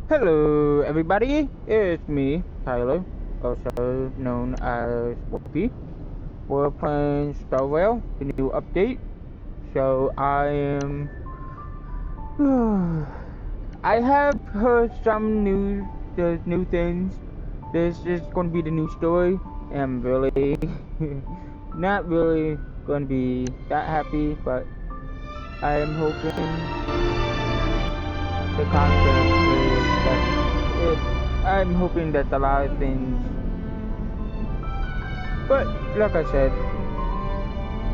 Hello, everybody. It's me, Tyler, also known as Whoopi. We're playing Starwell, the new update. So I am. I have heard some news, there's new things. This is going to be the new story. And I'm really not really going to be that happy, but I am hoping the concept is that I'm hoping that a lot of things. But like I said,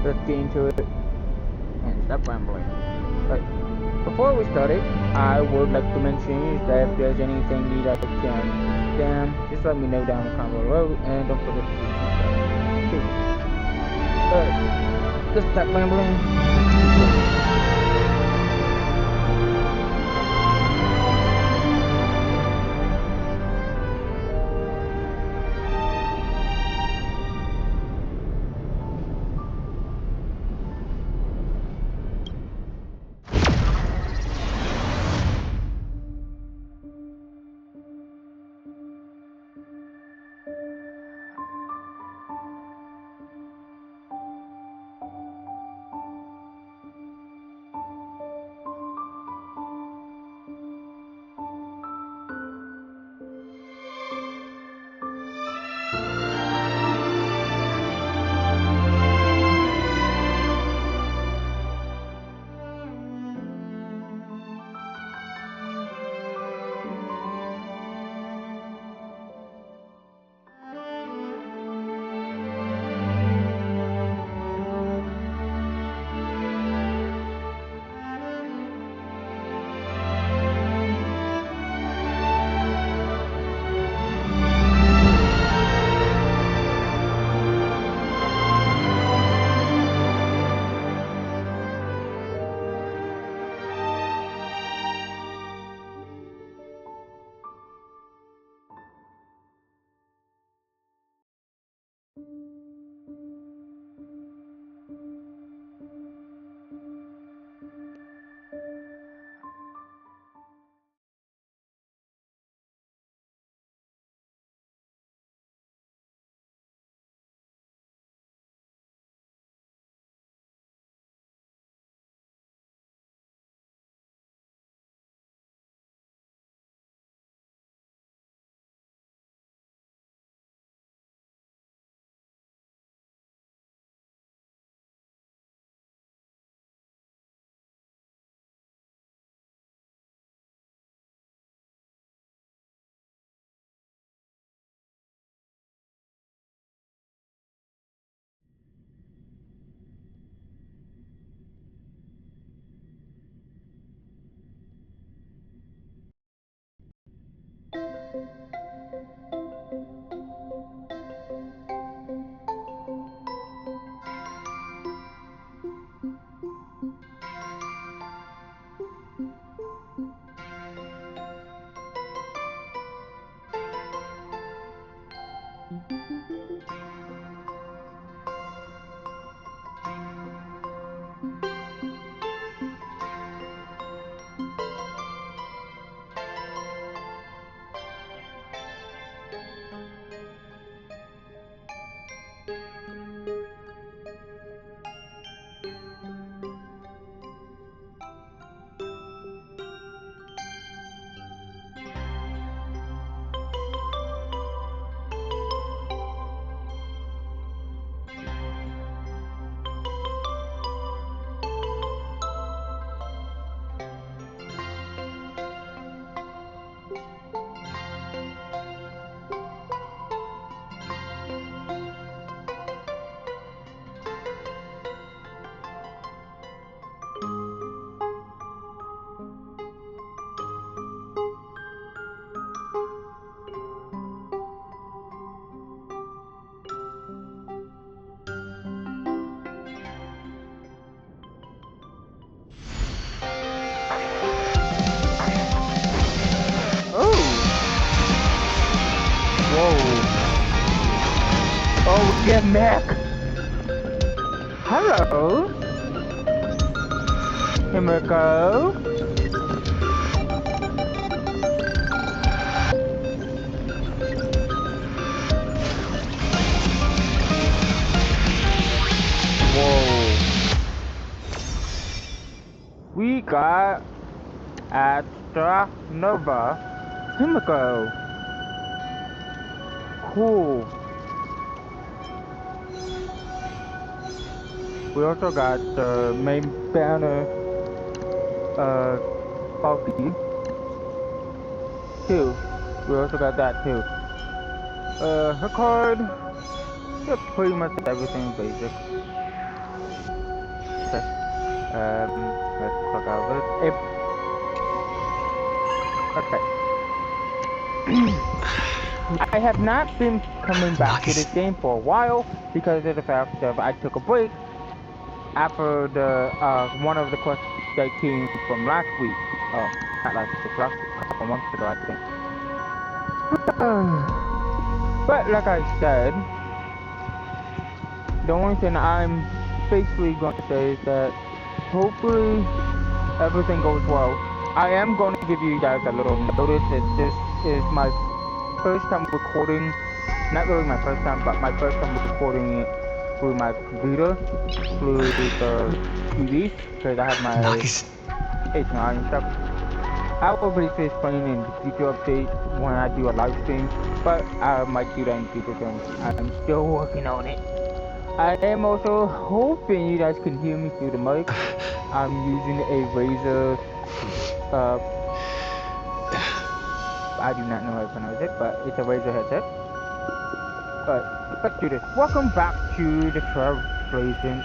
let's get into it and stop rambling. But before we start it, I would like to mention is that if there's anything you'd like to down, just let me know down in the comment below, and don't forget to subscribe too. Let's stop rambling. Oh, whoa. Oh, we get Mac. Hello, Himiko. got Astra Nova Himiko. Cool. We also got the main banner, bulky too. We also got that too. Her card, yeah, pretty much everything basic. Okay. Let's click out of this. Okay. I have not been coming back to Nice. this game for a while because of the fact that I took a break after the one of the quests that came from last week. Not last week, last couple months ago, I think. But like I said, the only thing I'm basically going to say is that hopefully everything goes well. I am going to give you guys a little notice that this is my first time recording, not really my first time, but my first time recording it through my computer, through the TV, because I have my Nice. HMI and stuff. I will basically explain in the future update when I do a live stream, but I might do that in the future since I'm still working on it. I am also hoping you guys can hear me through the mic. I'm using a Razer, uh, I do not know how to pronounce it, but it's a Razer headset. Alright, let's do this. Welcome back to the Trailblazing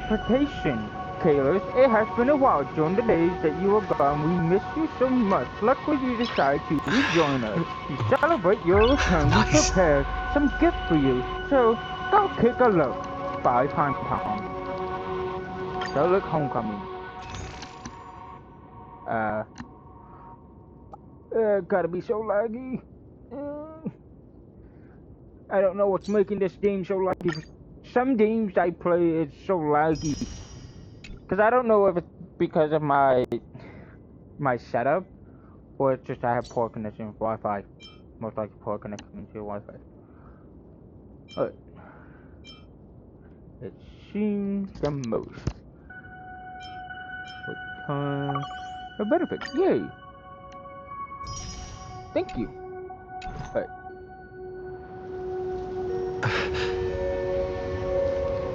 Expectation. Kaylers, it has been a while. During the days that you were gone, we missed you so much. Luckily, you decided to rejoin us. To celebrate your return, we Nice. prepared some gifts for you. So, go take a look. Bye, Pom Pom. So, look, Homecoming. Uh, gotta be so laggy. Uh, I don't know what's making this game so laggy. Some games I play, it's so laggy. Because I don't know if it's because of my setup, or it's just I have poor connection with Wi-Fi. Most likely poor connection to Wi-Fi. Alright. It seems the most. Return a benefit. Yay! Thank you.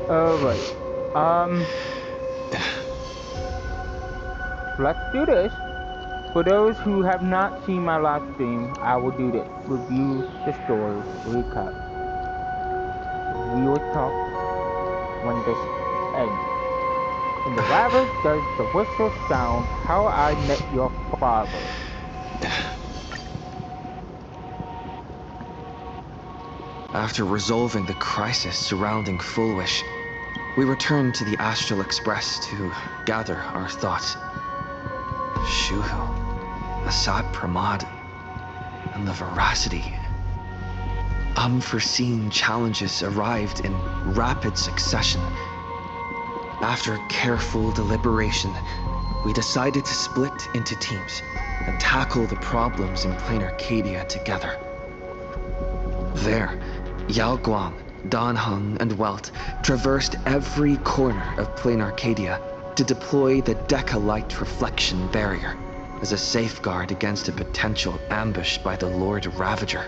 Alright. Alright. Let's do this. For those who have not seen my last stream, I will do this. Review the story recap. We will talk when this ends. In the rather does the whistle sound how I met your father. After resolving the crisis surrounding Fullwish, we returned to the Astral Express to gather our thoughts. Shuhu, Asat Pramad, and the Veracity. Unforeseen challenges arrived in rapid succession. After careful deliberation, we decided to split into teams and tackle the problems in Plain Arcadia together. There, Yao Guan, Dan Heng, and Welt traversed every corner of Plain Arcadia to deploy the Decalite Reflection Barrier as a safeguard against a potential ambush by the Lord Ravager.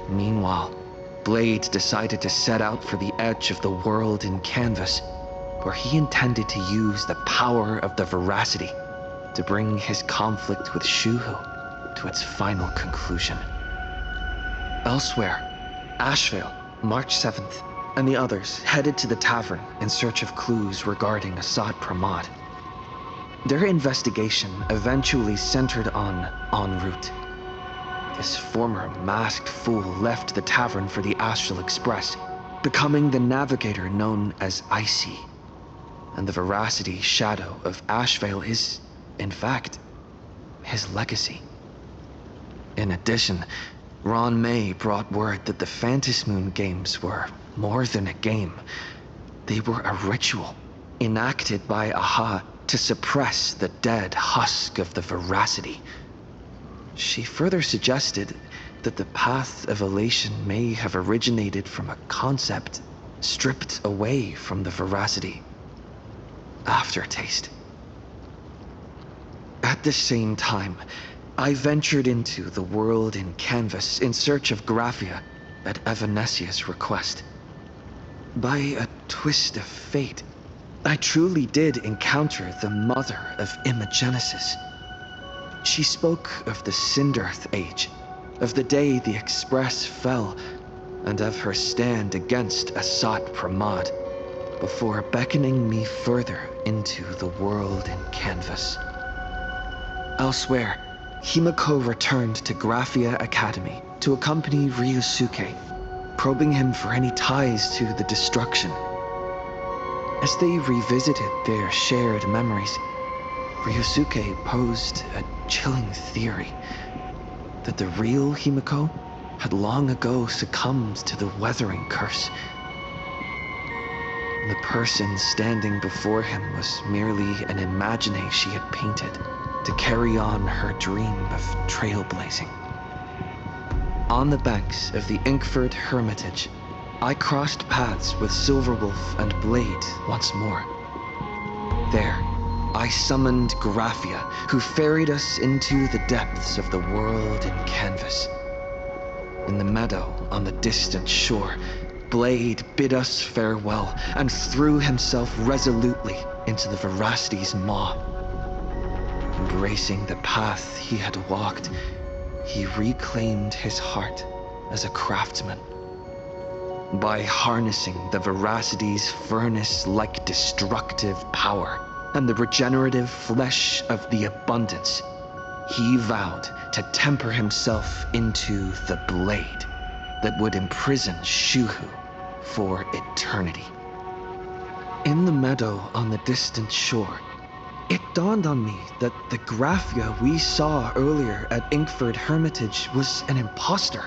Meanwhile, Blade decided to set out for the edge of the world in Canvas, where he intended to use the power of the Veracity to bring his conflict with Shuhu to its final conclusion. Elsewhere, Ashvale, March 7th, and the others headed to the tavern in search of clues regarding Asad Pramad. Their investigation eventually centered on En route. This former masked fool left the tavern for the Astral Express, becoming the navigator known as Icy. And the Veracity shadow of Ashvale is, in fact, his legacy. In addition, Ron May brought word that the Phantasmoon games were more than a game. They were a ritual, enacted by Aha to suppress the dead husk of the Veracity. She further suggested that the path of elation may have originated from a concept stripped away from the Veracity. Aftertaste. the same time, I ventured into the world in canvas in search of Graphia at Evanesia's request. By a twist of fate, I truly did encounter the mother of Imogenesis. She spoke of the Cinderth Age, of the day the Express fell, and of her stand against Asat Pramad, before beckoning me further into the world in canvas. Elsewhere, Himiko returned to Graphia Academy to accompany Ryusuke, probing him for any ties to the destruction. As they revisited their shared memories, Ryusuke posed a chilling theory that the real Himiko had long ago succumbed to the weathering curse. The person standing before him was merely an imagination she had painted to carry on her dream of trailblazing. On the banks of the Inkford Hermitage, I crossed paths with Silverwolf and Blade once more. There, I summoned Graphia, who ferried us into the depths of the world in canvas. In the meadow on the distant shore, Blade bid us farewell and threw himself resolutely into the Veracity's maw. Embracing the path he had walked, he reclaimed his heart as a craftsman. By harnessing the Veracity's furnace-like destructive power and the regenerative flesh of the abundance, he vowed to temper himself into the blade that would imprison Shuhu for eternity. In the meadow on the distant shore, it dawned on me that the Graphia we saw earlier at Inkford Hermitage was an imposter.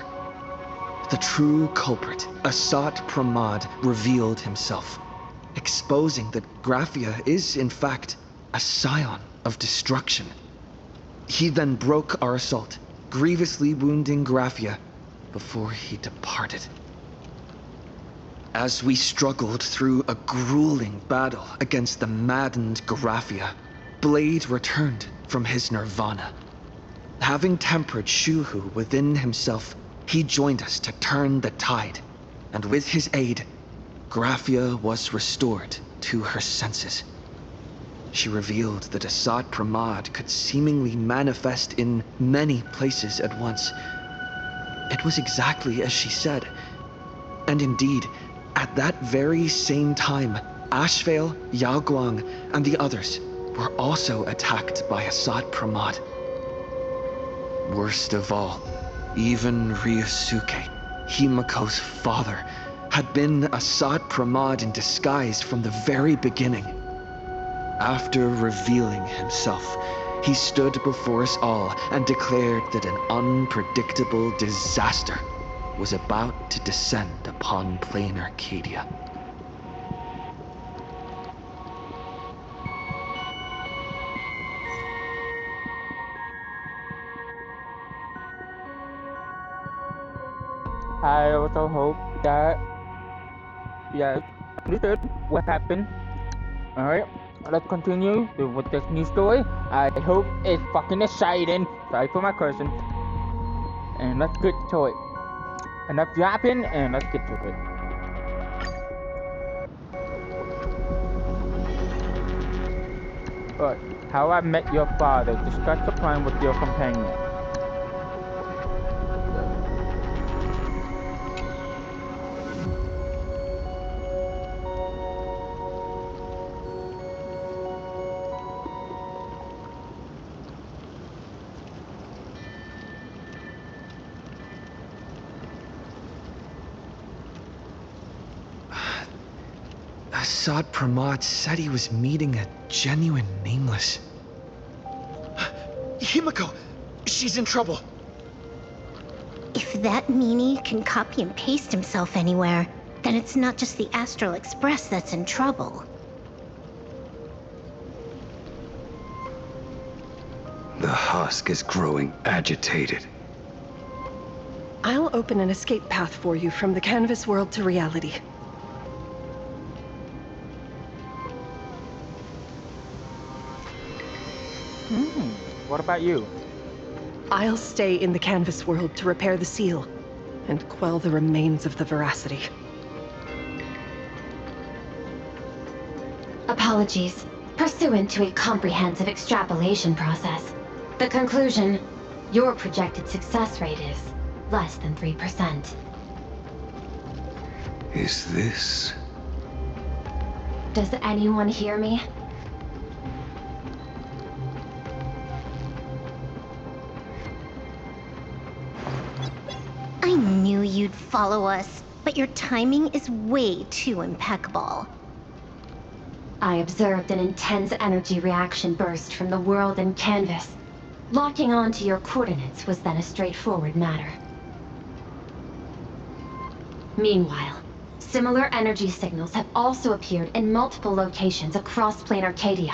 The true culprit, Asat Pramad, revealed himself, exposing that Graphia is in fact a scion of destruction. He then broke our assault, grievously wounding Graphia before he departed. As we struggled through a grueling battle against the maddened Graphia, Blade returned from his nirvana. Having tempered Shuhu within himself, he joined us to turn the tide, and with his aid, Graphia was restored to her senses. She revealed that Asat Pramad could seemingly manifest in many places at once. It was exactly as she said. And indeed, at that very same time, Ashvale, Yaoguang, and the others were also attacked by Asat Pramad. Worst of all, even Ryusuke, Himiko's father, had been Asat Pramad in disguise from the very beginning. After revealing himself, he stood before us all and declared that an unpredictable disaster was about to descend upon plain Arcadia. I also hope that, yeah, understood what happened. Alright, let's continue with this new story. I hope it's fucking exciting. Sorry for my cursing. And let's get to it. Enough yapping, and let's get to it. Alright, how I met your father. Discuss the plan with your companion. Asad Pramad said he was meeting a genuine nameless. Himiko! She's in trouble! If that meanie can copy and paste himself anywhere, then it's not just the Astral Express that's in trouble. The husk is growing agitated. I'll open an escape path for you from the canvas world to reality. What about you? I'll stay in the canvas world to repair the seal and quell the remains of the veracity. Apologies. Pursuant to a comprehensive extrapolation process, the conclusion, your projected success rate is less than 3%. Is this... Does anyone hear me? I knew you'd follow us, but your timing is way too impeccable. I observed an intense energy reaction burst from the world and canvas. Locking onto your coordinates was then a straightforward matter. Meanwhile, similar energy signals have also appeared in multiple locations across Plane Arcadia.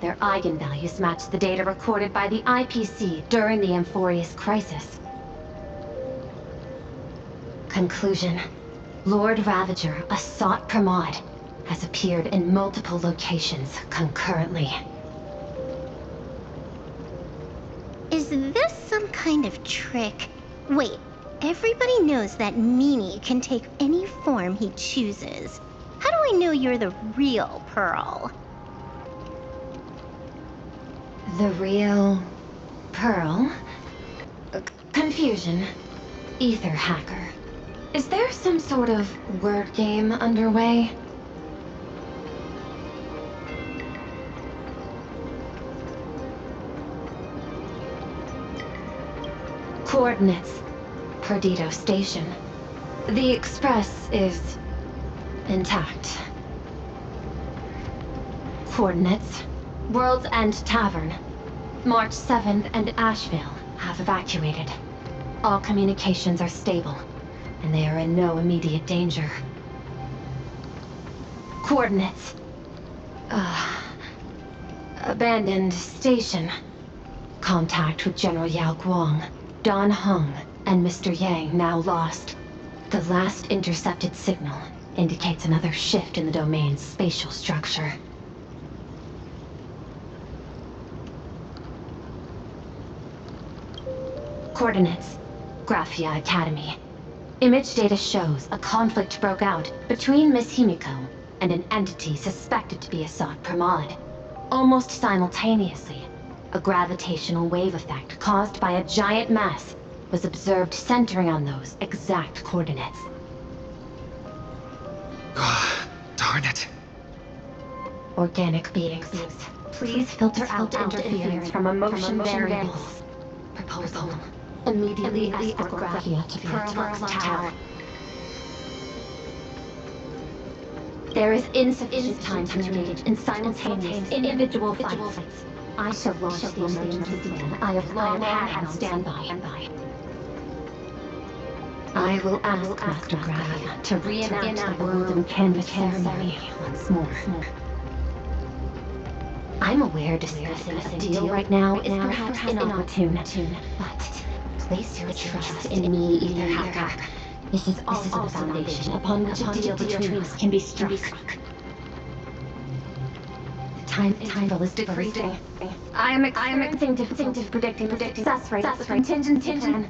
Their eigenvalues match the data recorded by the IPC during the Amphorius crisis. Conclusion. Lord Ravager, a sought Pramod, has appeared in multiple locations concurrently. Is this some kind of trick? Wait, everybody knows that Meanie can take any form he chooses. How do I know you're the real Pearl? The real... Pearl? Confusion. Ether hacker. Is there some sort of word game underway? Coordinates. Perdido Station. The Express is... intact. Coordinates. World's End Tavern. March 7th and Asheville have evacuated. All communications are stable, and they are in no immediate danger. Coordinates. Abandoned station. Contact with General Yao Guang, Don Hung, and Mr. Yang now lost. The last intercepted signal indicates another shift in the domain's spatial structure. Coordinates. Graphia Academy. Image data shows a conflict broke out between Miss Himiko and an entity suspected to be Assad Pramod. Almost simultaneously, a gravitational wave effect caused by a giant mass was observed centering on those exact coordinates. Ah, darn it. Organic beings, please filter out interference from emotion variables. Proposal. Immediately escort Graphia to Pearl Tower. There is insufficient time to engage in simultaneous individual fights. I shall launch the emergency plan I have long had on standby. I will ask Master Graphia to reenact the world and canvas ceremony once more. I'm aware discussing a deal right now is perhaps inopportune, but place your trust in me, Ether Hacker. This is also the foundation upon which a deal between us can be struck. The time interval is decreasing. I am experiencing difficulty predicting the success rate of the contingency plan.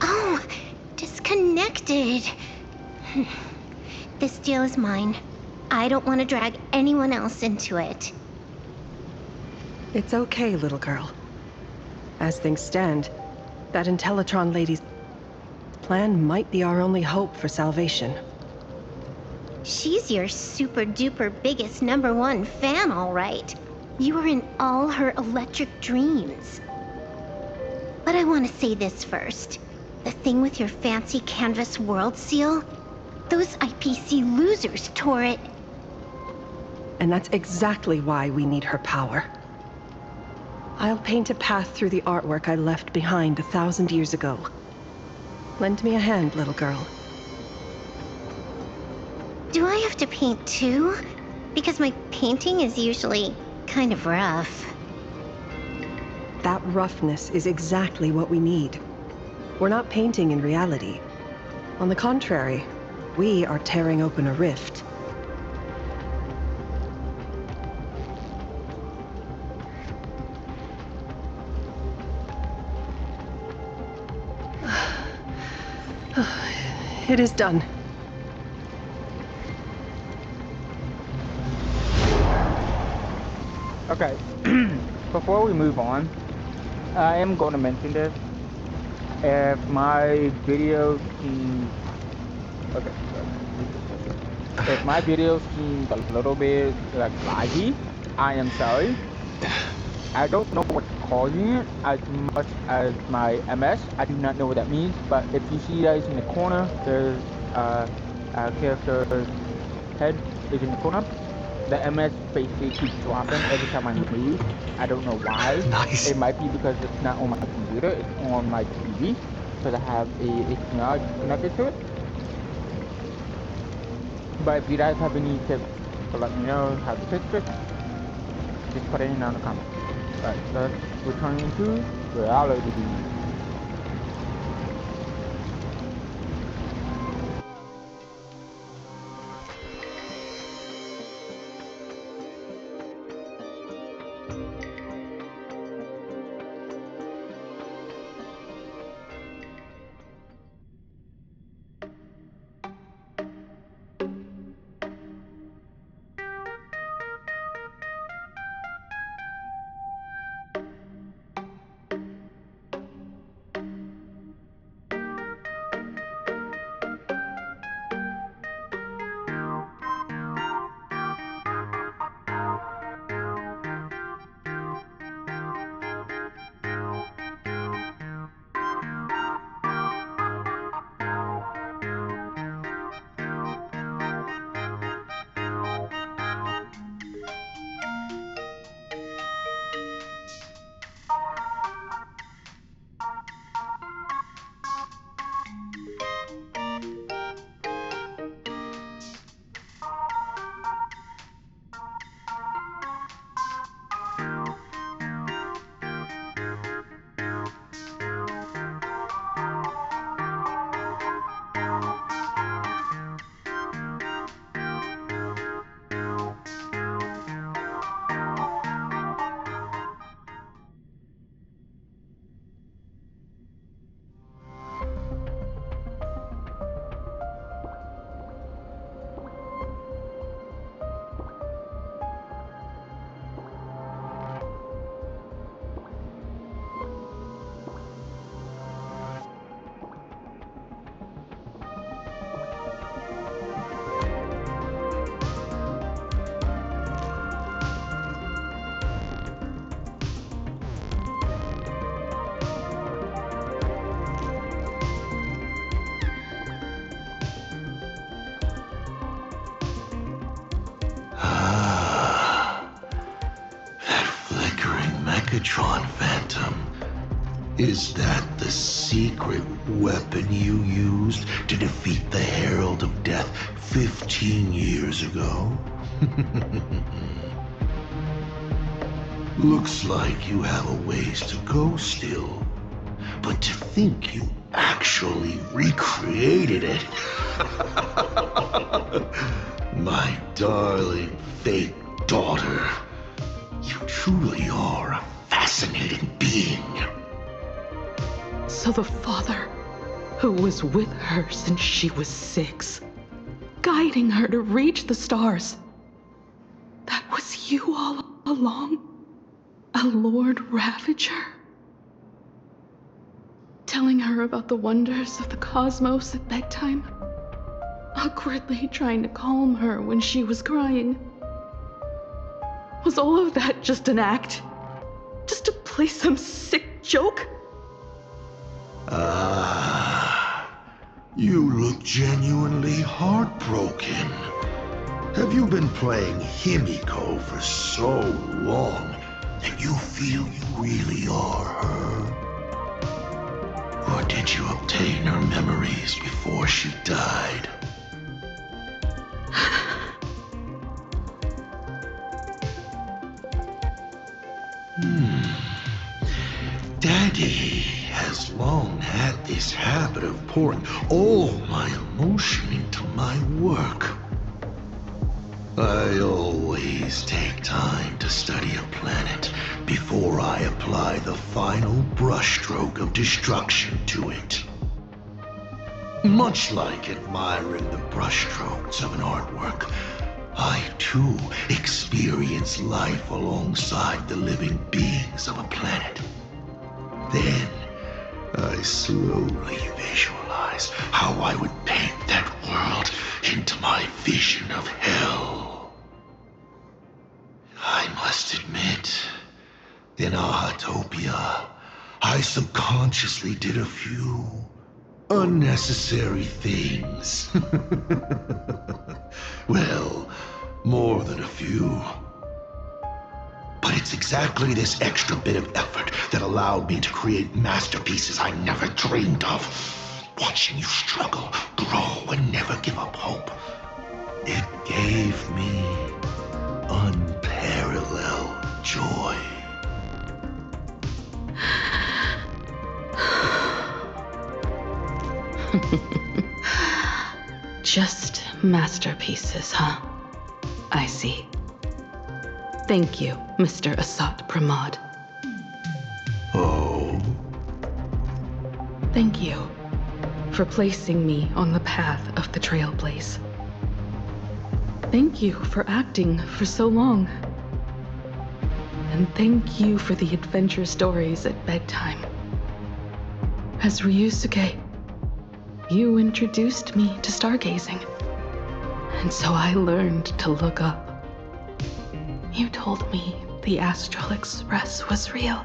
Oh, disconnected. This deal is mine. I don't want to drag anyone else into it. It's okay, little girl. As things stand, that Intellitron lady's plan might be our only hope for salvation. She's your super duper biggest #1 fan, all right. You were in all her electric dreams. But I want to say this first. The thing with your fancy canvas world seal? Those IPC losers tore it. And that's exactly why we need her power. I'll paint a path through the artwork I left behind 1,000 years ago. Lend me a hand, little girl. Do I have to paint too? Because my painting is usually kind of rough. That roughness is exactly what we need. We're not painting in reality. On the contrary, we are tearing open a rift. It is done. Okay, before we move on, I am going to mention this. If my video seems okay, if my video seems a little bit like laggy, I am sorry. I don't know what's causing it as much as my MS. I do not know what that means, but if you see guys in the corner, there's a character's head is in the corner. The MS basically keeps dropping every time I move. I don't know why. Nice. It might be because it's not on my computer, it's on my TV, because I have a HDMI connected to it. But if you guys have any tips to let me know how to fix it, just put it in the comments. Alright, let's return into reality. That flickering Megatron Phantom. Is that the secret weapon you used to defeat the Herald of Death 15 years ago? Looks like you have a ways to go still. But to think you actually recreated it. My darling fake daughter. You truly are a fascinating being. So the father, who was with her since she was 6, guiding her to reach the stars, that was you all along? A Lord Ravager? Telling her about the wonders of the cosmos at bedtime? Awkwardly trying to calm her when she was crying? Was all of that just an act? Just to play some sick joke? Ah, you look genuinely heartbroken. Have you been playing Himiko for so long that you feel you really are her? Or did you obtain her memories before she died? Daddy has long had this habit of pouring all my emotion into my work. I always take time to study a planet before I apply the final brushstroke of destruction to it. Much like admiring the brushstrokes of an artwork, I too experience life alongside the living beings of a planet. Then, I slowly visualize how I would paint that world into my vision of hell. I must admit, in Ahatopia, I subconsciously did a few unnecessary things. Well, more than a few. But it's exactly this extra bit of effort that allowed me to create masterpieces I never dreamed of. Watching you struggle, grow, and never give up hope. It gave me unparalleled joy. Just masterpieces, huh? I see. Thank you, Mr. Asat Pramod. Oh? Thank you for placing me on the path of the Trailblaze. Thank you for acting for so long. And thank you for the adventure stories at bedtime. As Ryusuke, you introduced me to stargazing. And so I learned to look up. You told me the Astral Express was real,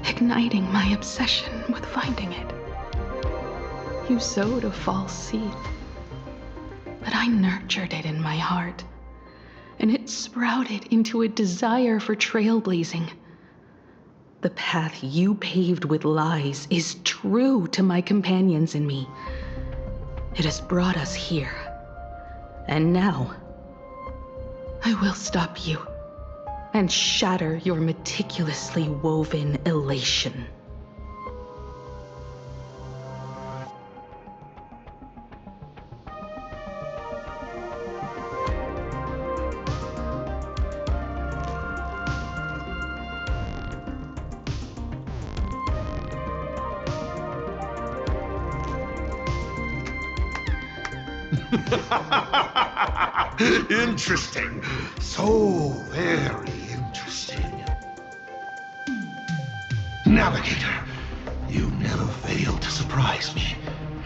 igniting my obsession with finding it. You sowed a false seed, but I nurtured it in my heart, and it sprouted into a desire for trailblazing. The path you paved with lies is true to my companions and me. It has brought us here, and now I will stop you and shatter your meticulously woven elation. Interesting. So very interesting. Navigator, you never failed to surprise me.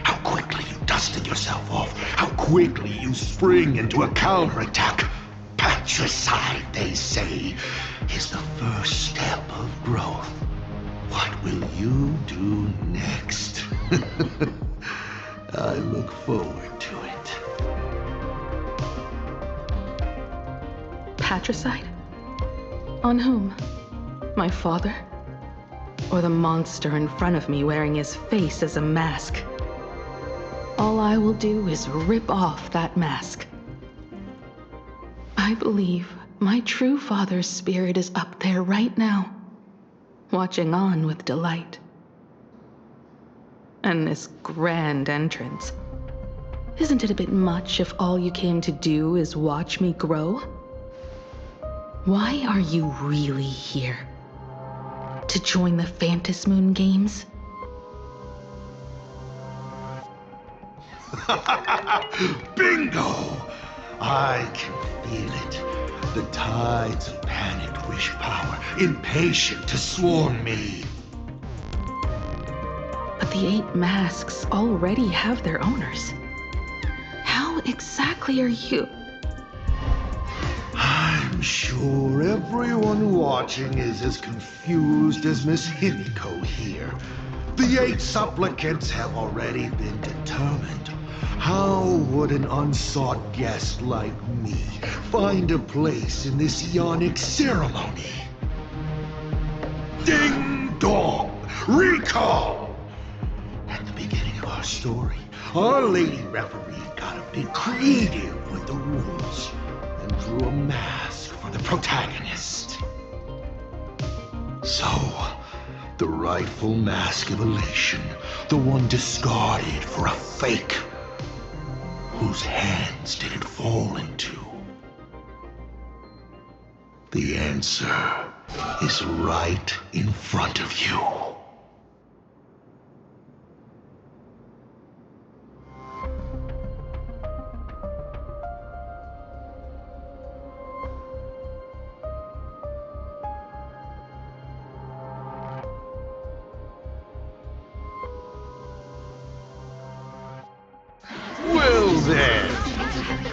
How quickly you dusted yourself off. How quickly you spring into a counterattack. Patricide, they say, is the first step of growth. What will you do next? I look forward to it. Patricide? On whom? My father? Or the monster in front of me wearing his face as a mask? All I will do is rip off that mask. I believe my true father's spirit is up there right now, watching on with delight. And this grand entrance. Isn't it a bit much if all you came to do is watch me grow? Why are you really here? To join the Phantasmoon Games? Bingo! I can feel it. The tides of panicked wish power, impatient to swarm me. But the 8 masks already have their owners. How exactly are you? I'm sure everyone watching is as confused as Miss Himiko here. The 8 supplicants have already been determined. How would an unsought guest like me find a place in this Ionic ceremony? Ding dong! Recall! At the beginning of our story, our lady referee got a bit creative with the rules and drew a mask for the protagonist. So, the rightful mask of elation, the one discarded for a fake, whose hands did it fall into? The answer is right in front of you.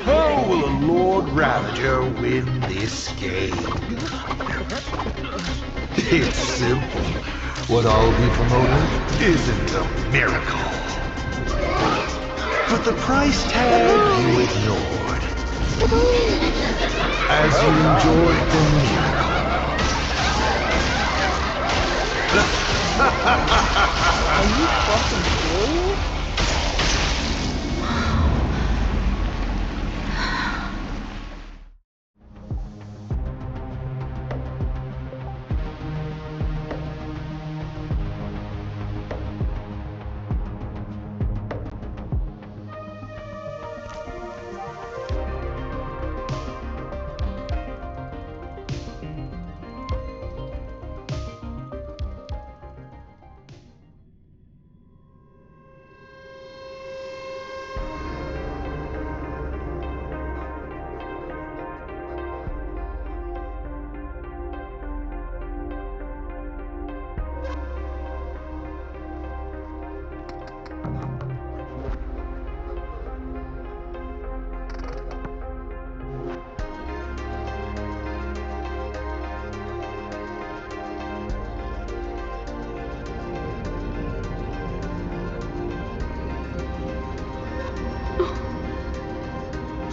How will a Lord Ravager win this game? It's simple. What I'll be promoting isn't a miracle. But the price tag you ignored. As you enjoyed the miracle. Are you fucking serious?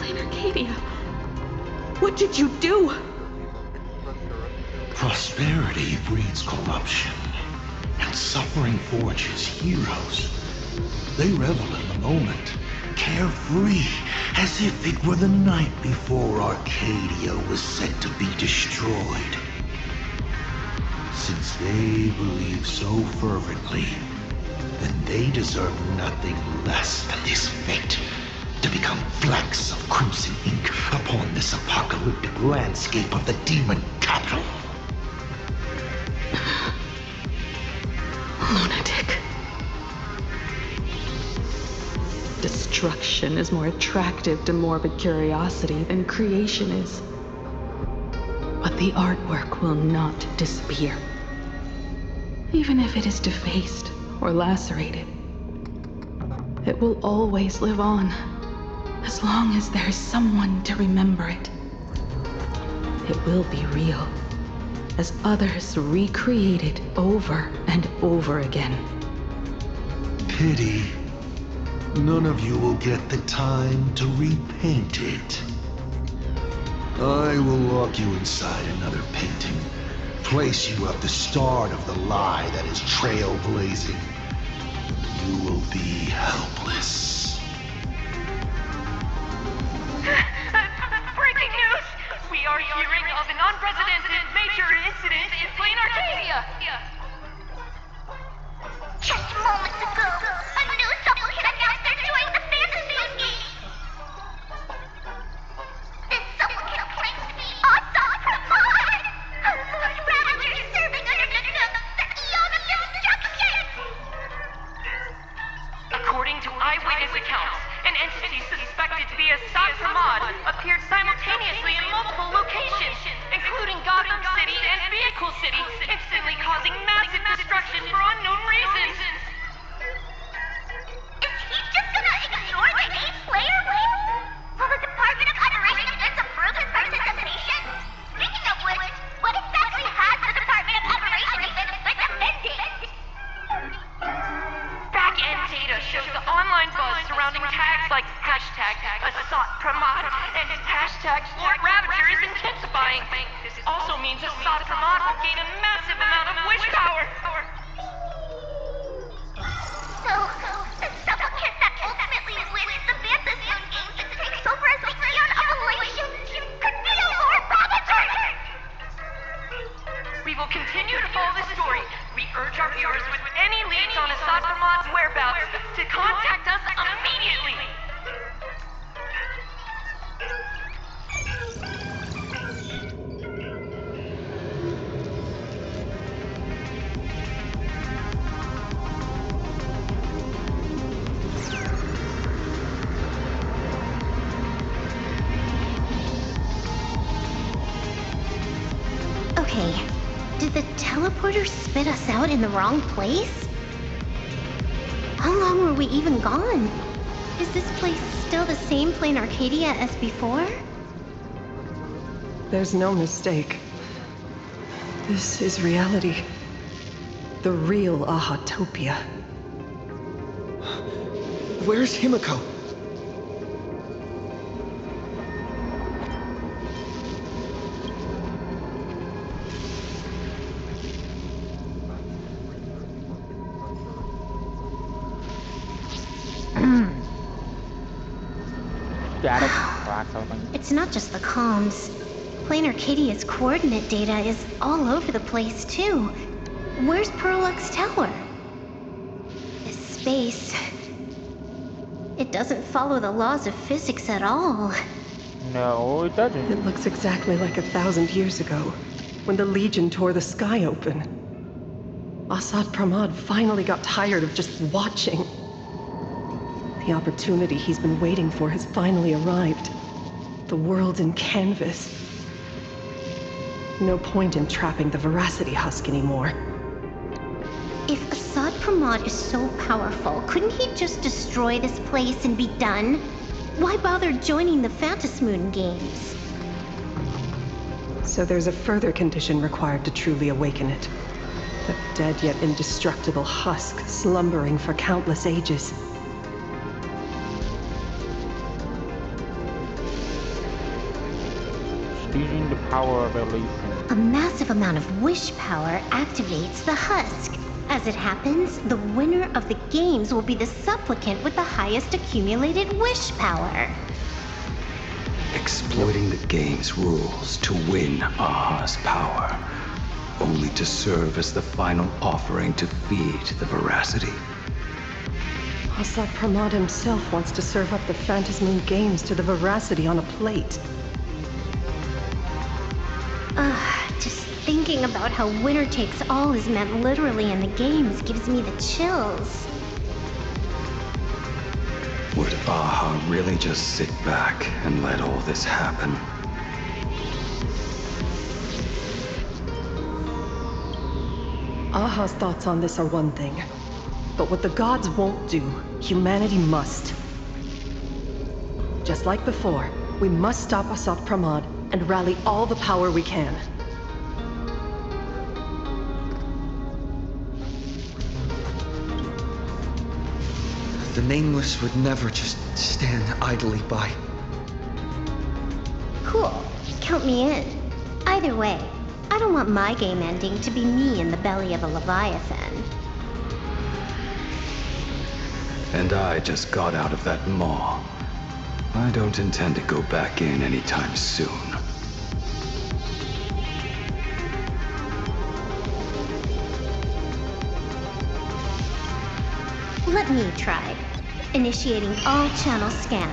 Lane Arcadia, what did you do? Prosperity breeds corruption, and suffering forges heroes. They revel in the moment, carefree, as if it were the night before Arcadia was set to be destroyed. Since they believe so fervently, then they deserve nothing less than this fate, to become flecks of crimson ink upon this apocalyptic landscape of the demon capital. Lunatic. Destruction is more attractive to morbid curiosity than creation is. But the artwork will not disappear. Even if it is defaced or lacerated, it will always live on, as long as there is someone to remember it. It will be real, as others recreate it over and over again. Pity. None of you will get the time to repaint it. I will lock you inside another painting, place you at the start of the lie that is trailblazing. You will be helpless. Breaking news! We are hearing of an unprecedented major incident in Plain Arcadia! Just moments ago, a new supplicant announced they're joining the fantasy game. This supplicant claims to be Assad Pramod, a Lord Ravager serving under the Eon of Destruction. According to eyewitness accounts, an entity suspected to be Assad Pramod appeared simultaneously in multiple locations, including Gotham City and Vehicle City, instantly causing massive destruction for unknown reasons. Is he just gonna ignore the Ace Slayer wave? Will the Department of Operations approve his participation? Speaking of which, what exactly has the Department of Operations been defending? Back-end data shows the online buzz surrounding tags like hashtag Assad Pramod and hashtag Lord Ravager is intensifying. This also means Assad Pramod will gain a massive amount of wish power. So, the supplicant that ultimately wins the Fantasy Games and takes over as the Eon of Elation could be a Lord Ravager! We will continue to follow this story. We urge our viewers with any leads on Assad Pramod's whereabouts to contact us immediately. Okay, did the teleporter spit us out in the wrong place? How long were we even gone? Is this place still the same plain Arcadia as before? There's no mistake. This is reality. The real Ahatopia. Where's Himiko? Got it. Crackling. It's not just the comms. Plain Arcadia's coordinate data is all over the place, too. Where's Perlux Tower? This space... It doesn't follow the laws of physics at all. No, it doesn't. It looks exactly like 1,000 years ago, when the Legion tore the sky open. Assad Pramad finally got tired of just watching. The opportunity he's been waiting for has finally arrived. The world in canvas. No point in trapping the Veracity Husk anymore. If Assad Pramad is so powerful, couldn't he just destroy this place and be done? Why bother joining the Phantasmoon games? So there's a further condition required to truly awaken it. The dead yet indestructible husk slumbering for countless ages. Using the power of illusion. A massive amount of wish power activates the husk. As it happens, the winner of the games will be the supplicant with the highest accumulated wish power. Exploiting the game's rules to win Aha's power, only to serve as the final offering to feed the Veracity. Assad Pramad himself wants to serve up the Phantasmoon games to the Veracity on a plate. Just thinking about how winner takes all is meant literally in the games gives me the chills. Would Aha really just sit back and let all this happen? Aha's thoughts on this are one thing. But what the gods won't do, humanity must. Just like before, we must stop Assad Pramad and rally all the power we can. The Nameless would never just stand idly by. Cool. Count me in. Either way, I don't want my game ending to be me in the belly of a Leviathan. And I just got out of that maw. I don't intend to go back in anytime soon. Let me try. Initiating all channel scan.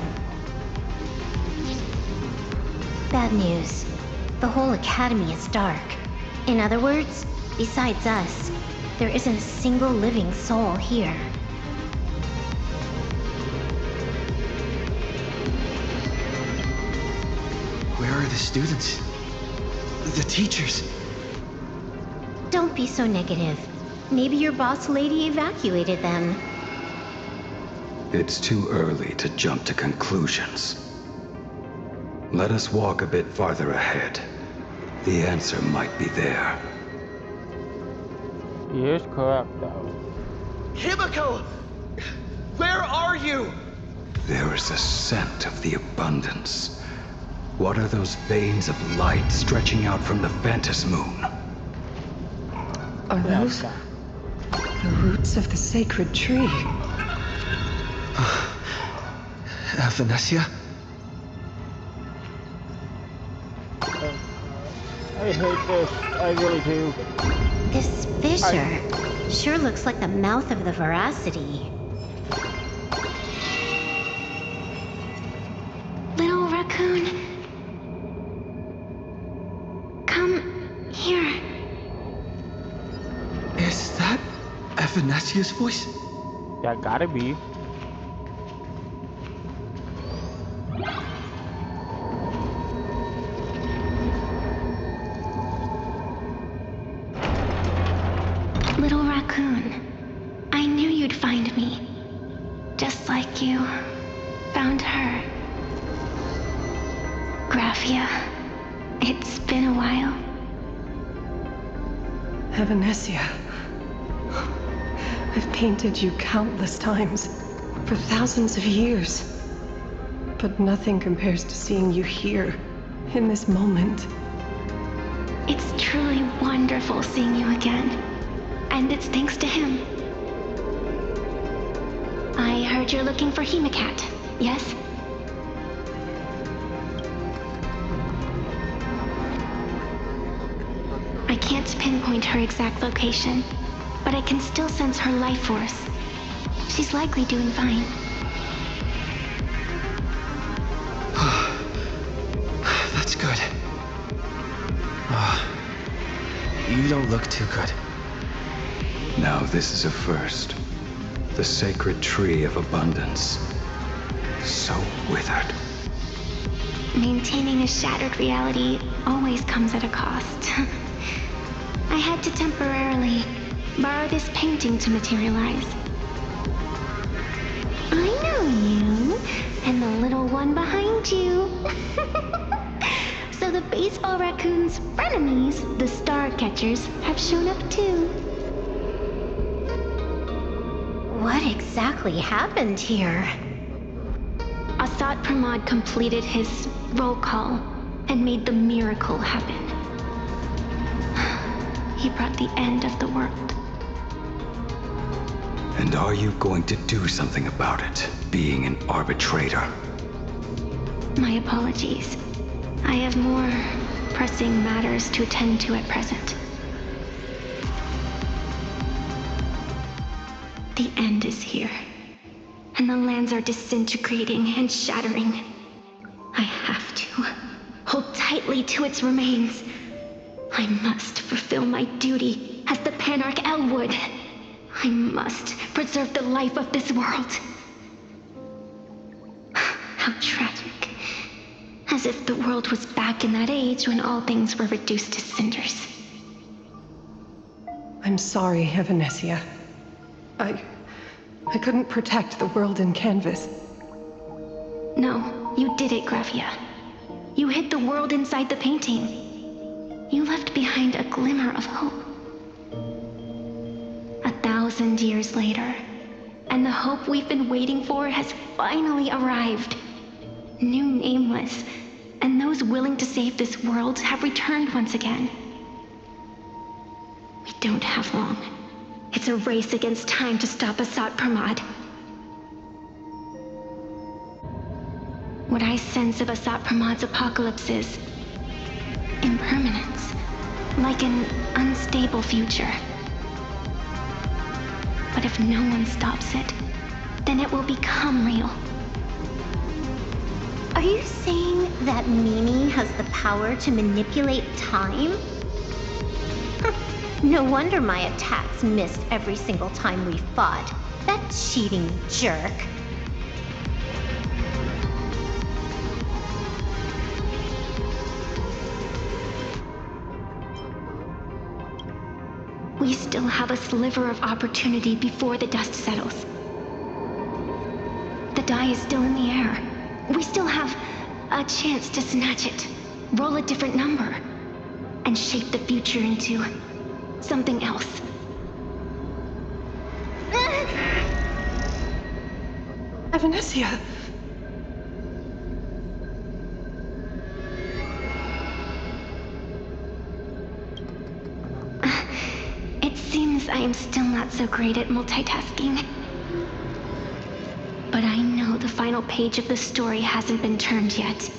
Bad news. The whole academy is dark. In other words, besides us, there isn't a single living soul here. Where are the students? The teachers? Don't be so negative. Maybe your boss lady evacuated them. It's too early to jump to conclusions. Let us walk a bit farther ahead. The answer might be there. He is correct, though. Himiko! Where are you? There is a scent of the abundance. What are those veins of light stretching out from the Phantasmoon? Are those the roots of the sacred tree? Venetia? I hate this. I really do. This fissure sure looks like the mouth of the Veracity. Little raccoon. Come here. Is that Venetia's voice? That gotta be. Little raccoon. I knew you'd find me. Just like you. It's been a while. Evanesia. I've painted you countless times, for thousands of years. But nothing compares to seeing you here, in this moment. It's truly wonderful seeing you again. And it's thanks to him. I heard you're looking for Hemacat, yes? I can't pinpoint her exact location, but I can still sense her life force. She's likely doing fine. That's good. You don't look too good. Now this is a first. The sacred tree of abundance. So withered. Maintaining a shattered reality always comes at a cost. I had to temporarily borrow this painting to materialize. I know you, and the little one behind you. So the baseball raccoon's frenemies, the star catchers, have shown up too. What exactly happened here? Asat Pramod completed his roll call and made the miracle happen. He brought the end of the world. And are you going to do something about it, being an arbitrator? My apologies. I have more pressing matters to attend to at present. The end is here, and the lands are disintegrating and shattering. I have to hold tightly to its remains. I must fulfill my duty as the Panarch Elwood. I must preserve the life of this world. How tragic. As if the world was back in that age when all things were reduced to cinders. I'm sorry, Evanesia. I couldn't protect the world in canvas. No, you did it, Gravia. You hid the world inside the painting. You left behind a glimmer of hope. 1,000 years later, and the hope we've been waiting for has finally arrived. New Nameless, and those willing to save this world have returned once again. We don't have long. It's a race against time to stop Asat Pramod. What I sense of Asat Pramod's apocalypse is impermanence, like an unstable future. But if no one stops it, then it will become real. Are you saying that Mimi has the power to manipulate time? No wonder my attacks missed every single time we fought. That cheating jerk. We still have a sliver of opportunity before the dust settles. The die is still in the air. We still have a chance to snatch it, roll a different number, and shape the future into something else. Evanesia! It seems I am still not so great at multitasking. But I know the final page of the story hasn't been turned yet.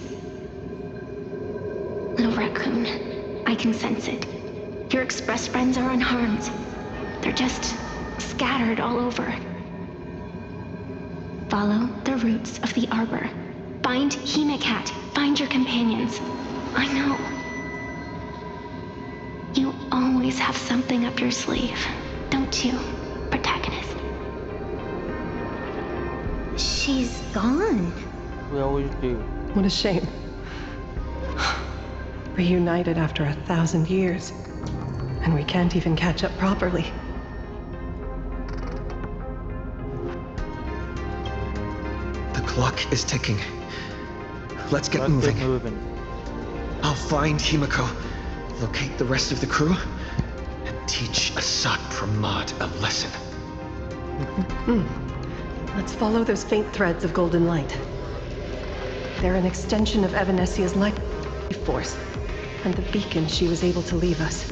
Little raccoon, I can sense it. Your express friends are unharmed. They're just scattered all over. Follow the roots of the arbor. Find Hemacat. Find your companions. I know. You always have something up your sleeve, don't you, protagonist? She's gone. We always do. What a shame. Reunited after 1,000 years, and we can't even catch up properly. The clock is ticking. Let's get Let's moving. get moving. I'll find Himiko, locate the rest of the crew, and teach Asat Pramod a lesson. Let's follow those faint threads of golden light. They're an extension of Evanesia's life force, and the beacon she was able to leave us.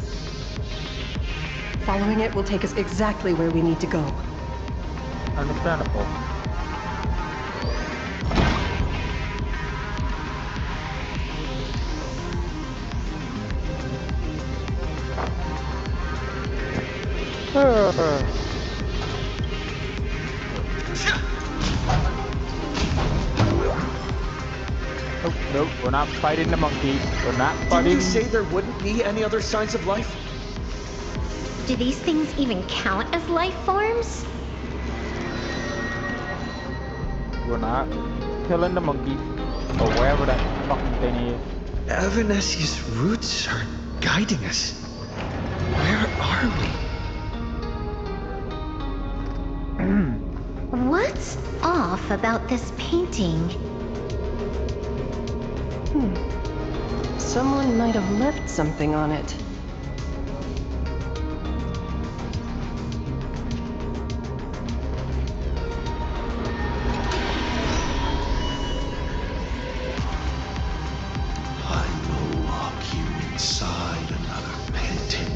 Following it will take us exactly where we need to go. Understandable. Oh, no, we're not fighting the monkey. We're not fighting. Didn't you say there wouldn't be any other signs of life? Do these things even count as life forms? We're not killing the monkey. Or wherever that fucking thing is. Evanesia's roots are guiding us. Where are we? What's off about this painting? Someone might have left something on it. I will lock you inside another painting.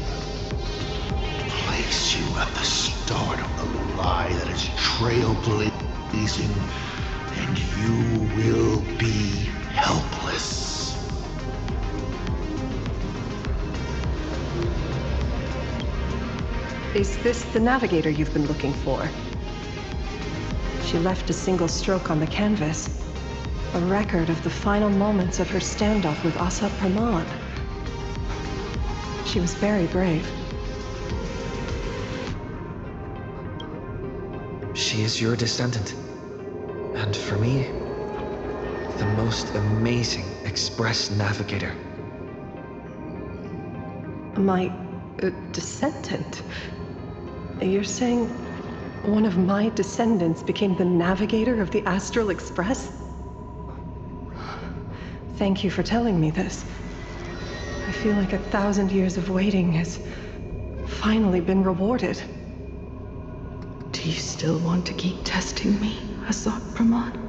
Place you at the start of the lie that is trailblazing, and you will be helpless. Is this the navigator you've been looking for? She left a single stroke on the canvas. A record of the final moments of her standoff with Asat Pramod. She was very brave. She is your descendant. And for me, the most amazing express navigator. My descendant? You're saying one of my descendants became the navigator of the Astral Express? Thank you for telling me this. I feel like 1,000 years of waiting has finally been rewarded. Do you still want to keep testing me, Asat Pramod?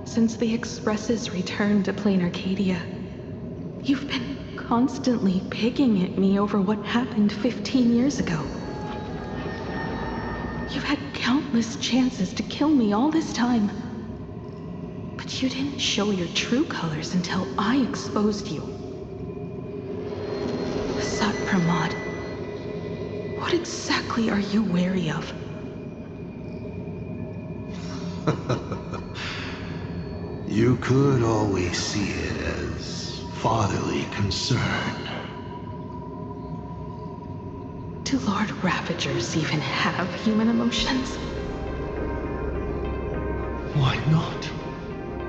Since the Express's return to Plain Arcadia, you've been constantly picking at me over what happened 15 years ago. You've had countless chances to kill me all this time. But you didn't show your true colors until I exposed you. Asat Pramod, what exactly are you wary of? You could always see it as fatherly concern. Do Lord Ravagers even have human emotions? Why not?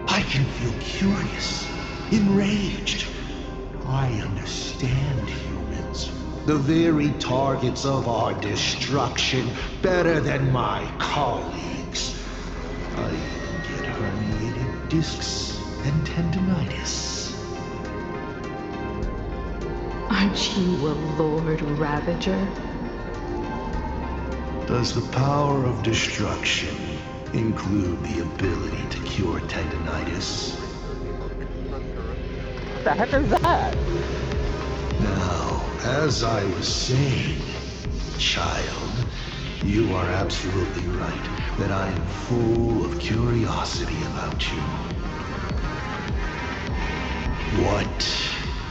I can feel curious, enraged. I understand humans, the very targets of our destruction, better than my colleagues. I even get herniated discs and tendinitis. Aren't you a Lord Ravager? Does the power of destruction include the ability to cure tendinitis? What the heck is that? Now, as I was saying, child, you are absolutely right that I am full of curiosity about you. What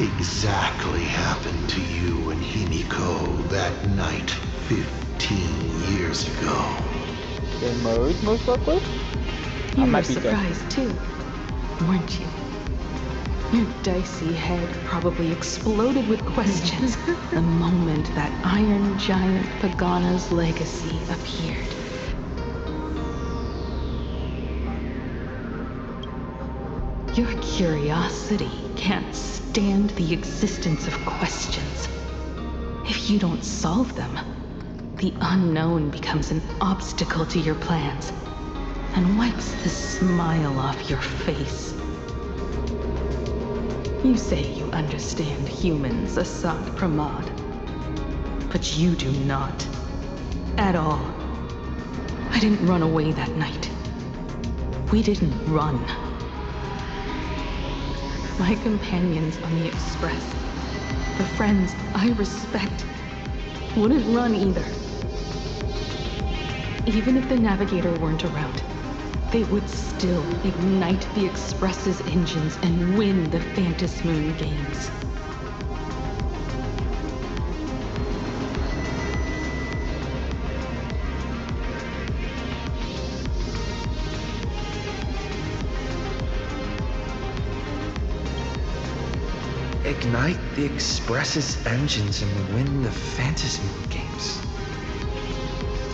exactly happened to you and Himiko that night 15 years ago? They merged, most likely? You were might be surprised too, weren't you? Your dicey head probably exploded with questions the moment that Iron Giant Pagana's legacy appeared. Your curiosity can't stand the existence of questions. If you don't solve them, the unknown becomes an obstacle to your plans, and wipes the smile off your face. You say you understand humans, Assad Pramod, but you do not. At all. I didn't run away that night. We didn't run. My companions on the Express, the friends I respect, wouldn't run either. Even if the Navigator weren't around, they would still ignite the Express's engines and win the Phantasmoon games. Ignite the Express's engines and win the Phantasmoon games.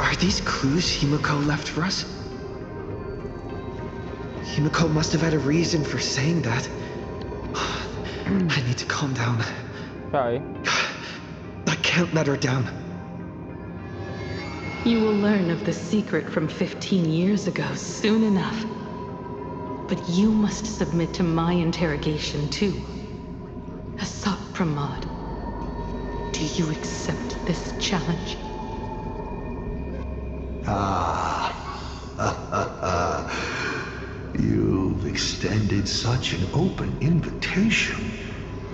Are these clues Himiko left for us? Himiko must have had a reason for saying that. I need to calm down. Sorry. I can't let her down. You will learn of the secret from 15 years ago soon enough. But you must submit to my interrogation too. Assad Pramod, do you accept this challenge? You've extended such an open invitation.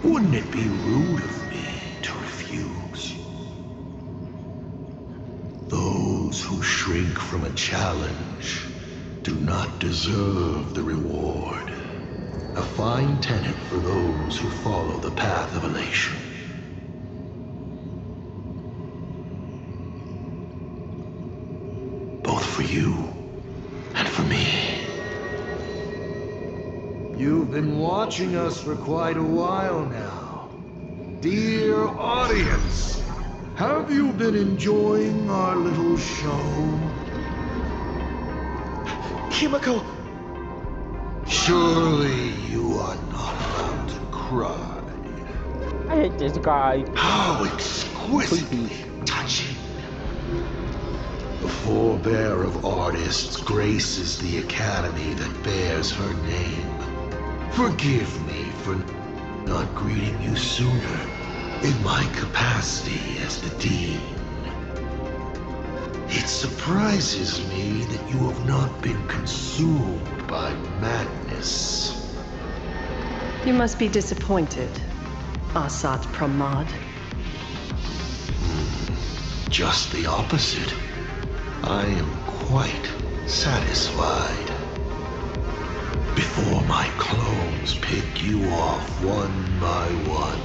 Wouldn't it be rude of me to refuse? Those who shrink from a challenge do not deserve the reward. A fine tenet for those who follow the path of elation. Both for you and for me. You've been watching us for quite a while now. Dear audience, have you been enjoying our little show? Himiko! Surely you are not about to cry. I hate this guy. How exquisitely touching. The forebear of artists graces the academy that bears her name. Forgive me for not greeting you sooner in my capacity as the Dean. It surprises me that you have not been consumed by madness. You must be disappointed, Assad Pramod. Just the opposite. I am quite satisfied. Before my clones pick you off one by one,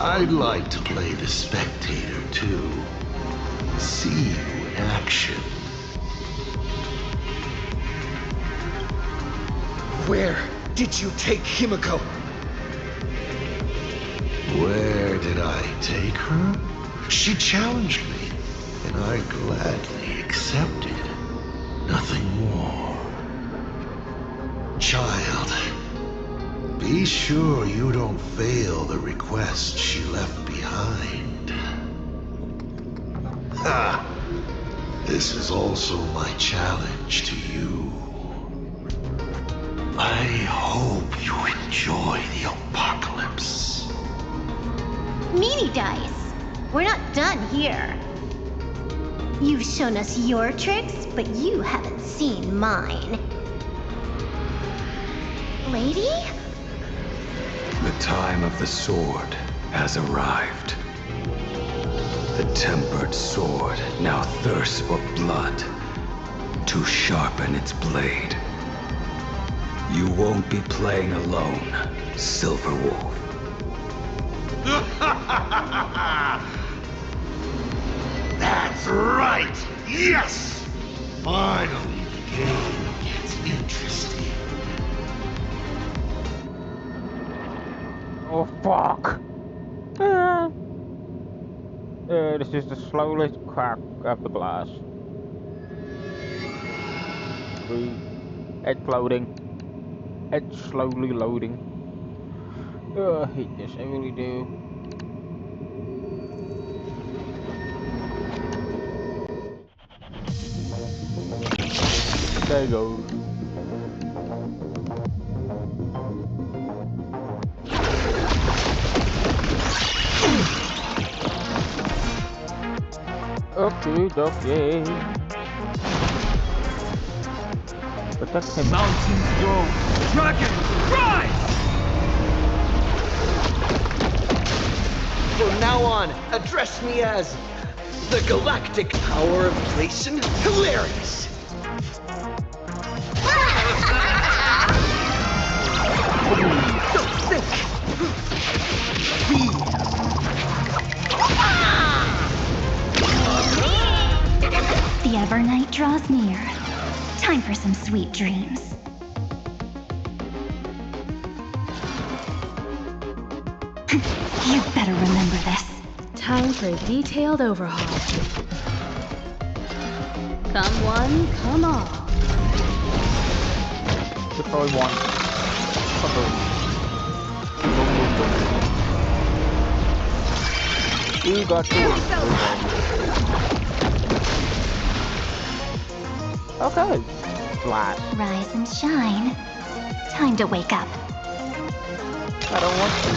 I'd like to play the spectator too. See you in action. Where did you take Himiko? Where did I take her? She challenged me, and I gladly accepted. Nothing more. Child, be sure you don't fail the request she left behind. Ha! This is also my challenge to you. I hope you enjoy the apocalypse. Meanie Dice, we're not done here. You've shown us your tricks, but you haven't seen mine. Lady? The time of the sword has arrived. The tempered sword now thirsts for blood to sharpen its blade. You won't be playing alone, Silver Wolf. That's right! Yes! Finally, the game gets interesting. Oh fuck! This is the slowest crack of the glass. It's loading. It's slowly loading. I hate this, I really do. There you go. Okay, okay. Protect him. Mountains grow, dragons rise! From now on, address me as the galactic power of Grayson. Hilarious! Don't think! Be. The Evernight draws near. Time for some sweet dreams. You better remember this. Time for a detailed overhaul. Come one, come all. Deploy one. Boom. Boom, boom, boom. You got two. Okay. Flat. Rise and shine. Time to wake up. I don't want to.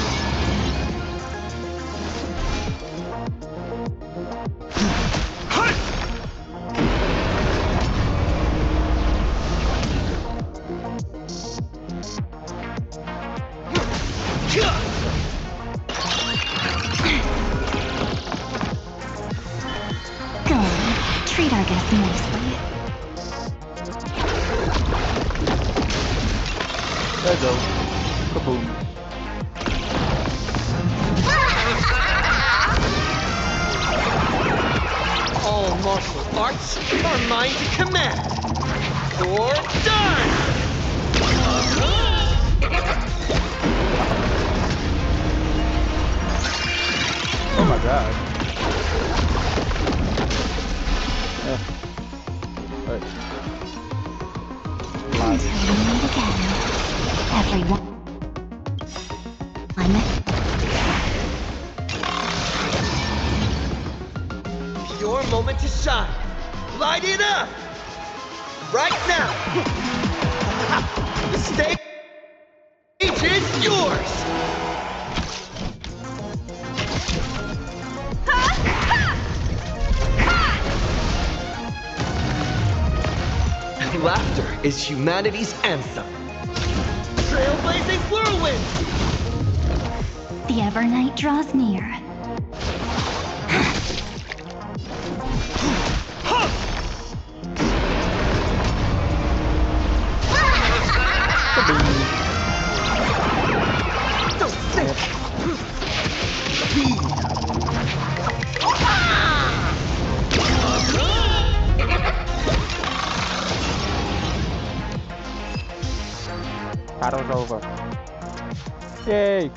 Go on, treat our guests nicely. There you go. Kaboom. All martial arts are mine to command. Or die! Oh my god. Wait. Until we meet again, everyone. Your moment to shine. Light it up! Right now! The stage is yours! Laughter is humanity's anthem. Trailblazing whirlwind! The Evernight draws near. Don't think! Be. Battle's over. Yay!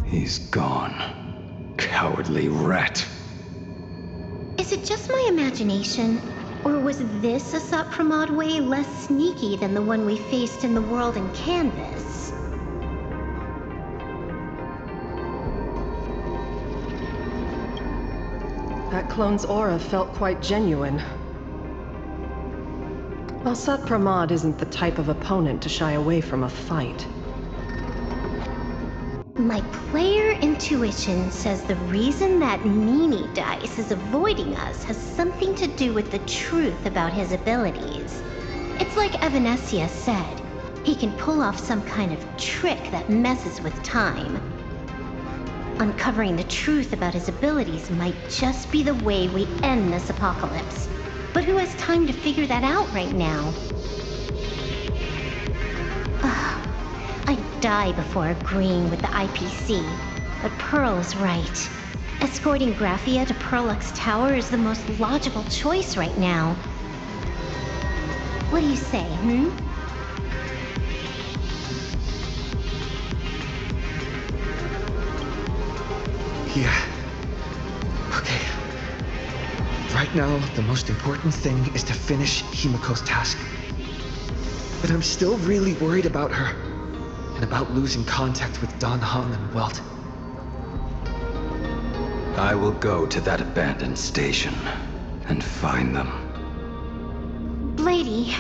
He's gone. Cowardly rat. Is it just my imagination? Or was this a Sapramod way less sneaky than the one we faced in the world in Canvas? That clone's aura felt quite genuine. Well, Sapramod isn't the type of opponent to shy away from a fight. My player intuition says the reason that Meanie Dice is avoiding us has something to do with the truth about his abilities. It's like Evanescia said, he can pull off some kind of trick that messes with time. Uncovering the truth about his abilities might just be the way we end this apocalypse. But who has time to figure that out right now? I'd die before agreeing with the IPC, but Pearl is right. Escorting Graphia to Perlux Tower is the most logical choice right now. What do you say, Yeah. Okay. Right now, the most important thing is to finish Himiko's task. But I'm still really worried about her. And about losing contact with Dan Heng and Welt. I will go to that abandoned station and find them. Blady,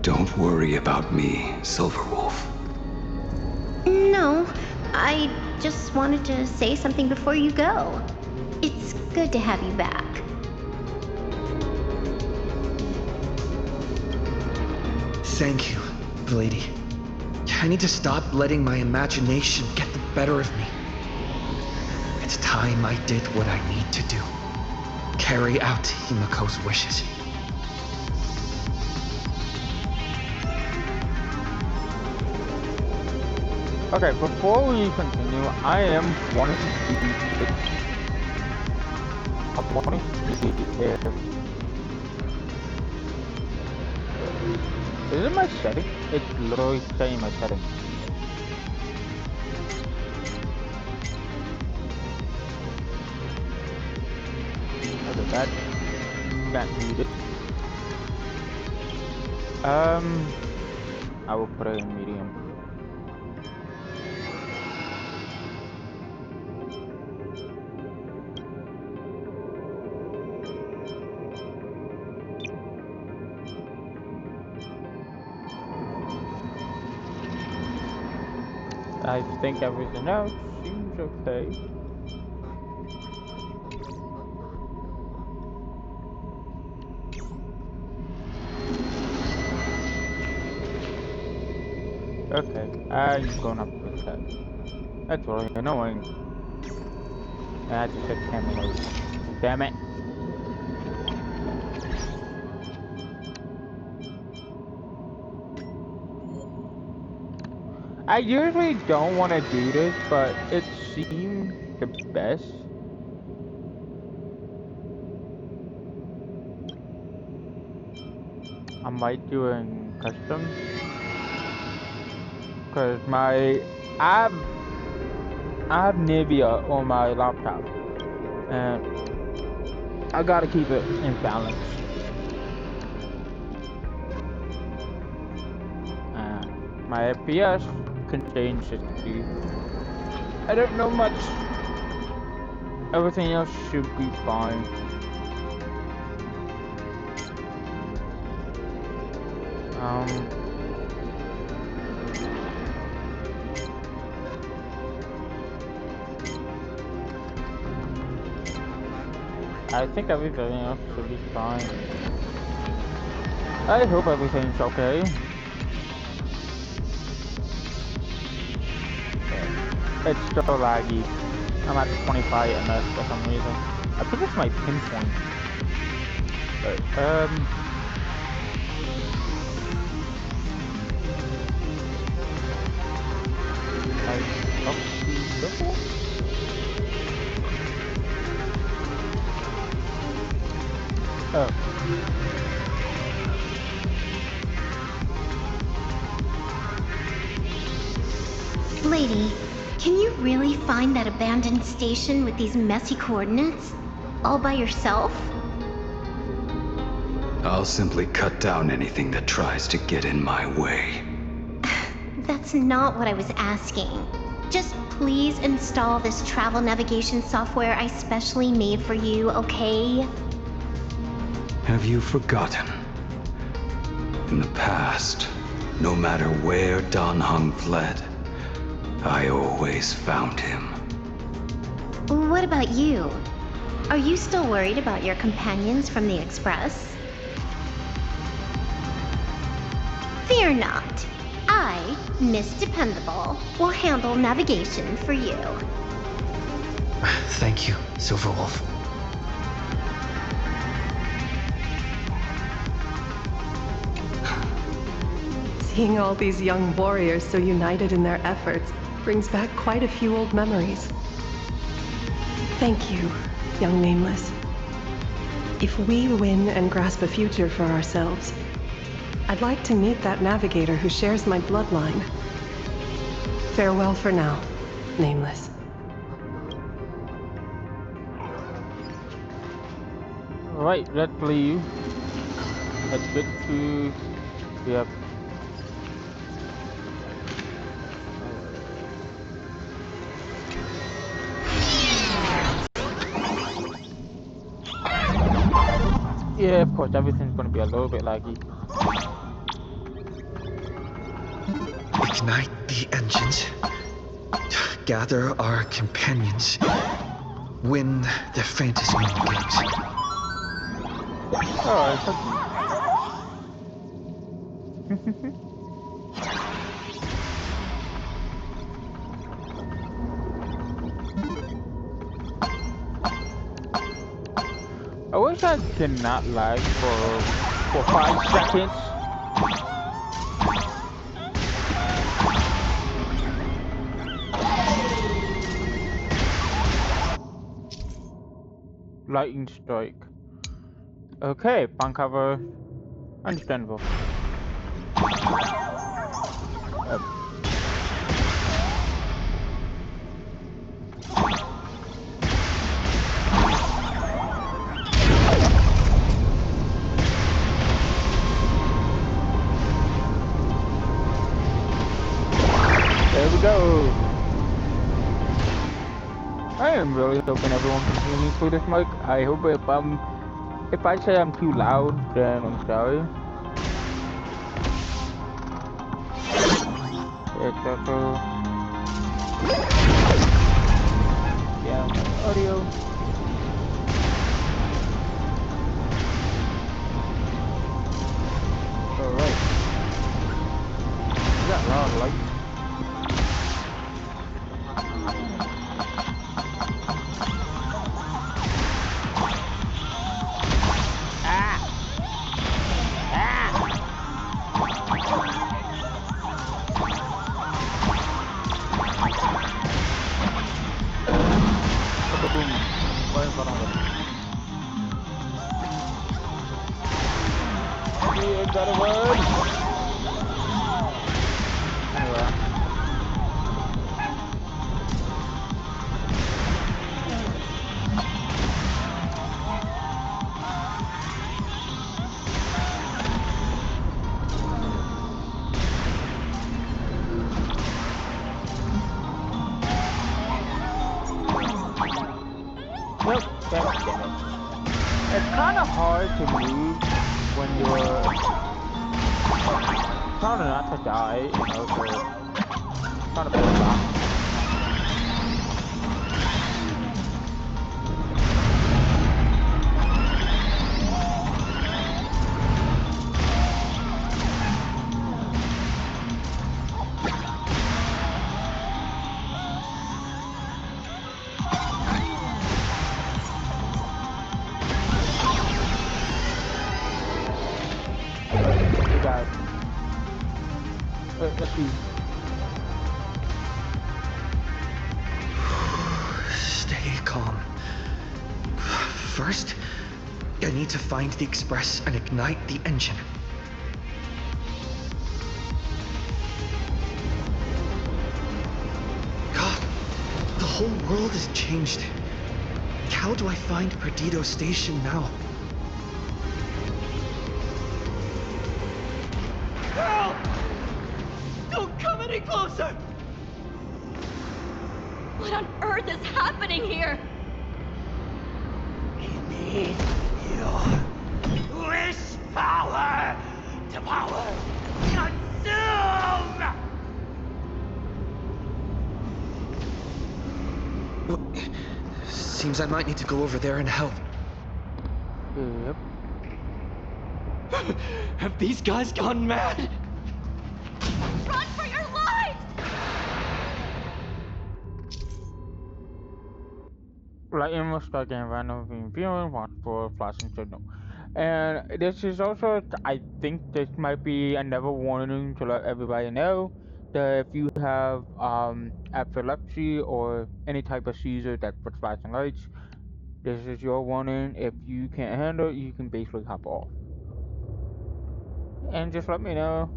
Don't worry about me, Silverwolf. No, I just wanted to say something before you go. It's good to have you back. Thank you, lady. I need to stop letting my imagination get the better of me. It's time I did what I need to do. Carry out Himiko's wishes. Okay, before we continue, I am wanting to see if is it my setting? It's literally saying my setting. Okay, that got muted. I will put it in medium. I think everything else seems okay. Okay, I'm going up with that. That's really annoying. I just said camera mode. Damn it. I usually don't want to do this, but it seemed the best. I might do in custom. Cause I have Nivea on my laptop, and I gotta keep it in balance. My FPS can change 60. I don't know much. Everything else should be fine. I think everything else should be fine. I hope everything's okay. It's still laggy. I'm at 25 ms for some reason. I think it's my pinpoint. But, oh. Lady, can you really find that abandoned station with these messy coordinates? All by yourself? I'll simply cut down anything that tries to get in my way. That's not what I was asking. Just please install this travel navigation software I specially made for you, okay? Have you forgotten? In the past, no matter where Dan Heng fled, I always found him. What about you? Are you still worried about your companions from the Express? Fear not. I, Miss Dependable, will handle navigation for you. Thank you, Silverwolf. Seeing all these young warriors so united in their efforts brings back quite a few old memories. Thank you, young Nameless. If we win and grasp a future for ourselves, I'd like to meet that navigator who shares my bloodline. Farewell for now, Nameless. Right, let's leave. Let's get to... Yep. Yeah, of course, everything's gonna be a little bit laggy. Ignite the engines. Gather our companions. Win the Fantasy Moon Games. Alright, I wish I could not lag for 5 seconds. Lightning strike. Okay, punk cover. Understandable. There we go. I am really hoping everyone can hear me through this mic. I hope if I say I'm too loud, then I'm sorry. It's also audio. Alright. Is that loud light? Got it right. Anyway. Nope, damn it. It's kind of hard to move when you're trying not to die, you know, so kind of bad. Let's see. Stay calm. First, I need to find the express and ignite the engine. God, the whole world has changed. How do I find Perdido Station now? Help! Don't come any closer! What on earth is happening here? Need your wish power to power consume! Seems I might need to go over there and help. Yep. Have these guys gone mad? Run for your lives! Lightning will start getting random being viewing, watch for flashing signal. And this is also, I think this might be another warning to let everybody know that if you have epilepsy or any type of seizure that puts flashing lights, this is your warning. If you can't handle it, you can basically hop off. And just let me know.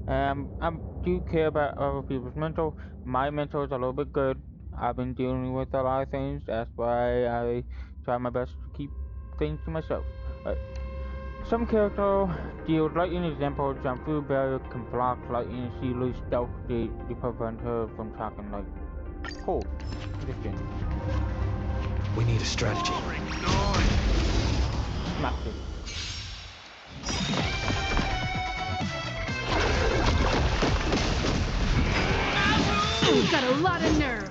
I do care about other people's mental. My mental is a little bit good. I've been dealing with a lot of things. That's why I try my best to keep things to myself. Some character deal with lightning example, jump through barrier, can block lightning, she lose stealth, they prevent her from tracking light. Cool. Interesting. We need a strategy. Smash it. You've got a lot of nerve.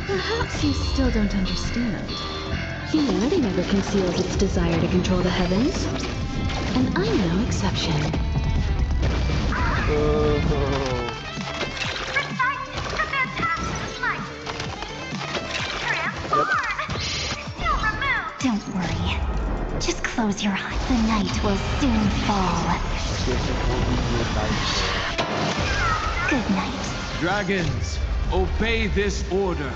Perhaps you still don't understand. Humanity never conceals its desire to control the heavens. And I'm no exception. Don't worry. Just close your eyes. The night will soon fall. Good night. Dragons, obey this order.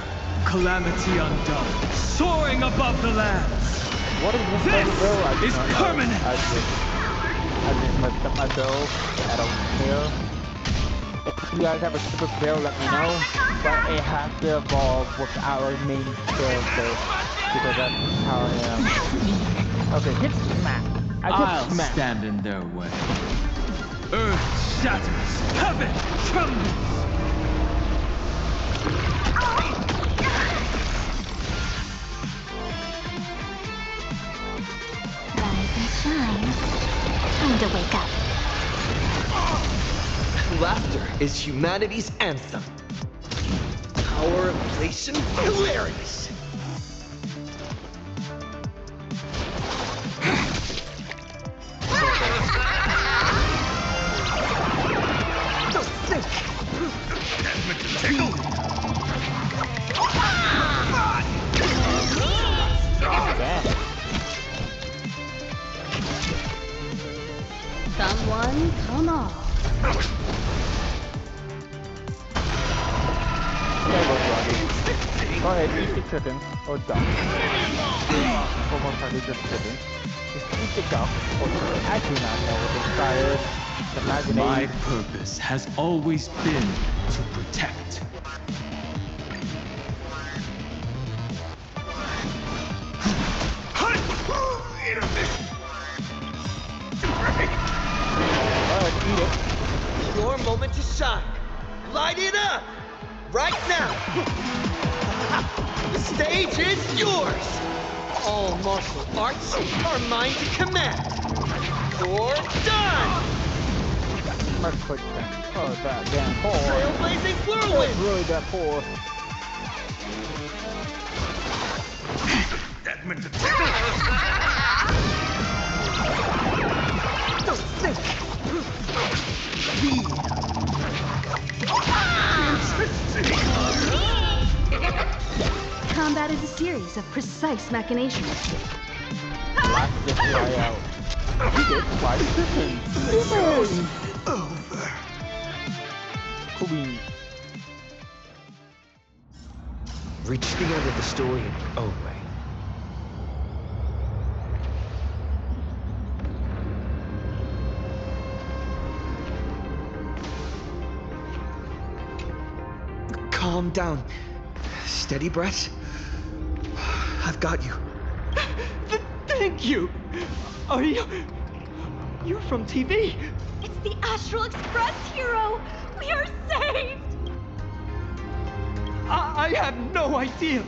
Calamity undone, soaring above the lands. What is this This bill? is permanent. I just messed up my bill. I don't care. If you guys have a super bill, let me know. But it has to evolve with our main character. Because that's how I am. Okay, hit smack. I'll stand in their way. Earth shatters, heaven trembles. Rise and shine. Time to wake up. Laughter is humanity's anthem. Power, inflation, hilarious. Don't think. That's meant to tickle. Come one, come all. Go ahead, eat the chicken. Or duck. Almost probably just chicken. Just eat the duck. Or I do not know what this guy is. Imagination. My purpose has always been to protect. Eat it. Your moment to shine. Light it up! Right now! The stage is yours! All martial arts are mine to command. You're done! My quick thing. Oh, that damn poor. Trailblazing whirlwind! Really that poor. That meant to tickle! Don't think! Combat is a series of precise machinations. Blast this guy out. We get 5 seconds. Over. Queen. Reach the end of the story in your own way. Calm down. Steady breath. I've got you. Thank you! Are you... You're from TV? It's the Astral Express, hero! We are saved! I had no idea!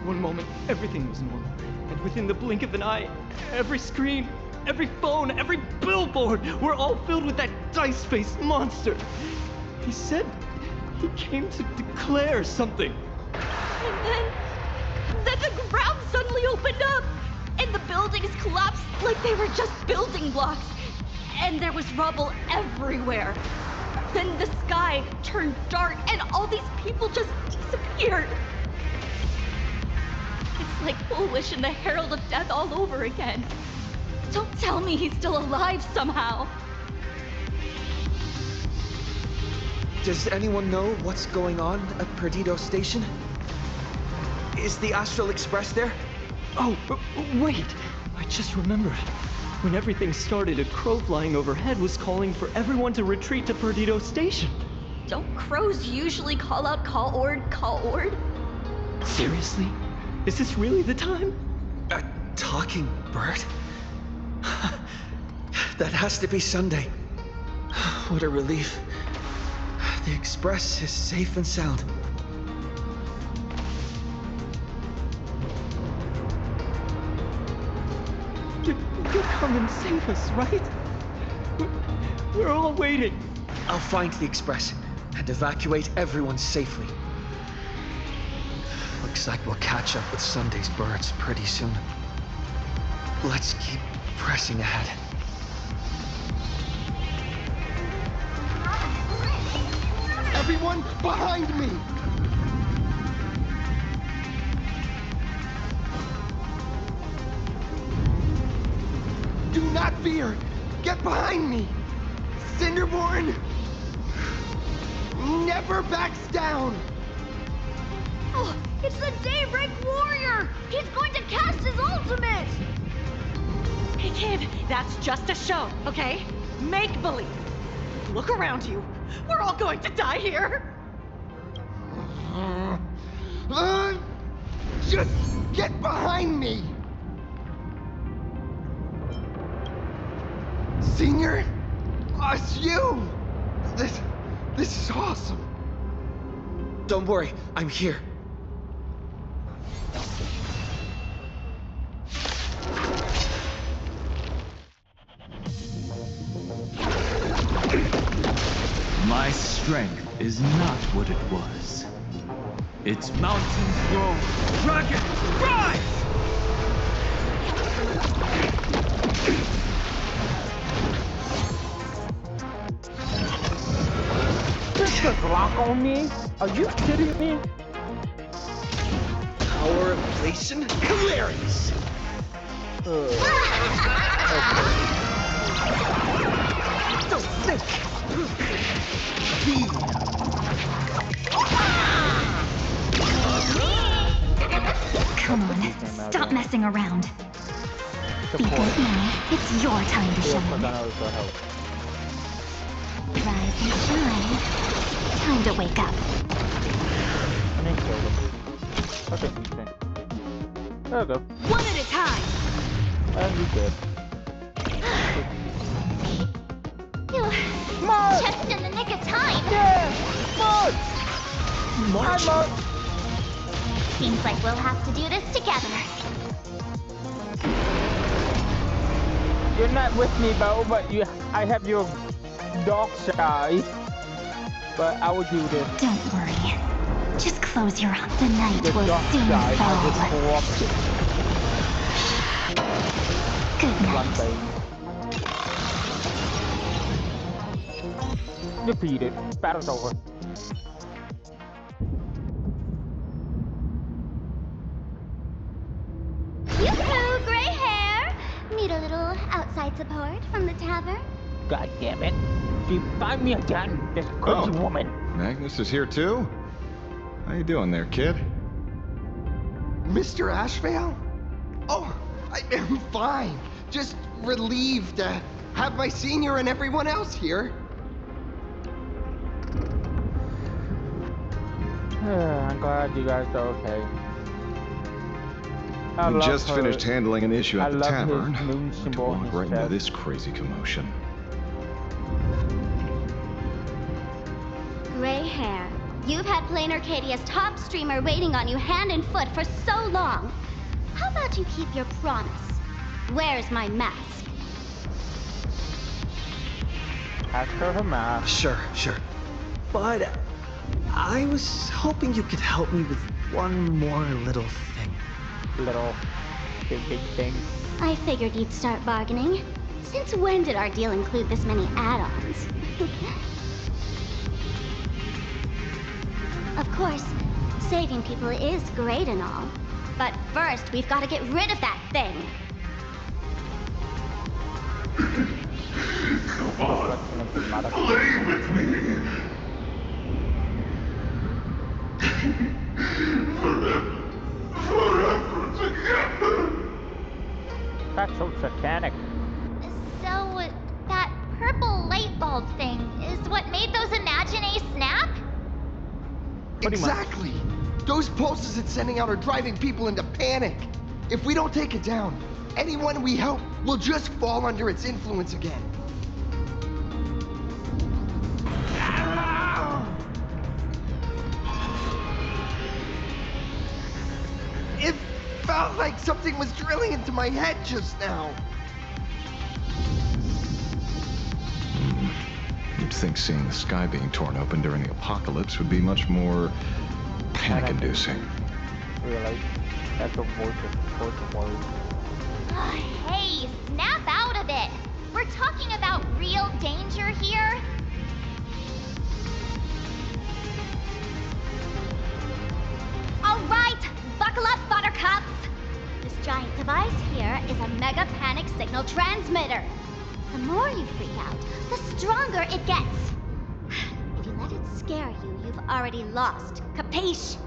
One moment, everything was normal. And within the blink of an eye, every screen, every phone, every billboard were all filled with that dice-faced monster. He said he came to declare something. And then the ground suddenly opened up, and the buildings collapsed like they were just building blocks. And there was rubble everywhere. Then the sky turned dark, and all these people just disappeared. It's like Foolish and the Herald of Death all over again. Don't tell me he's still alive somehow. Does anyone know what's going on at Perdido Station? Is the Astral Express there? Oh, wait! I just remembered. When everything started, a crow flying overhead was calling for everyone to retreat to Perdido Station. Don't crows usually call out call ord, call ord? Seriously? Is this really the time? A talking bird? That has to be Sunday. What a relief. The Express is safe and sound. come and save us, right? We're all waiting. I'll find the express and evacuate everyone safely. Looks like we'll catch up with Sunday's birds pretty soon. Let's keep pressing ahead. Everyone behind me! Do not fear! Get behind me! Cinderborn never backs down! Oh, it's the Daybreak Warrior! He's going to cast his ultimate! Hey kid, that's just a show, okay? Make believe. Look around you. We're all going to die here. Just get behind me! Senior? It's you! This is awesome. Don't worry, I'm here. My strength is not what it was. It's mountains grow, dragons rise! Just a block on me? Are you kidding me? Power of Relation? Hilarious! Okay. Don't think! Come on, stop messing around. Be good now. It's your time to shine. Rise and shine. Time to wake up. And then kill them. Okay, decent. There we go. One at a time! And you good. You're just in the nick of time. Yeah! March! Hi, March! Seems like we'll have to do this together. You're not with me, Bo, but I have your dark side. But I will do this. Don't worry. Just close your eyes. The night The will dark soon side fall. has just corrupted. Good night. Defeated. Battle's over. Yoo-hoo, gray hair! Need a little outside support from the tavern? God damn it. She find me again, this crazy woman. Magnus is here too? How you doing there, kid? Mr. Ashvale? Oh, I am fine. Just relieved to have my senior and everyone else here. I'm glad you guys are okay. We just finished handling an issue at the tavern. His moon To symbol on walk his right into chest. this crazy commotion. Gray hair. You've had Plain Arcadia's top streamer waiting on you hand and foot for so long. How about you keep your promise? Where's my mask? Ask her her mask. Sure. But I was hoping you could help me with one more little thing. Little big thing. I figured you'd start bargaining. Since when did our deal include this many add-ons? Of course, saving people is great and all. But first, we've got to get rid of that thing. Come on, play with me. Forever together. That's so satanic. So, that purple light bulb thing is what made those Imaginae snap? Exactly. Those pulses it's sending out are driving people into panic. If we don't take it down, anyone we help will just fall under its influence again. It felt like something was drilling into my head just now. You'd think seeing the sky being torn open during the apocalypse would be much more panic-inducing. Really? That's a voice of words. Hey, snap out of it! We're talking about real danger here. All right, buckle up, buttercups! This giant device here is a mega panic signal transmitter. The more you freak out, the stronger it gets. If you let it scare you, you've already lost. Capiche?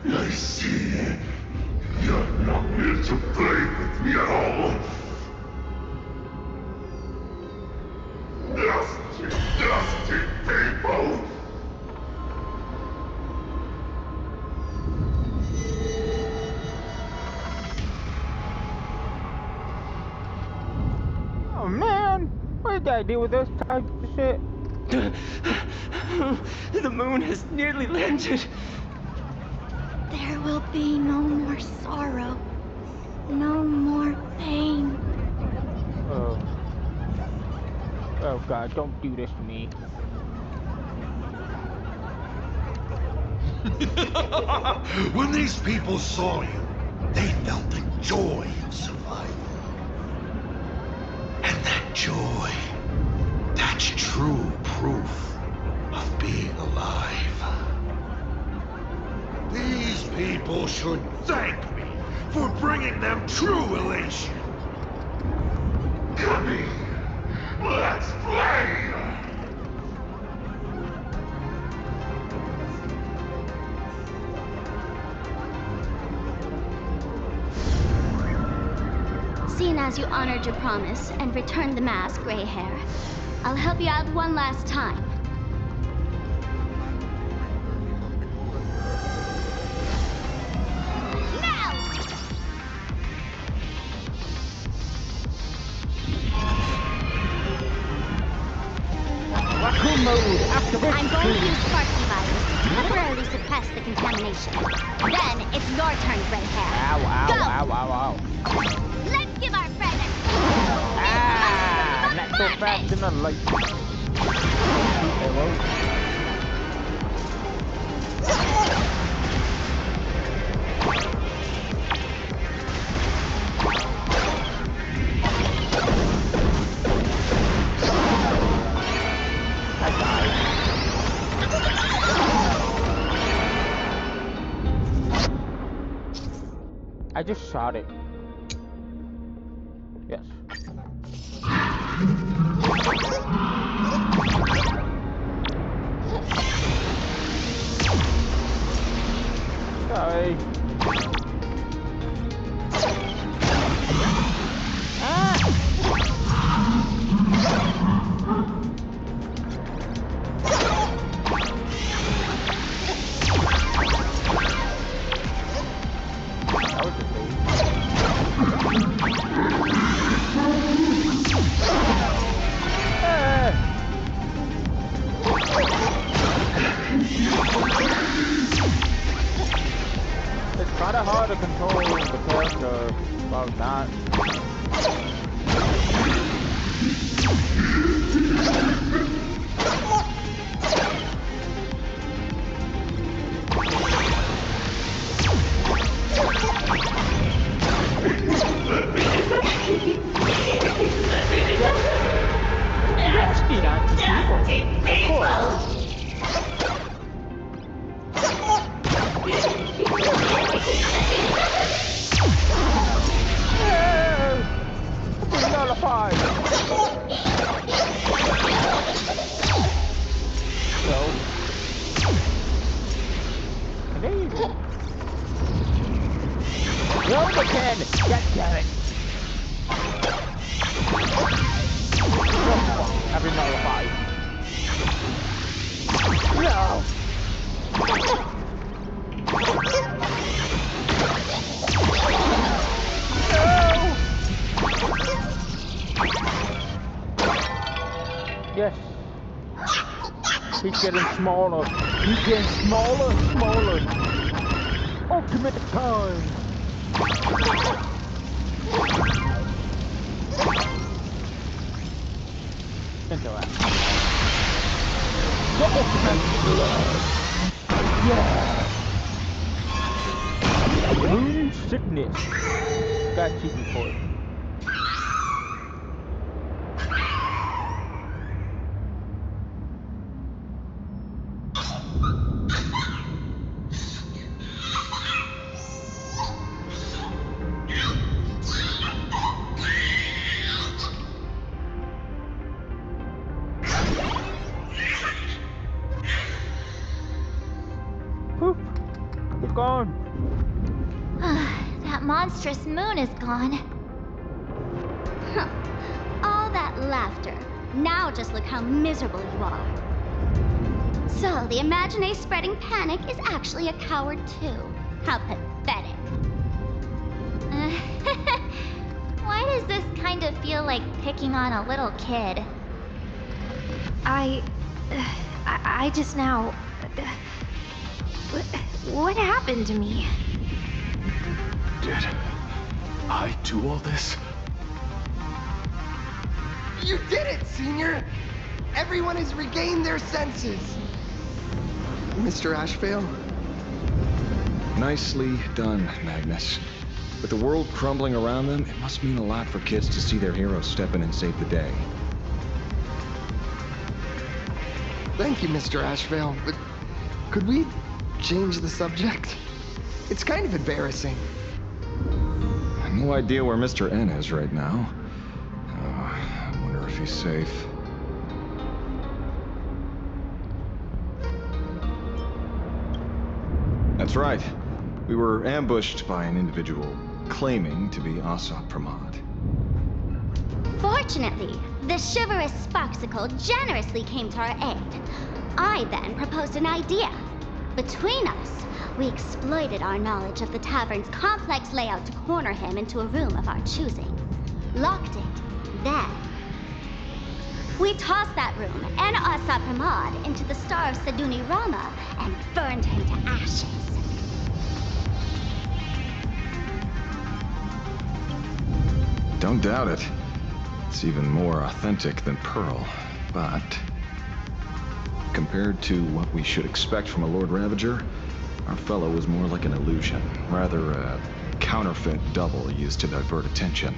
I see. You're not here to play with me at all. Nasty, nasty people! Oh man, what did I do with this type of shit? The moon has nearly landed. There will be no more sorrow, no more pain. Oh God, don't do this to me. When these people saw you, they felt the joy of survival. And that joy, that's true proof of being alive. These people should thank me for bringing them true elation. Come in, let's play! Seeing as you honored your promise and returned the mask, Gray Hair, I'll help you out one last time. Now! Raccoon mode, activate! I'm going to use Spark Device to temporarily suppress the contamination. Then it's your turn, Gray Hair. Ow, ow, Go! ow, ow, ow. Let's give our friend a Ah, not so fast in the light. Hello? I just shot it. Yes. Sorry. It's kind of hard to control the character while not. Nullified. So, can they even? No, they can. God damn it! Oh, I've been nullified. No. Yes. He's getting smaller. He's getting smaller and smaller. Ultimate time. Intellect. Yeah! Moon sickness. Got achievement for it. Poof! They're gone. That monstrous moon is gone. Huh. All that laughter. Now just look how miserable you are. So, the Imagine spreading panic is actually a coward too. How pathetic. Why does this kind of feel like picking on a little kid? I just now... What happened to me? Did I do all this? You did it, Senior! Everyone has regained their senses. Mr. Ashvale? Nicely done, Magnus. With the world crumbling around them, it must mean a lot for kids to see their heroes step in and save the day. Thank you, Mr. Ashvale, but could we change the subject? It's kind of embarrassing. No idea where Mr. N is right now. I wonder if he's safe. That's right. We were ambushed by an individual claiming to be Asad Pramod. Fortunately, the chivalrous Sparksicle generously came to our aid. I then proposed an idea. Between us, we exploited our knowledge of the tavern's complex layout to corner him into a room of our choosing. Locked it. Then, we tossed that room and Asad Pramod into the star of Saduni Rama and burned him to ashes. Don't doubt it. It's even more authentic than Pearl, but compared to what we should expect from a Lord Ravager, our fellow was more like an illusion, rather a counterfeit double used to divert attention.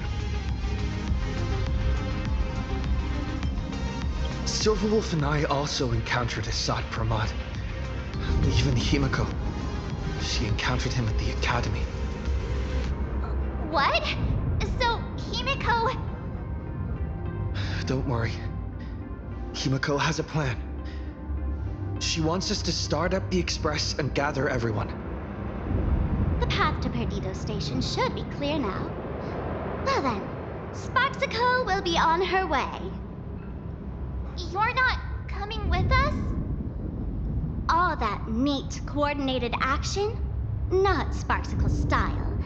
Silverwolf and I also encountered Asad Pramod. Even Himiko. She encountered him at the academy. What? So, Himiko... Don't worry. Himiko has a plan. She wants us to start up the Express and gather everyone. The path to Perdido Station should be clear now. Well then, Sparksicle will be on her way. You're not coming with us? All that neat, coordinated action? Not Sparksicle's style.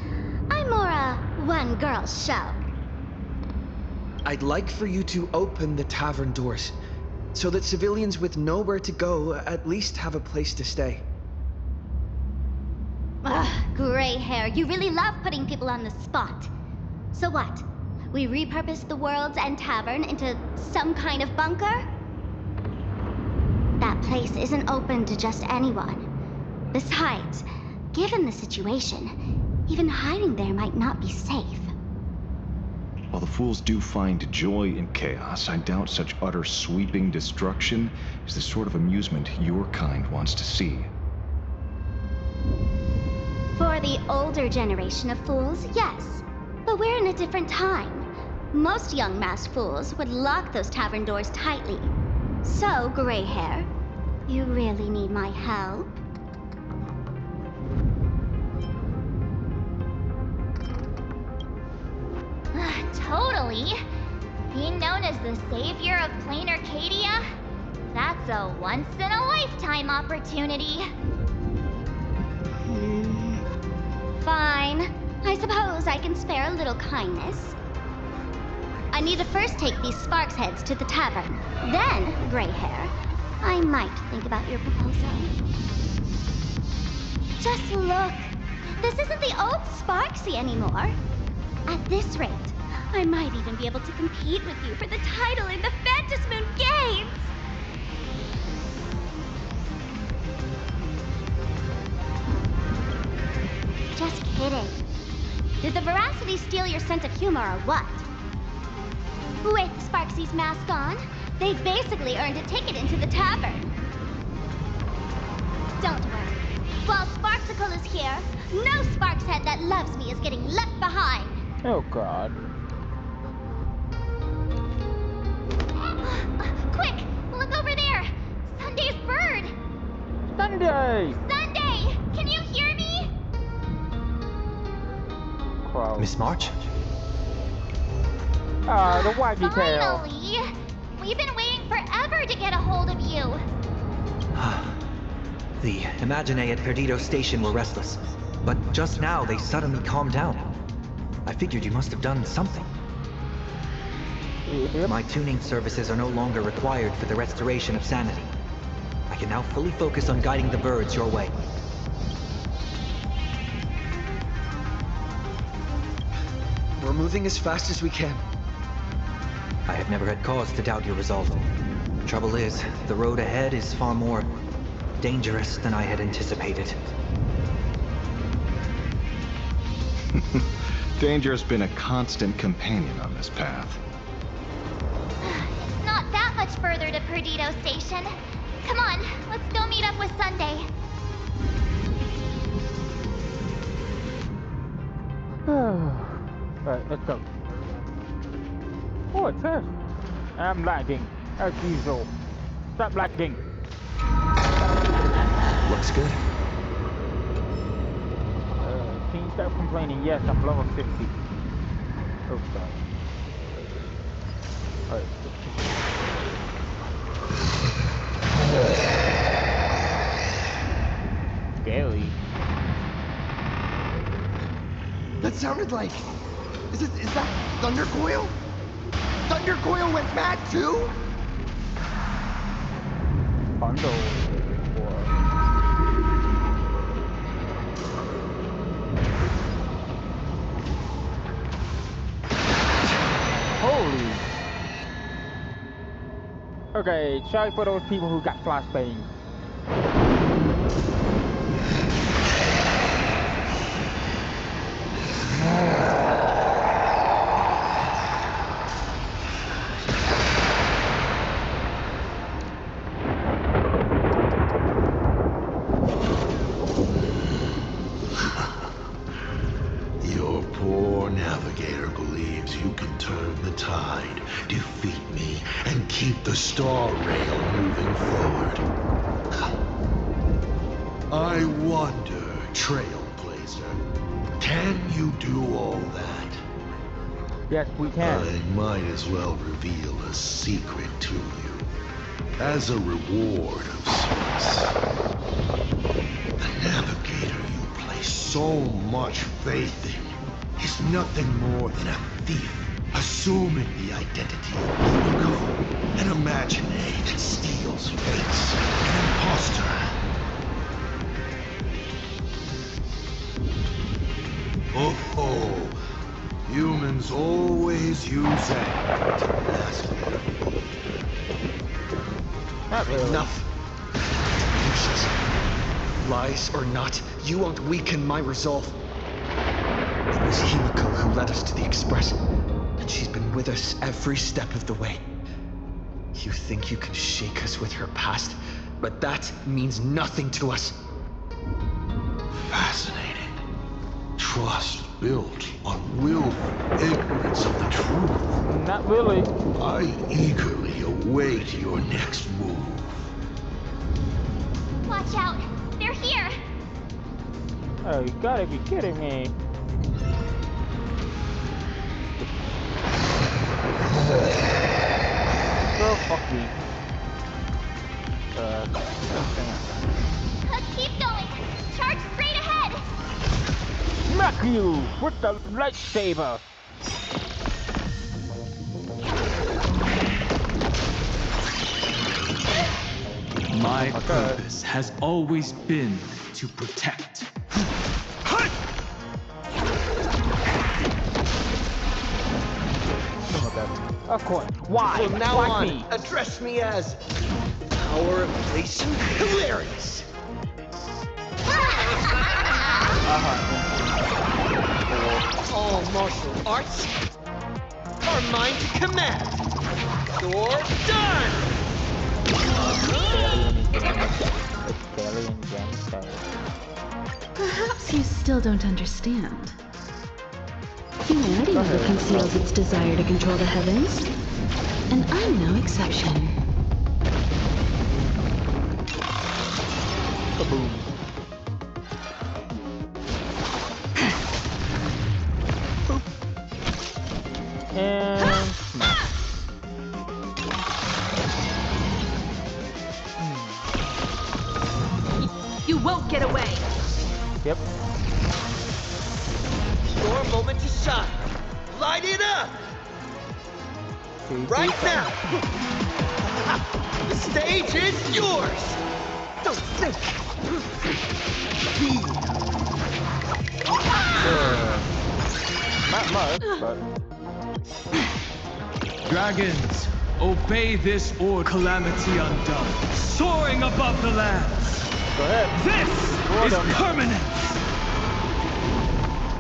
I'm more a one-girl show. I'd like for you to open the tavern doors, so that civilians with nowhere to go at least have a place to stay. Ugh, gray hair, you really love putting people on the spot. So what? We repurpose the World's End Tavern into some kind of bunker? That place isn't open to just anyone. Besides, given the situation, even hiding there might not be safe. While the fools do find joy in chaos, I doubt such utter sweeping destruction is the sort of amusement your kind wants to see. For the older generation of fools, yes. But we're in a different time. Most young masked fools would lock those tavern doors tightly. So, gray hair, you really need my help? Totally. Being known as the savior of plain Arcadia? That's a once-in-a-lifetime opportunity. Fine. I suppose I can spare a little kindness. I need to first take these Sparks heads to the tavern. Then, gray hair, I might think about your proposal. Just look. This isn't the old Sparksy anymore. At this rate, I might even be able to compete with you for the title in the Phantasmoon Games! Just kidding. Did the Veracity steal your sense of humor or what? With Sparksy's mask on, they've basically earned a ticket into the tavern. Don't worry. While Sparksicle is here, no Sparkshead that loves me is getting left behind. Oh god. Quick! Look over there! Sunday's bird! Sunday! Sunday! Can you hear me? Crow. Miss March? Ah, the waggy tail. Finally! We've been waiting forever to get a hold of you. The Imaginae at Perdido Station were restless, but just now they suddenly calmed down. I figured you must have done something. Yep. My tuning services are no longer required for the restoration of sanity. I can now fully focus on guiding the birds your way. We're moving as fast as we can. I have never had cause to doubt your resolve. Trouble is, the road ahead is far more dangerous than I had anticipated. Danger's been a constant companion on this path. It's not that much further to Perdido Station. Come on, let's go meet up with Sunday. Alright, let's go. Oh, a chest. I'm lagging, as usual. Stop lagging. Looks good. Can you stop complaining? Yes, I'm level 60. Oh, sorry. Alright. Scary. That sounded like... Is that Thundercoil? Thundercoil went mad too? Bundle. Holy. Okay, sorry for those people who got flashbang. Your poor navigator believes you can turn the tide, defeat me, and keep the star rail moving forward. I wonder, Trailblazer, can you do all that? Yes, we can. I might as well reveal a secret to you. As a reward of sorts. The navigator you place so much faith in is nothing more than a thief assuming the identity of Himiko, an Imaginae that steals fates, an imposter. Oh, humans always use anger to mask their evil. Not really. Enough. Lucius. Lies or not, you won't weaken my resolve. It was Himiko who led us to the Express, and she's been with us every step of the way. You think you can shake us with her past, but that means nothing to us. Fascinating. Trust built on willful ignorance of the truth. Not really. I eagerly await your next move. Watch out! They're here! Oh, you gotta be kidding me. Go fuck me. Keep going! Charge straight ahead! Smack you with the lightsaber! My purpose has always been to protect. Of course. Why? From now Why on, me? address me as Power Inflation Hilarious. All martial arts are mine to command. You're done! Perhaps you still don't understand. Humanity never conceals its desire to control the heavens, and I'm no exception. Kaboom. And smash. You won't get away. Yep. Your moment to shine. Light it up! Right now! The stage is yours! Don't think! Not much, but... Dragons, obey this order. Calamity undone, soaring above the lands. Go ahead. This is permanence.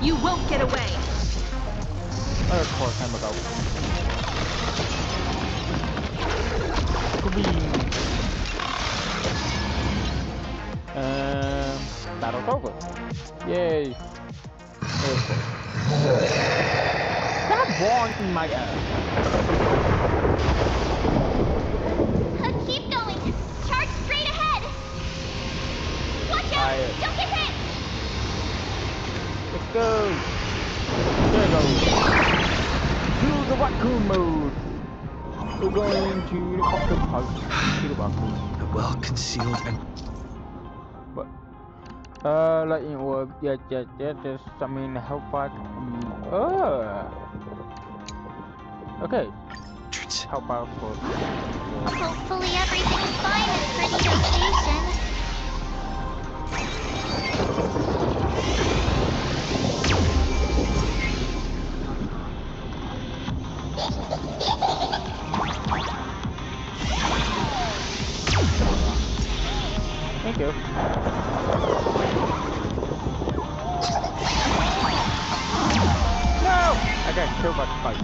You won't get away. Of course, I'm about. Battle's over. Yay. Stop blowing my ass. Keep going. Charge straight ahead. Watch out. Don't get hit. Let's go. There we go. To the raccoon mode. We're going to the octopus. To the raccoon. A well-concealed and... What? Lightning orb. Yeah, just summon the hellfire. Okay. Hellfire for. Hopefully everything's fine at Pretty Vacation. Thank you. No! I got killed by the spike.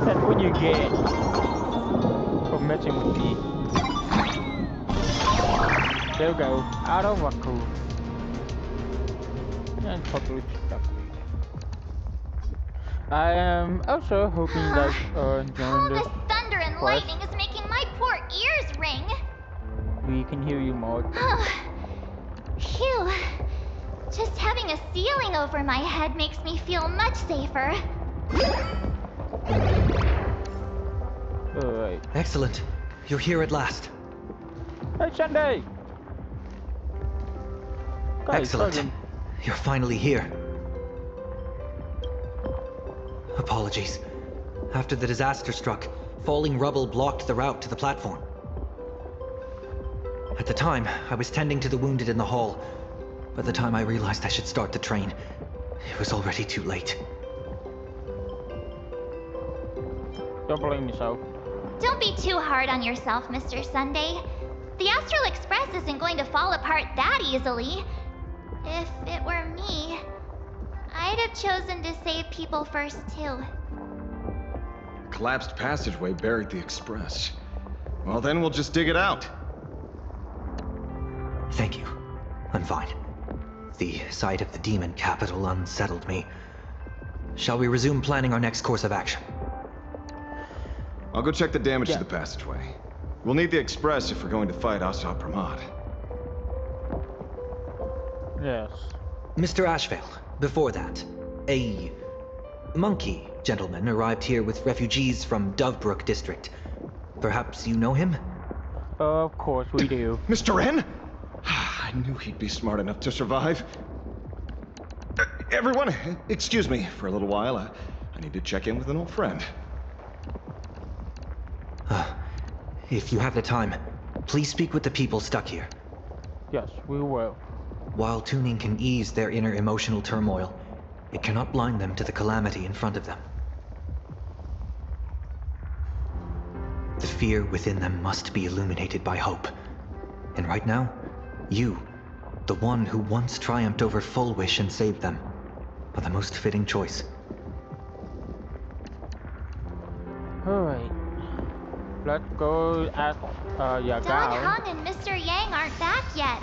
That's what you get for messing with me. There we go. Out of raccoon. And totally stuck. I am also hoping you guys are enjoying this. All this thunder and lightning is making my poor ears ring. We can hear you, Maud. Phew. Just having a ceiling over my head makes me feel much safer. Alright. Excellent. You're here at last. Hey, Sunday! Excellent. You're finally here. Apologies. After the disaster struck, falling rubble blocked the route to the platform. At the time, I was tending to the wounded in the hall. By the time I realized I should start the train, it was already too late. Don't blame yourself. Don't be too hard on yourself, Mr. Sunday. The Astral Express isn't going to fall apart that easily. If it were me, I'd have chosen to save people first, too. The collapsed passageway buried the express. Well, then we'll just dig it out. Thank you. I'm fine. The sight of the demon capital unsettled me. Shall we resume planning our next course of action? I'll go check the damage to the passageway. We'll need the express if we're going to fight Asa Pramad. Yes. Mr. Ashvale, before that, a monkey gentleman arrived here with refugees from Dovebrook district. Perhaps you know him? Of course we do. Mr. N? I knew he'd be smart enough to survive. Everyone, excuse me for a little while. I need to check in with an old friend. If you have the time, please speak with the people stuck here. Yes, we will. While tuning can ease their inner emotional turmoil, it cannot blind them to the calamity in front of them. The fear within them must be illuminated by hope. And right now, you, the one who once triumphed over Full Wish and saved them, are the most fitting choice. Alright. Let's go ask Don Yagao. Hung and Mr. Yang aren't back yet.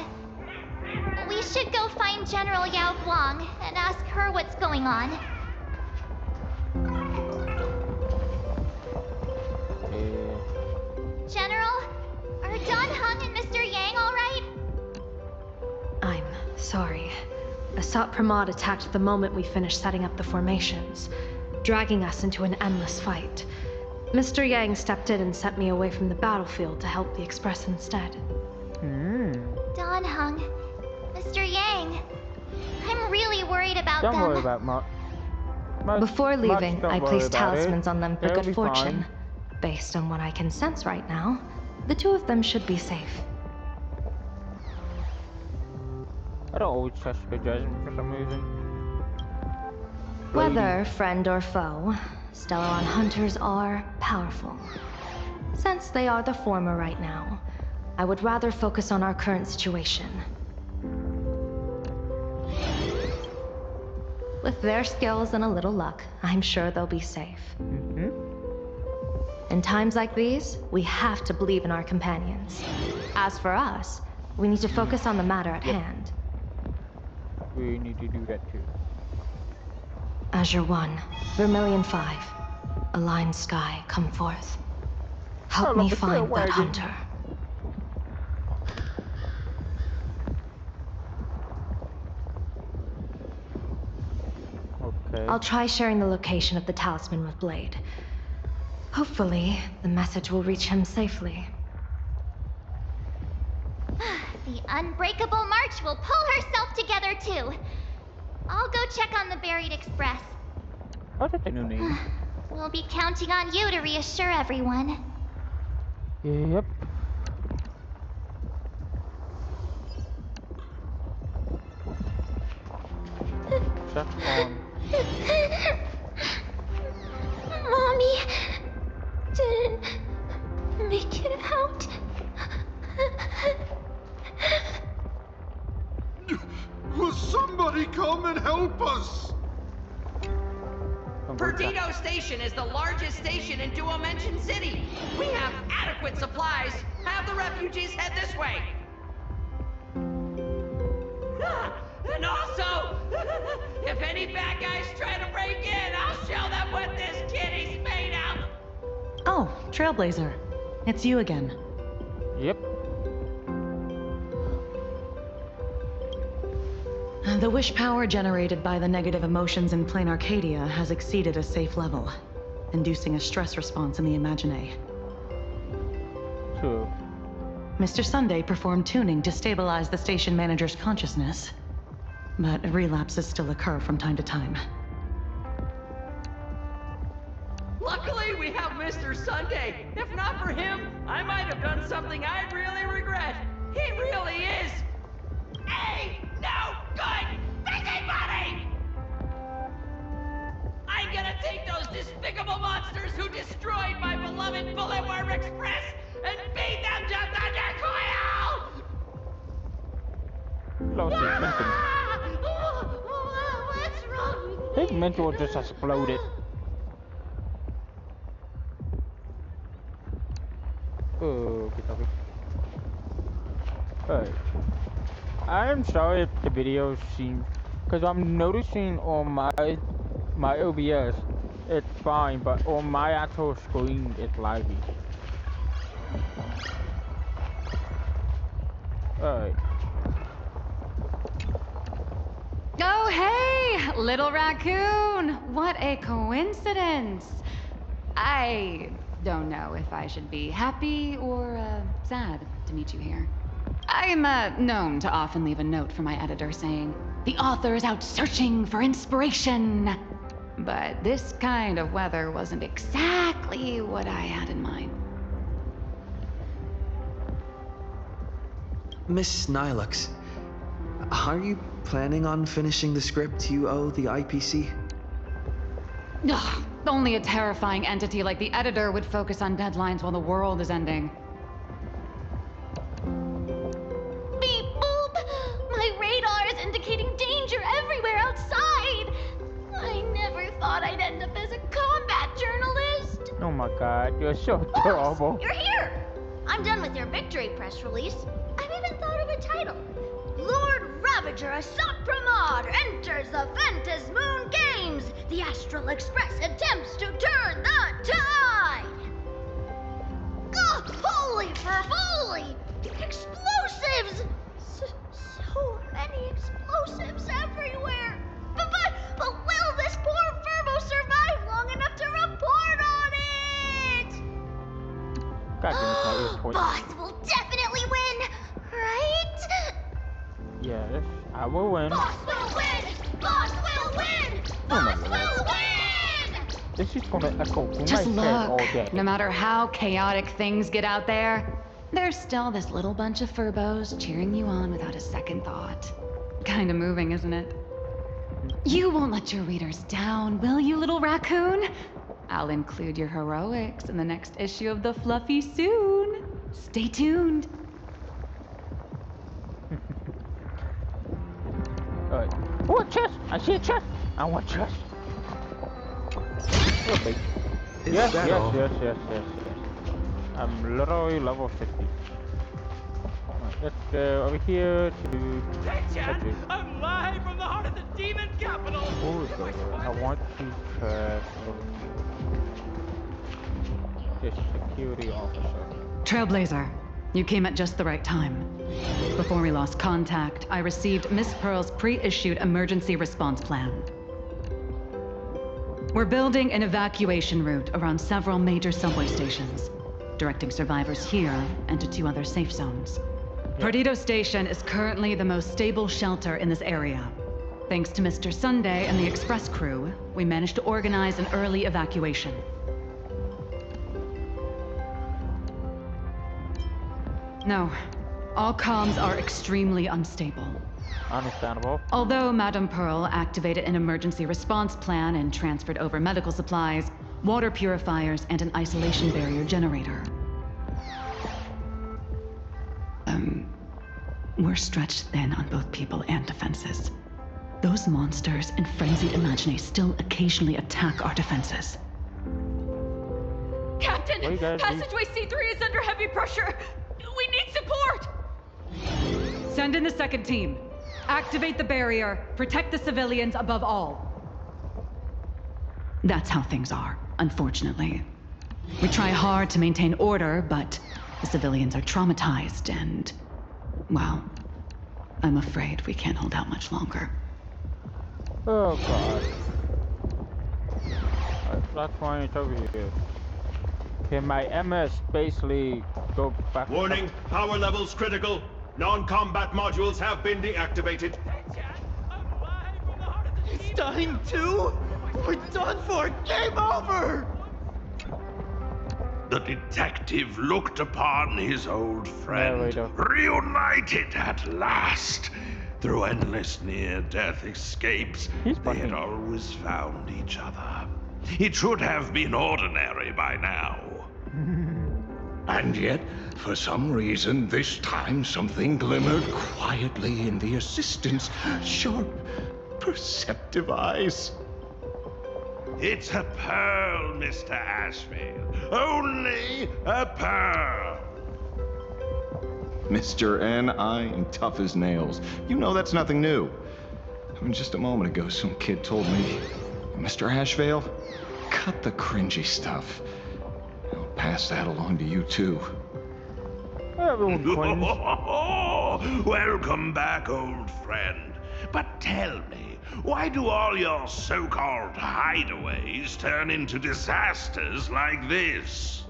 We should go find General Yao Guang and ask her what's going on. General, are Don Hung and Mr. Yang all right? I'm sorry. Asat Pramod attacked the moment we finished setting up the formations, dragging us into an endless fight. Mr. Yang stepped in and sent me away from the battlefield to help the Express instead. Don Hung, Mr. Yang, I'm really worried about them. Don't worry about much. Before leaving, I placed talismans on them for They'll be good fortune. fine. Based on what I can sense right now, the two of them should be safe. I don't always trust good judgment for some reason. Whether friend or foe, Stellaron hunters are powerful. Since they are the former right now, I would rather focus on our current situation. With their skills and a little luck, I'm sure they'll be safe. In times like these, we have to believe in our companions. As for us, we need to focus on the matter at hand. We need to do that too. Azure 1, Vermilion 5, Aligned Sky, come forth. Help me find that hunter. Okay. I'll try sharing the location of the talisman with Blade. Hopefully, the message will reach him safely. The Unbreakable March will pull herself together too. I'll go check on the Buried Express. What's that new name? We'll be counting on you to reassure everyone. Yep. Check on. Mommy didn't make it out. Will somebody come and help us? Perdido Station is the largest station in Duomension City. We have adequate supplies. Have the refugees head this way. And also, if any bad guys try to break in, I'll show them what this kitty's made of. Oh, Trailblazer. It's you again. Yep. The wish power generated by the negative emotions in Plain Arcadia has exceeded a safe level, inducing a stress response in the Imagine. True. Mr. Sunday performed tuning to stabilize the station manager's consciousness, but relapses still occur from time to time. Luckily, we have Mr. Sunday. If not for him, I might have done something I'd really regret. He really is a no good busybody! I'm gonna take those despicable monsters who destroyed my beloved Bullet Worm Express and feed them to Thundercoil! Lost his mental. What's wrong? His mental just exploded. Oh, okay. Alright. I'm sorry if the video seems, because I'm noticing on my OBS it's fine, but on my actual screen it's laggy. Alright. Oh, hey, little raccoon. What a coincidence. I don't know if I should be happy or sad to meet you here. I'm known to often leave a note for my editor saying, "The author is out searching for inspiration." But this kind of weather wasn't exactly what I had in mind. Miss Nilux, are you planning on finishing the script you owe the IPC? Ugh, only a terrifying entity like the editor would focus on deadlines while the world is ending. Beep boop! My radar is indicating danger everywhere outside! I never thought I'd end up as a combat journalist! Oh my god, you're so Boss, terrible. you're here! I'm done with your victory press release. I've even thought of a title. Lord Ravager Assault Pramod enters the Ventus Moon Games! The Astral Express attempts to turn the tide! Ugh, holy fervoli! Explosives! So many explosives everywhere! But will this poor Verbo survive long enough to report on it? God damn it, my ears twitch. Boss will definitely win, right? Yes, I will win. Boss will win! Boss will win! Boss will win! This is gonna echo through Just my head all look, day. no matter how chaotic things get out there, there's still this little bunch of furbos cheering you on without a second thought. Kinda moving, isn't it? You won't let your readers down, will you, little raccoon? I'll include your heroics in the next issue of The Fluffy soon. Stay tuned. Alright. Oh, a chest! I see a chest! I want chest. Okay. Yes, that yes, all? yes, yes, yes, yes. I'm literally level 50. Alright, let's go over here to... Chat, I'm live from the heart of the demon capital. Oh, I want to check this security officer. Trailblazer, you came at just the right time. Before we lost contact, I received Miss Pearl's pre-issued emergency response plan. We're building an evacuation route around several major subway stations, directing survivors here and to 2 other safe zones. Perdido Station is currently the most stable shelter in this area. Thanks to Mr. Sunday and the express crew, we managed to organize an early evacuation. No, all comms are extremely unstable. Understandable. Although Madame Pearl activated an emergency response plan and transferred over medical supplies, water purifiers, and an isolation barrier generator. We're stretched thin on both people and defenses. Those monsters and frenzied Imagines still occasionally attack our defenses. Captain, passageway C3 is under heavy pressure. We need support. Send in the second team. Activate the barrier. Protect the civilians above all. That's how things are, unfortunately. We try hard to maintain order, but the civilians are traumatized and, well, I'm afraid we can't hold out much longer. Oh god. Alright, that's fine, it's over here. Can my MS basically go back? Warning, power levels critical. Non-combat modules have been deactivated. It's dying too? We're done for! Game over! The detective looked upon his old friend, reunited at last. Through endless near-death escapes, they had always found each other. It should have been ordinary by now. And yet, for some reason, this time something glimmered quietly in the assistant's sharp, perceptive eyes. It's a pearl, Mr. Ashfield. Only a pearl. Mr. N.I. and tough as nails. You know that's nothing new. I mean, just a moment ago, some kid told me, Mr. Ashvale, cut the cringy stuff. I'll pass that along to you, too. Welcome back, old friend. But tell me, Why do all your so-called hideaways turn into disasters like this?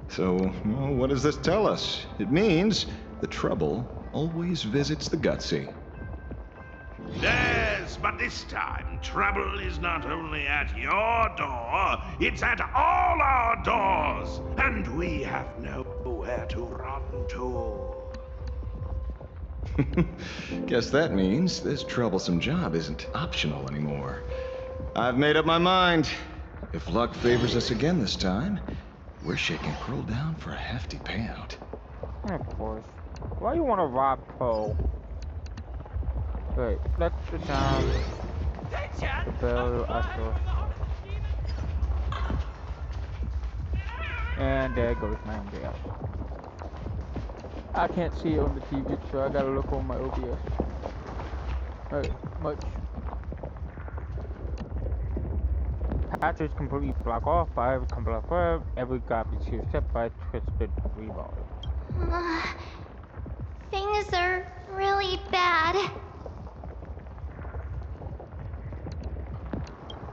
So, well, what does this tell us? It means the trouble always visits the gutsy. Yes, but this time, trouble is not only at your door, it's at all our doors, and we have nowhere to run to. Guess that means this troublesome job isn't optional anymore. I've made up my mind. If luck favors us again this time, we're shaking Pearl down for a hefty payout. Of course. Why you wanna rob Pearl? Wait, that's the time. The bell usher. And there goes my OBS. I can't see it on the TV, so I gotta look on my OBS. Alright, much. Patches completely block off by complete web. Every gap is here set by twisted rebar. Things are really bad.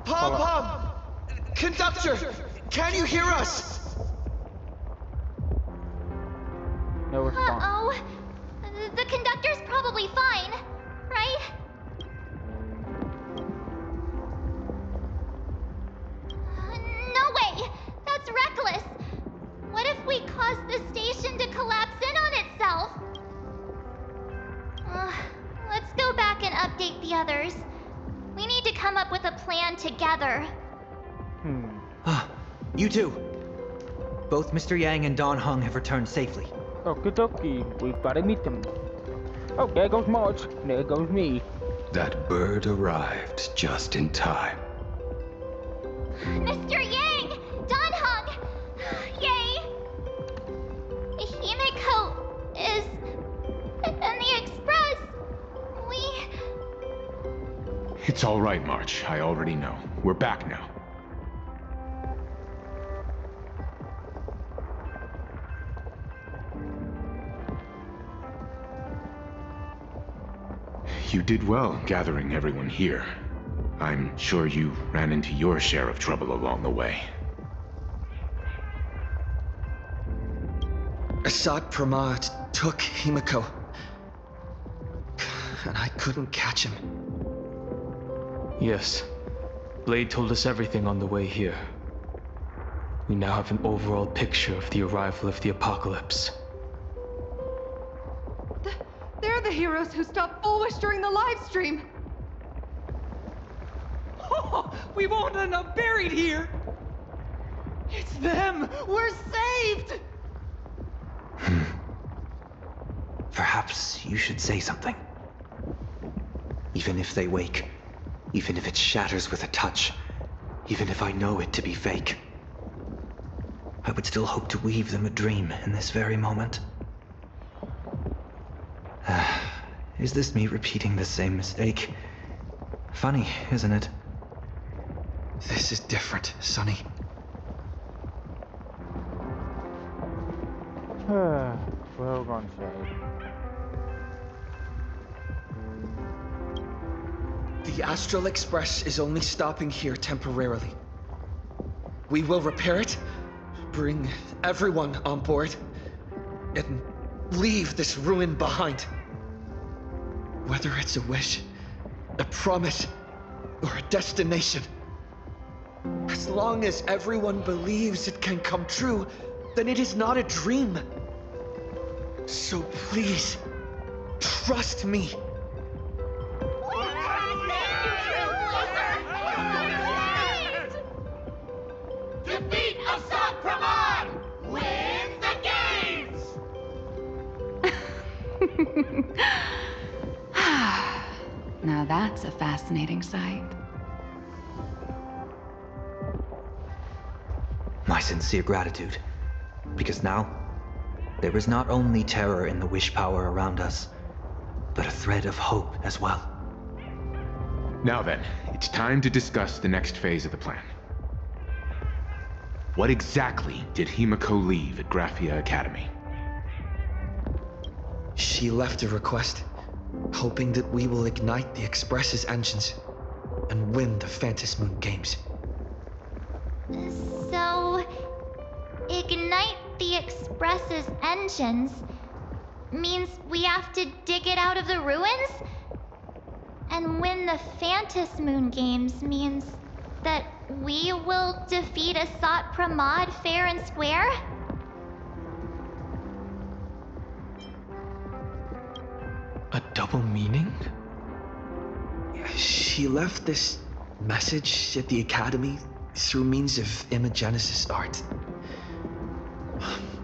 Pom! Conductor! Can you hear us? No response. Uh-oh. The conductor's probably fine, right? No way! That's reckless! What if we cause the station to collapse in on itself? Let's go back and update the others. We need to come up with a plan together. You two! Both Mr. Yang and Don Hung have returned safely. Okie dokie, we've gotta meet them. Oh, there goes March. There goes me. That bird arrived just in time. Mr. Yang! Don Hung! Yay! Himiko is in the express. It's all right, March. I already know. We're back now. You did well gathering everyone here. I'm sure you ran into your share of trouble along the way. Assad Pramad took Himiko, and I couldn't catch him. Yes. Blade told us everything on the way here. We now have an overall picture of the arrival of the apocalypse. They're the heroes who stopped Fulwish during the live stream. Oh, we won't end up buried here! It's them! We're saved! Perhaps you should say something. Even if they wake, even if it shatters with a touch, even if I know it to be fake, I would still hope to weave them a dream in this very moment. Is this me repeating the same mistake? Funny, isn't it? This is different, Sonny. Well gonna say. The Astral Express is only stopping here temporarily. We will repair it, bring everyone on board, and leave this ruin behind. Whether it's a wish, a promise, or a destination. As long as everyone believes it can come true, then it is not a dream. So please, trust me. Defeat Assad Pramad! Win the games! Now that's a fascinating sight. My sincere gratitude. Because now, there is not only terror in the wish power around us, but a thread of hope as well. Now then, it's time to discuss the next phase of the plan. What exactly did Himiko leave at Graphia Academy? She left a request hoping that we will ignite the Express's engines and win the Phantasmoon Games. So, ignite the Express's engines means we have to dig it out of the ruins? And win the Phantasmoon Games means that we will defeat Asat Pramod fair and square? A double meaning? She left this message at the Academy through means of imagenesis art.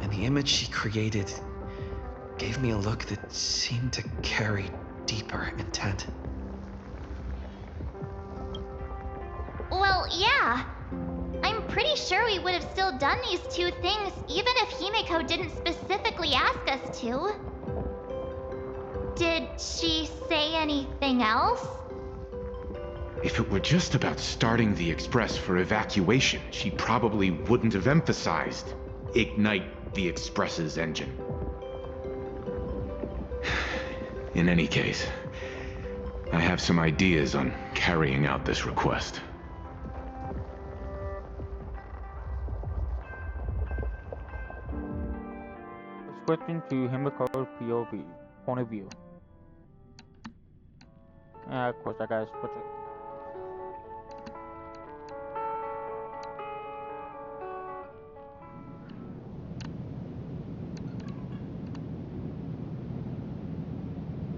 And the image she created gave me a look that seemed to carry deeper intent. Well, yeah. I'm pretty sure we would have still done these two things even if Himiko didn't specifically ask us to. Did she say anything else? If it were just about starting the Express for evacuation, she probably wouldn't have emphasized ignite the Express's engine. In any case, I have some ideas on carrying out this request. Switching to Himiko's POV, point of view. And of course I gotta switch it.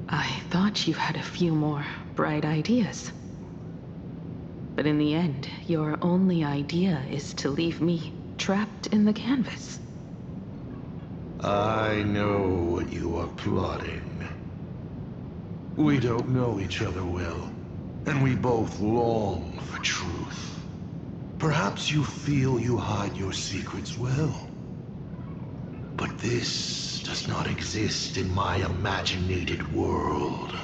I thought you had a few more bright ideas. But in the end, your only idea is to leave me trapped in the canvas. I know what you are plotting. We don't know each other well, and we both long for truth. Perhaps you feel you hide your secrets well. But this does not exist in my imaginated world.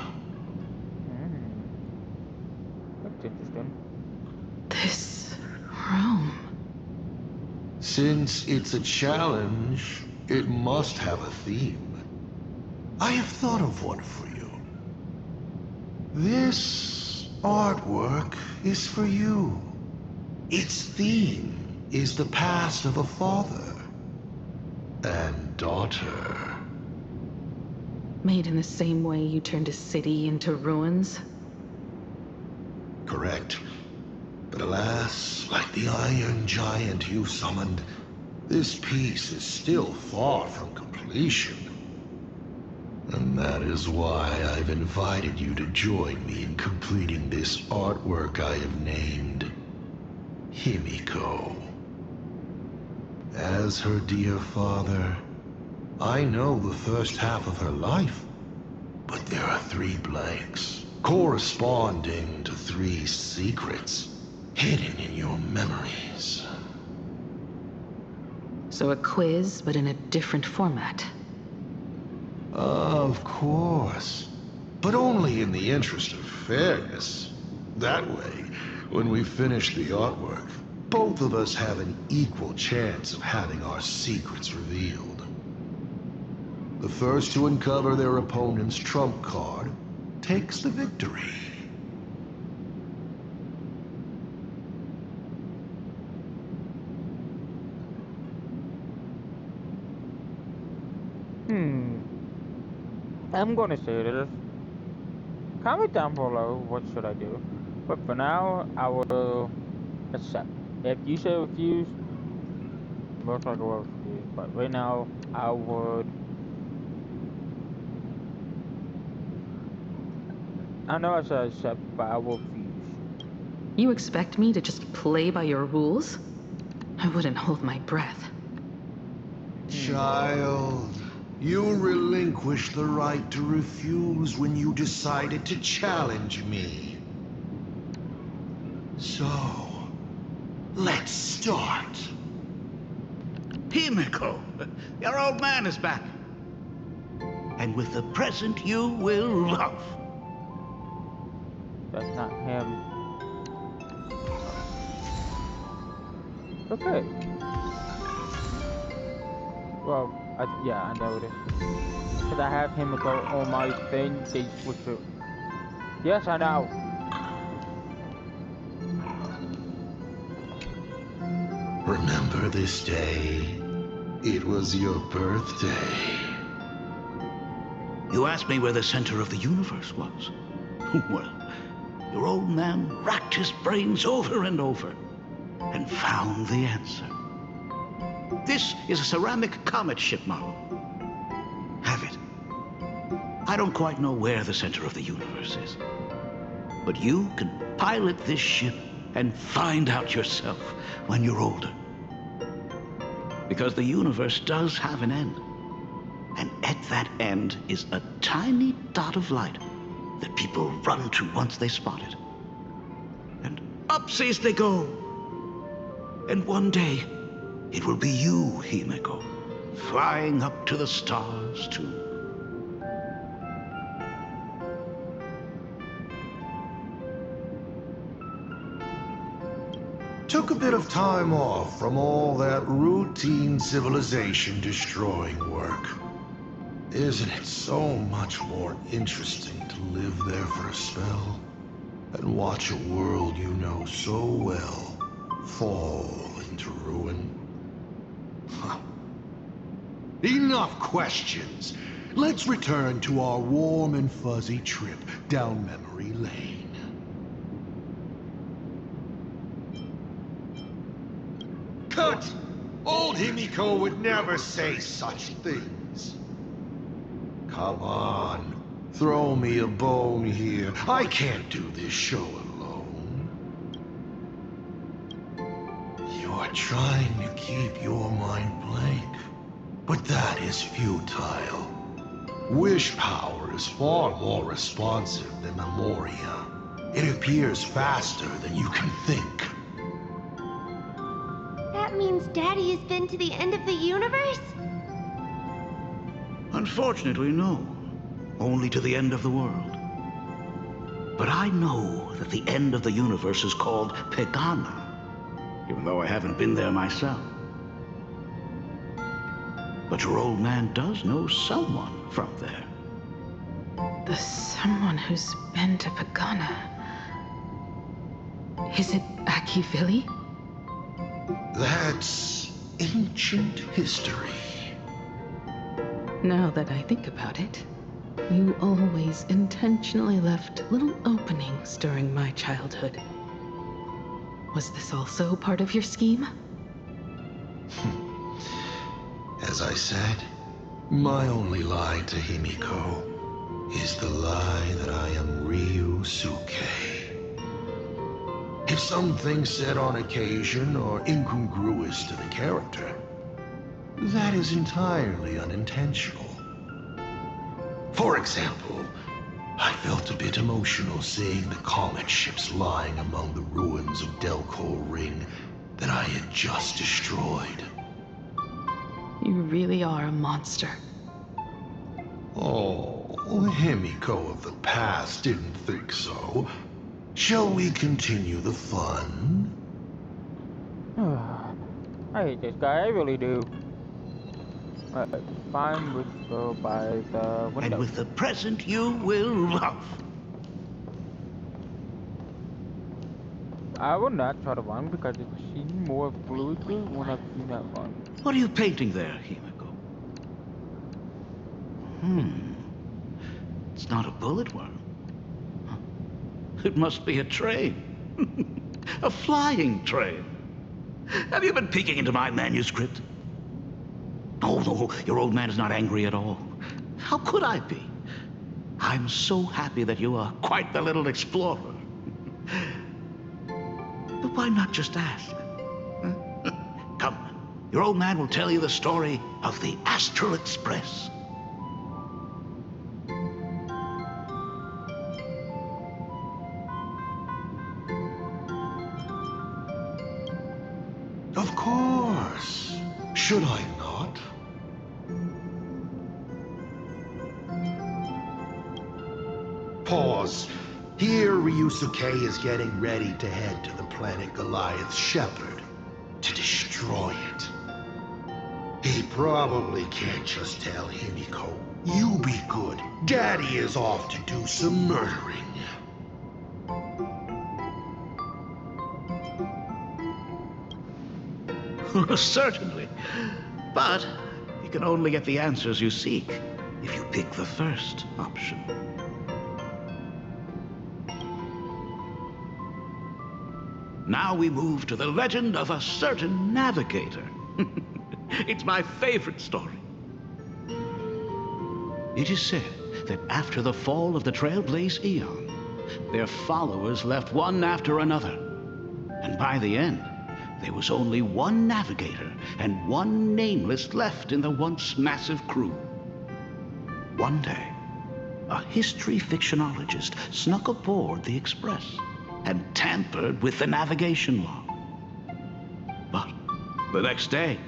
That's interesting. This room. Since it's a challenge, it must have a theme. I have thought of one for you. This artwork is for you. Its theme is the past of a father and daughter. Made in the same way you turned a city into ruins? Correct. But alas, like the iron giant you summoned, this piece is still far from completion. And that is why I've invited you to join me in completing this artwork I have named Himiko. As her dear father, I know the first half of her life, but there are 3 blanks, corresponding to 3 secrets, hidden in your memories. So a quiz, but in a different format. Of course. But only in the interest of fairness. That way, when we finish the artwork, both of us have an equal chance of having our secrets revealed. The first to uncover their opponent's trump card takes the victory. I'm gonna say this. Comment down below what should I do. But for now, I will accept. If you say refuse, most likely will refuse. But right now, I would. I know I said accept, but I will refuse. You expect me to just play by your rules? I wouldn't hold my breath. Child, you relinquished the right to refuse when you decided to challenge me. So, let's start. Himiko, your old man is back. And with the present you will love. That's not him. Okay. Well, Yeah, I know this. Because I have Himiko on my thing, they switch it. Yes, I know. Remember this day? It was your birthday. You asked me where the center of the universe was. Well, your old man racked his brains over and over and found the answer. This is a ceramic comet ship model. Have it. I don't quite know where the center of the universe is, but you can pilot this ship and find out yourself when you're older. Because the universe does have an end. And at that end is a tiny dot of light that people run to once they spot it. And upsies they go. And one day, it will be you, Himeko, flying up to the stars too. Took a bit of time off from all that routine civilization-destroying work. Isn't it so much more interesting to live there for a spell and watch a world you know so well fall into ruin? Huh. Enough questions. Let's return to our warm and fuzzy trip down memory lane. Cut! Old Himiko would never say such things. Come on, throw me a bone here. I can't do this show alone. You're trying to keep your mind blank, but that is futile. Wish power is far more responsive than Memoria. It appears faster than you can think. That means Daddy has been to the end of the universe? Unfortunately, no. Only to the end of the world. But I know that the end of the universe is called Pegana, even though I haven't been there myself. But your old man does know someone from there. The someone who's been to Pagana. Is it Akivili? That's ancient history. Now that I think about it, you always intentionally left little openings during my childhood. Was this also part of your scheme? As I said, my only lie to Himiko is the lie that I am Ryusuke. If something said on occasion are incongruous to the character, that is entirely unintentional. For example, I felt a bit emotional seeing the comet ships lying among the ruins of Delco Ring that I had just destroyed. You really are a monster. Oh, Himiko of the past didn't think so. Shall we continue the fun? I hate this guy, I really do. Fine, let's go by the window. And with the present you will love. I will not try to run because it seems more fluidly when I've seen that run. What are you painting there, Himiko? It's not a bullet wound. It must be a train. A flying train. Have you been peeking into my manuscript? No, your old man is not angry at all. How could I be? I'm so happy that you are quite the little explorer. But why not just ask? Come, your old man will tell you the story of the Astral Express. Of course. Should I not? Pause. Here, Ryusuke is getting ready to head to the planet Goliath's Shepherd to destroy it. He probably can't just tell Himiko. You be good. Daddy is off to do some murdering. Certainly. But you can only get the answers you seek if you pick the first option. Now we move to the legend of a certain navigator. It's my favorite story. It is said that after the fall of the Trailblaze Eon, their followers left one after another. And by the end, there was only one navigator and one nameless left in the once massive crew. One day, a history fictionologist snuck aboard the Express and tampered with the navigation log. But the next day,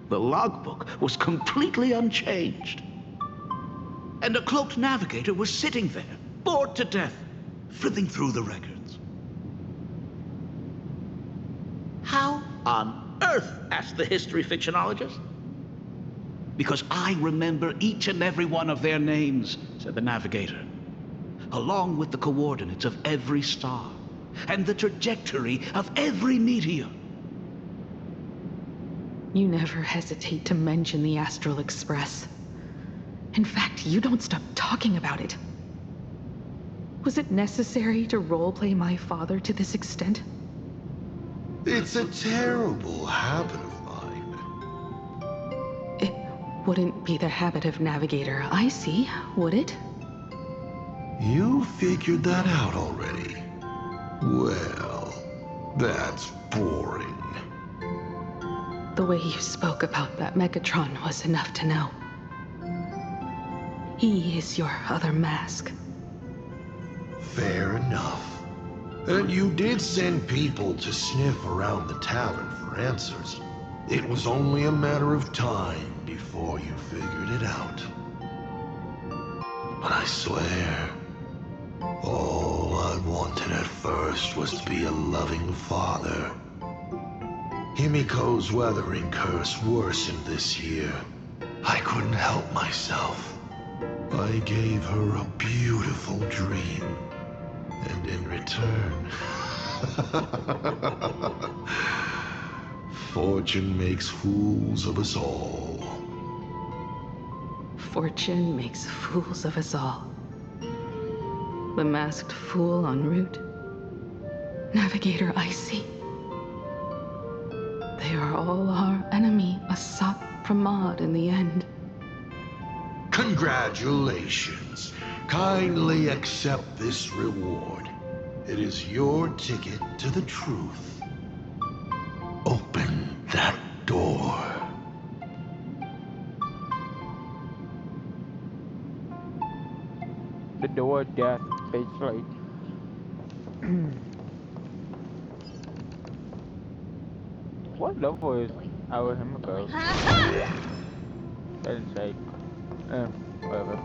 the logbook was completely unchanged. And a cloaked navigator was sitting there, bored to death, flipping through the records. How on earth? Asked the history fictionologist. Because I remember each and every one of their names, said the navigator, along with the coordinates of every star and the trajectory of every meteor. You never hesitate to mention the Astral Express. In fact, you don't stop talking about it. Was it necessary to roleplay my father to this extent? It's a terrible habit of mine. It wouldn't be the habit of Navigator I see, would it? You figured that out already. Well, that's boring. The way you spoke about that Megatron was enough to know. He is your other mask. Fair enough. And you did send people to sniff around the tavern for answers. It was only a matter of time before you figured it out. But I swear, all I wanted at first was to be a loving father. Himiko's weathering curse worsened this year. I couldn't help myself. I gave her a beautiful dream. And in return, fortune makes fools of us all. Fortune makes fools of us all. The masked fool en route. Navigator Icy. They are all our enemy, Asat Pramod in the end. Congratulations. Kindly accept this reward. It is your ticket to the truth. Open that door. The door of death, basically. What level is our Himiko? Didn't say. Whatever.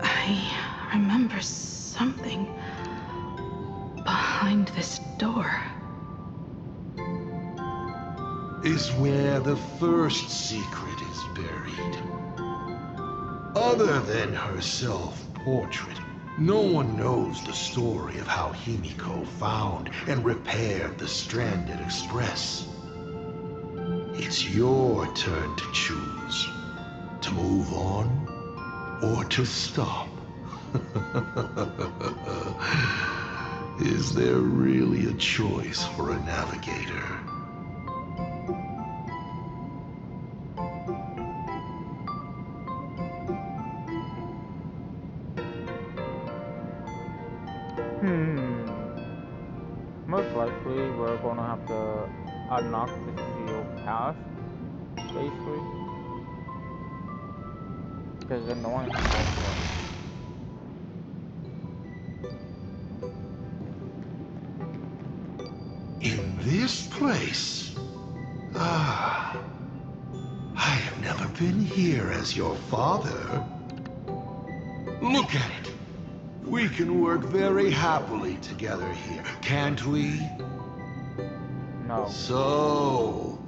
I remember something behind this door. Is where the first secret is buried. Other than her self-portrait, no one knows the story of how Himiko found and repaired the stranded Express. It's your turn to choose. To move on, or to stop. Is there really a choice for a navigator? Most likely we're gonna have to unlock the sealed path, basically. Because it's annoying. In this place? Ah. I have never been here as your father. Look at it. We can work very happily together here, can't we? No. So,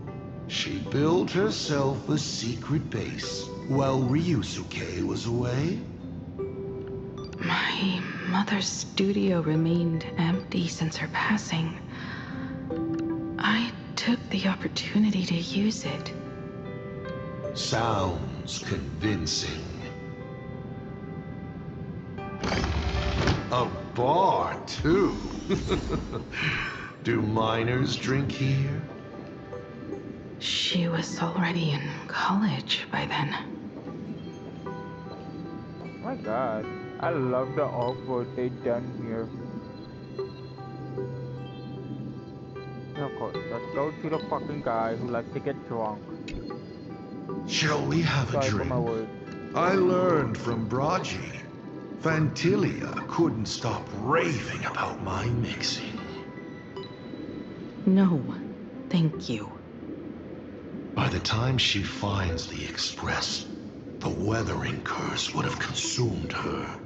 She built herself a secret base while Ryusuke was away? My mother's studio remained empty since her passing. I took the opportunity to use it. Sounds convincing. A bar, too. Do minors drink here? She was already in college by then. Oh my god, I love the artwork they done here. And of course, let's go to the fucking guy who likes to get drunk. Shall we have a Sorry drink? for my words. I learned from Braji. Fantilia couldn't stop raving about my mixing. No, thank you. By the time she finds the Express, the weathering curse would have consumed her.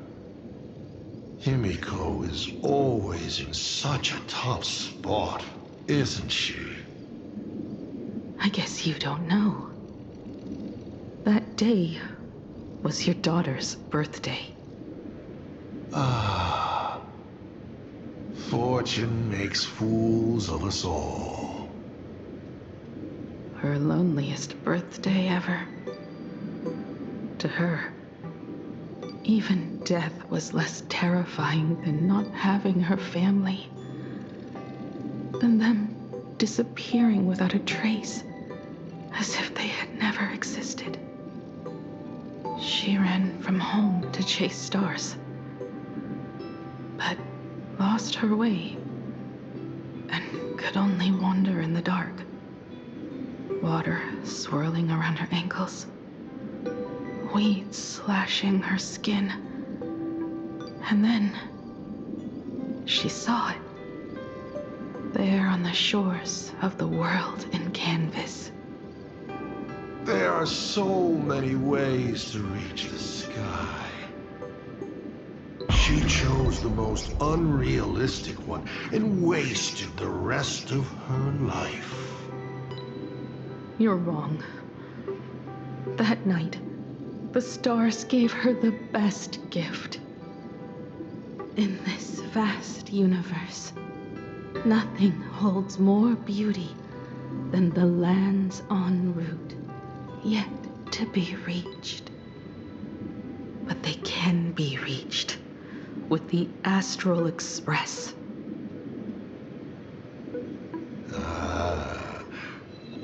Himiko is always in such a tough spot, isn't she? I guess you don't know. That day was your daughter's birthday. Ah. Fortune makes fools of us all. Her loneliest birthday ever. To her, even death was less terrifying than not having her family. Than them disappearing without a trace, as if they had never existed. She ran from home to chase stars, but lost her way and could only wander in the dark. Water swirling around her ankles, weeds slashing her skin, and then she saw it. There on the shores of the world in canvas. There are so many ways to reach the sky. She chose the most unrealistic one and wasted the rest of her life. You're wrong. That night, the stars gave her the best gift. In this vast universe, nothing holds more beauty than the lands en route, yet to be reached. But they can be reached with the Astral Express.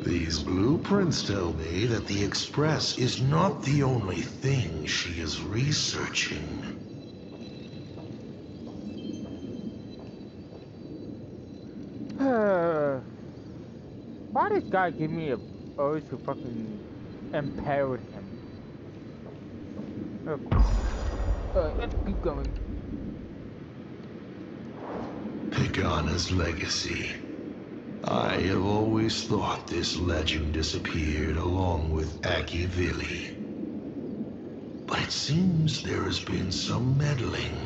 These blueprints tell me that the Express is not the only thing she is researching. Why this guy give me a urge to fucking empower him? Let's keep going. Pagana's legacy. I have always thought this legend disappeared along with Akivili. But it seems there has been some meddling.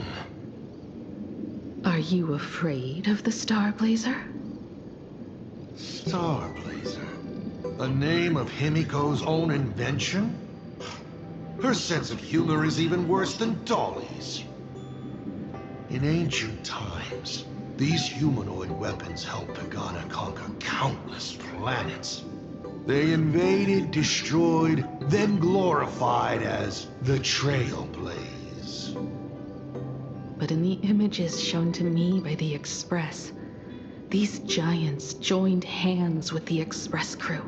Are you afraid of the Starblazer? Starblazer? A name of Himiko's own invention? Her sense of humor is even worse than Dolly's. In ancient times, these humanoid weapons helped Pagana conquer countless planets. They invaded, destroyed, then glorified as the Trailblaze. But in the images shown to me by the Express, these giants joined hands with the Express crew.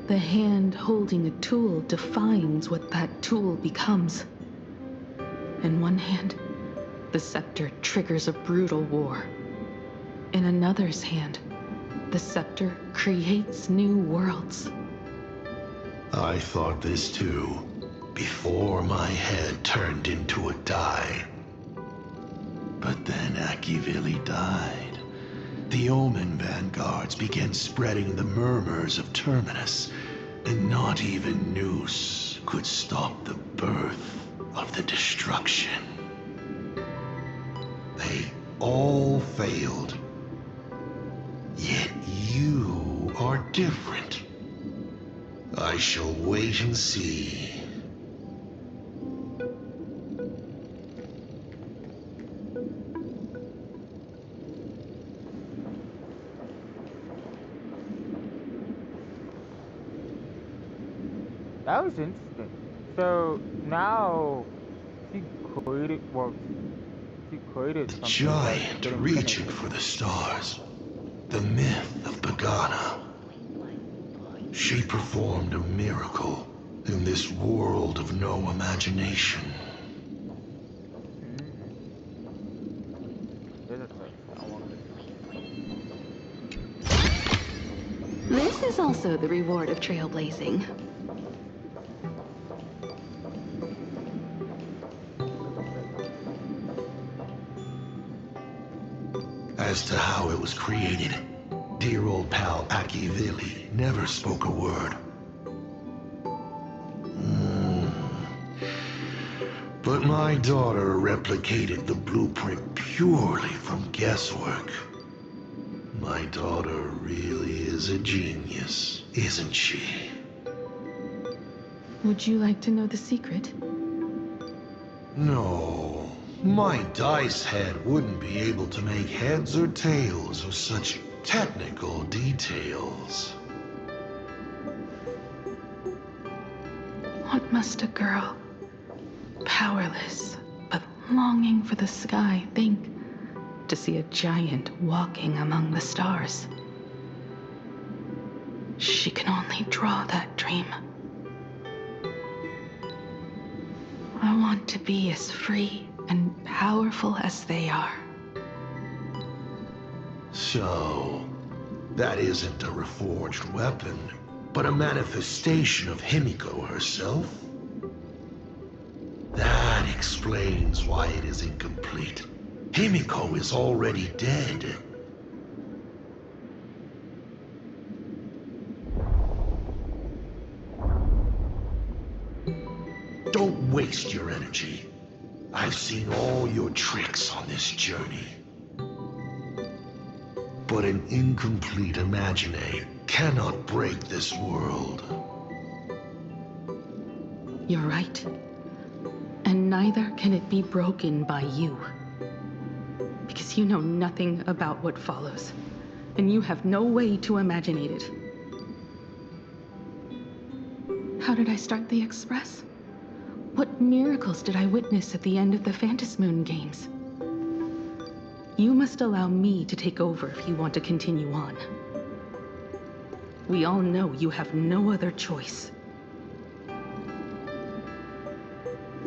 The hand holding a tool defines what that tool becomes. In one hand, the scepter triggers a brutal war. In another's hand, the scepter creates new worlds. I thought this too, before my head turned into a die. But then Akivili died. The Omen vanguards began spreading the murmurs of Terminus, and not even Noose could stop the birth of the destruction. They all failed. Yet you are different. I shall wait and see. That was interesting. So now she created, well, she created The something that giant didn't reaching finish. for the stars. The myth of Pagana. She performed a miracle in this world of no imagination. This is also the reward of trailblazing. As to how it was created, dear old pal Akivili never spoke a word. But my daughter replicated the blueprint purely from guesswork. My daughter really is a genius, isn't she? Would you like to know the secret? No, my dice head wouldn't be able to make heads or tails of such technical details. What must a girl, powerless but longing for the sky, think to see a giant walking among the stars? She can only draw that dream. I want to be as free and powerful as they are. So, that isn't a reforged weapon, but a manifestation of Himiko herself? That explains why it is incomplete. Himiko is already dead. Don't waste your energy. I've seen all your tricks on this journey. But an incomplete Imagine cannot break this world. You're right. And neither can it be broken by you. Because you know nothing about what follows. And you have no way to imagine it. How did I start the Express? What miracles did I witness at the end of the Phantasmoon games? You must allow me to take over if you want to continue on. We all know you have no other choice.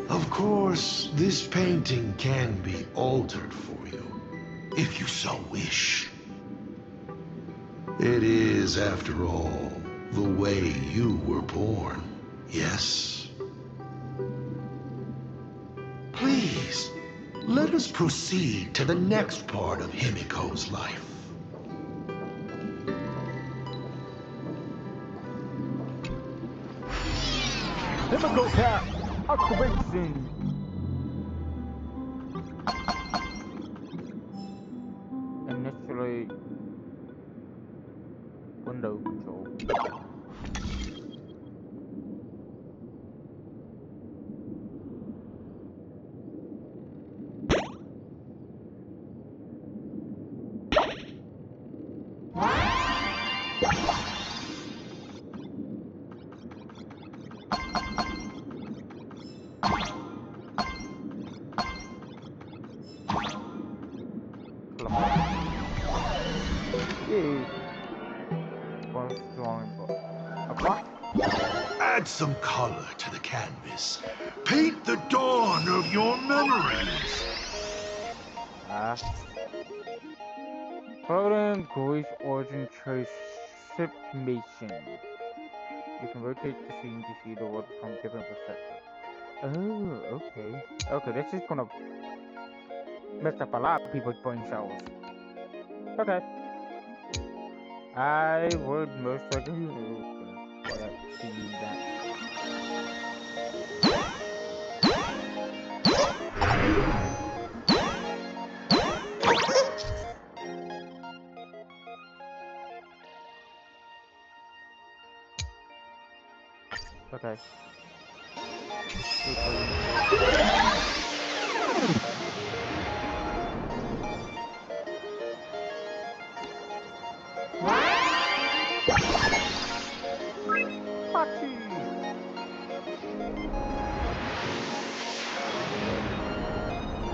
Of course, this painting can be altered for you, if you so wish. It is, after all, the way you were born, yes? Please, let us proceed to the next part of Himiko's life. Himiko Cat activation. Initially, window control. Add some color to the canvas. Paint the dawn of your memories. Floating Greece origin trace shipmation. You can rotate the scene to see the world from different perspectives. Oh, okay. Okay, this is gonna mess up a lot of people's brain cells. Okay. I would most likely see that. Okay.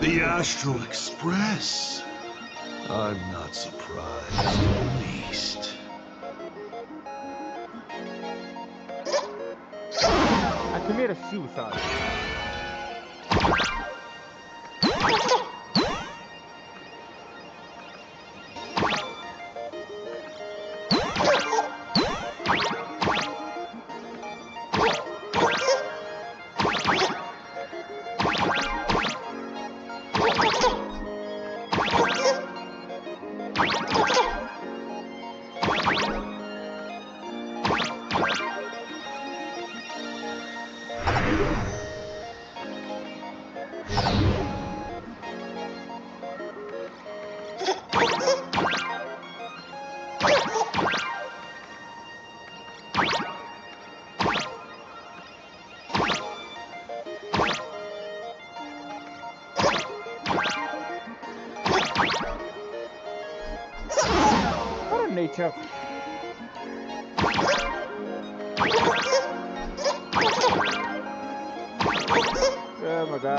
The Astral Express. I'm not surprised in the least. I committed suicide. What a nature. Oh my god.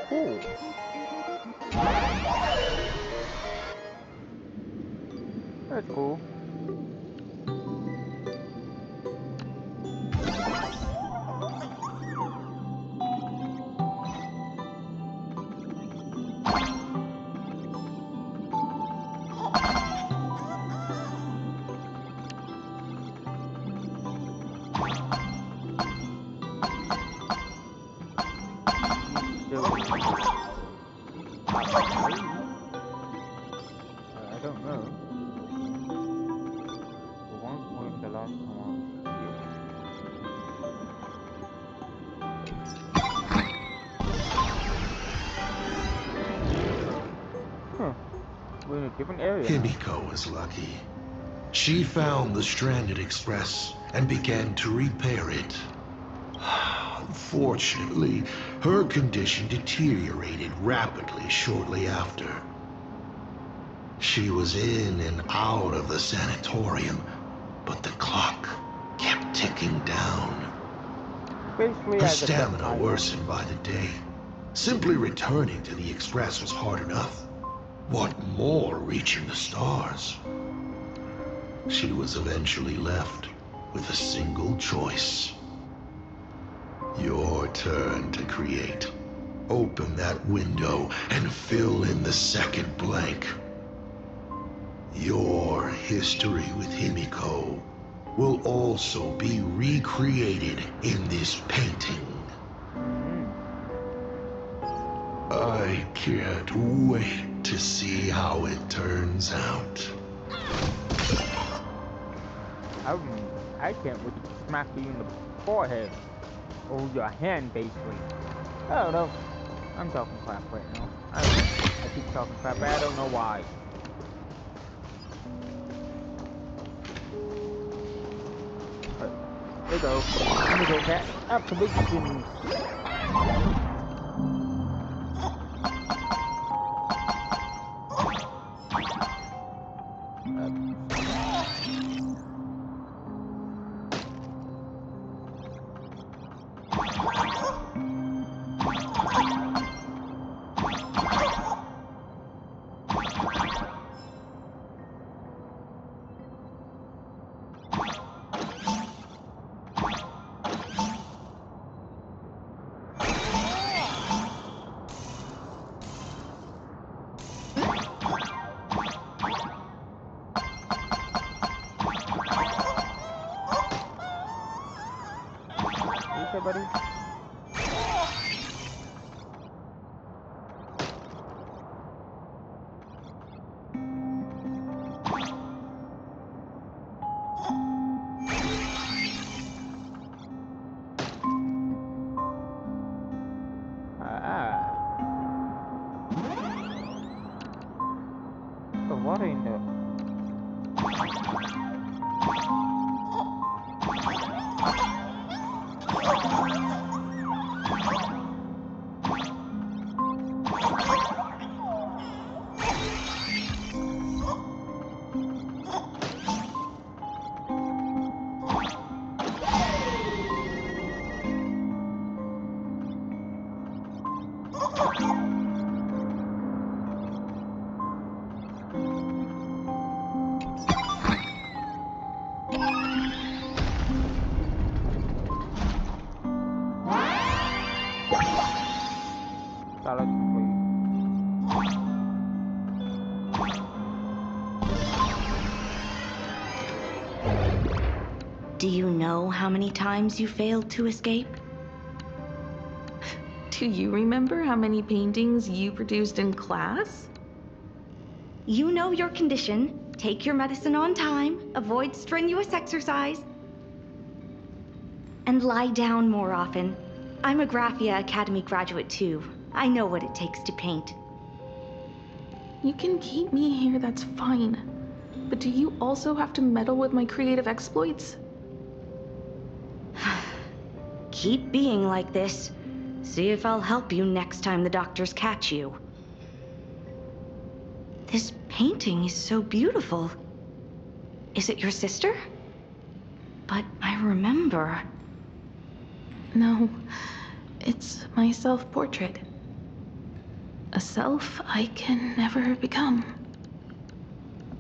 Cool. That's cool. I don't know. At one point, the last time I was here. Huh. We're in a different area now. Himiko was lucky. She found the stranded express and began to repair it. Unfortunately, her condition deteriorated rapidly shortly after. She was in and out of the sanatorium, but the clock kept ticking down. Basically, Her I got stamina worsened by the day. Simply returning to the express was hard enough. What more reaching the stars? She was eventually left with a single choice. Your turn to create. Open that window and fill in the second blank. Your history with Himiko will also be recreated in this painting. I can't wait to see how it turns out. I can't wait to smack you in the forehead. Or your hand, basically. I don't know. I'm talking crap right now. I keep talking crap, but I don't know why. There you go. Let me go, cat. Activation. Okay, buddy. water in there. Challenge complete. Do you know how many times you failed to escape? Do you remember how many paintings you produced in class? You know your condition. Take your medicine on time, avoid strenuous exercise, and lie down more often. I'm a Graphia Academy graduate too. I know what it takes to paint. You can keep me here, that's fine. But do you also have to meddle with my creative exploits? Keep being like this. See if I'll help you next time the doctors catch you. This painting is so beautiful. Is it your sister? But I remember. No, it's my self-portrait. A self I can never become.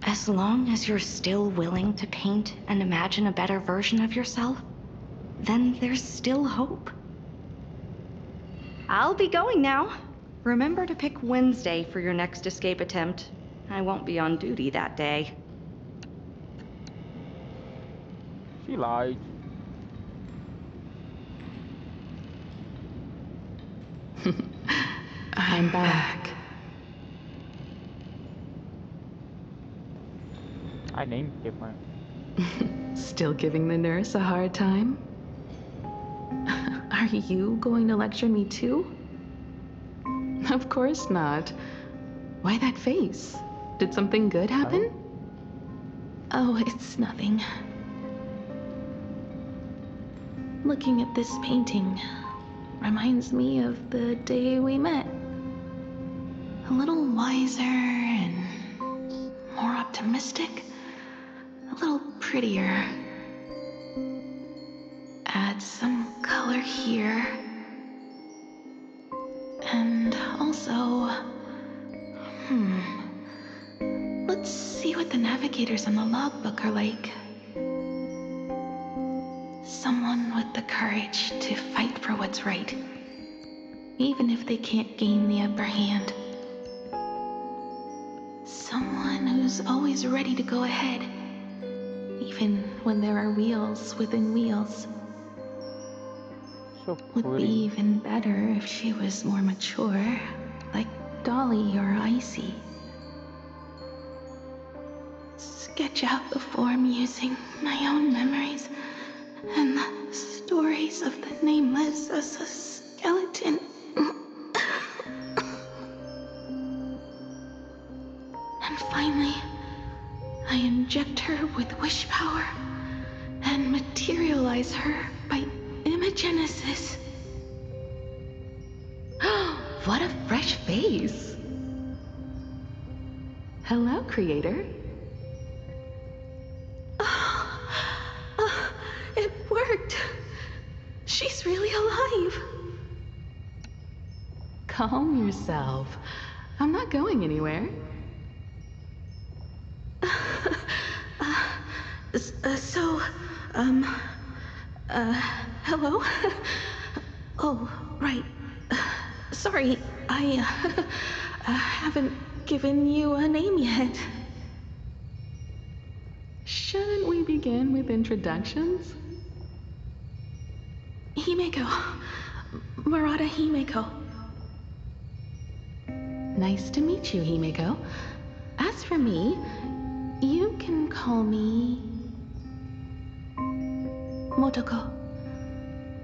As long as you're still willing to paint and imagine a better version of yourself, then there's still hope. I'll be going now. Remember to pick Wednesday for your next escape attempt. I won't be on duty that day. She lied. I'm back. I named different. Still giving the nurse a hard time? Are you going to lecture me too? Of course not. Why that face? Did something good happen? Oh, it's nothing. Looking at this painting reminds me of the day we met. A little wiser and more optimistic. A little prettier. Add some color here. And also... Let's see what the navigators on the logbook are like. Someone with the courage to fight for what's right, even if they can't gain the upper hand. Someone who's always ready to go ahead, even when there are wheels within wheels. So Would be even better if she was more mature, like Dolly or Icy. Sketch out the form using my own memories and the stories of the nameless as a skeleton. And finally, I inject her with wish power and materialize her by imagenesis. What a fresh face! Hello, creator. It worked. She's really alive. Calm yourself. I'm not going anywhere. Hello? Oh, right. Sorry, I haven't given you a name yet. Shouldn't we begin with introductions? Himeko. Murata Himeko. Nice to meet you, Himeko. As for me, you can call me... Motoko.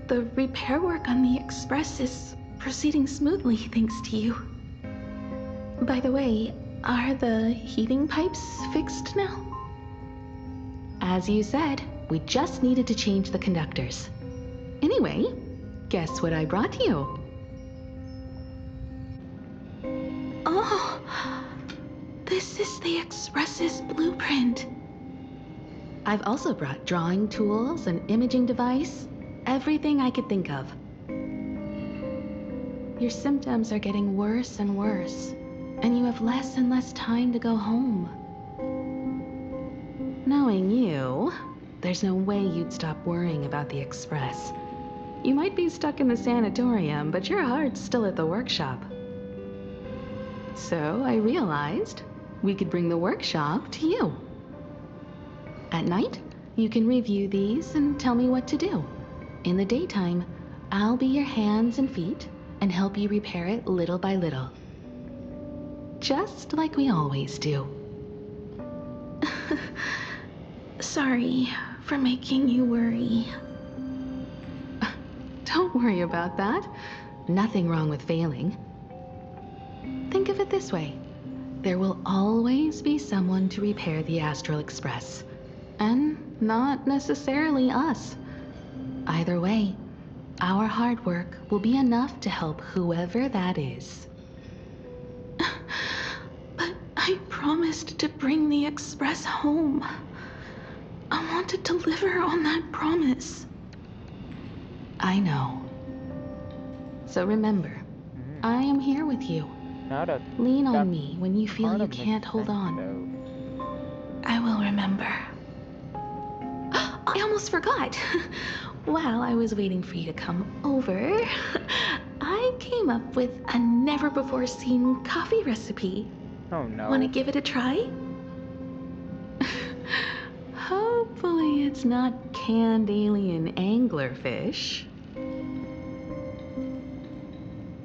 The repair work on the Express is proceeding smoothly thanks to you. By the way, Are the heating pipes fixed now? As you said, we just needed to change the conductors. Anyway, guess what I brought you? Oh, this is the Express's blueprint. I've also brought drawing tools, an imaging device, everything I could think of. Your symptoms are getting worse and worse, and you have less and less time to go home. Knowing you, there's no way you'd stop worrying about the Express. You might be stuck in the sanatorium, but your heart's still at the workshop. So I realized we could bring the workshop to you. At night, you can review these and tell me what to do. In the daytime, I'll be your hands and feet and help you repair it little by little. Just like we always do. Sorry for making you worry. Don't worry about that. Nothing wrong with failing. Think of it this way. There will always be someone to repair the Astral Express. And not necessarily us. Either way, our hard work will be enough to help whoever that is. But I promised to bring the Express home. I want to deliver on that promise. I know. So remember, I am here with you. Lean on me when you feel you can't hold on. I will remember. I almost forgot. While I was waiting for you to come over, I came up with a never-before-seen coffee recipe. Oh no. Want to give it a try? Hopefully it's not canned alien anglerfish.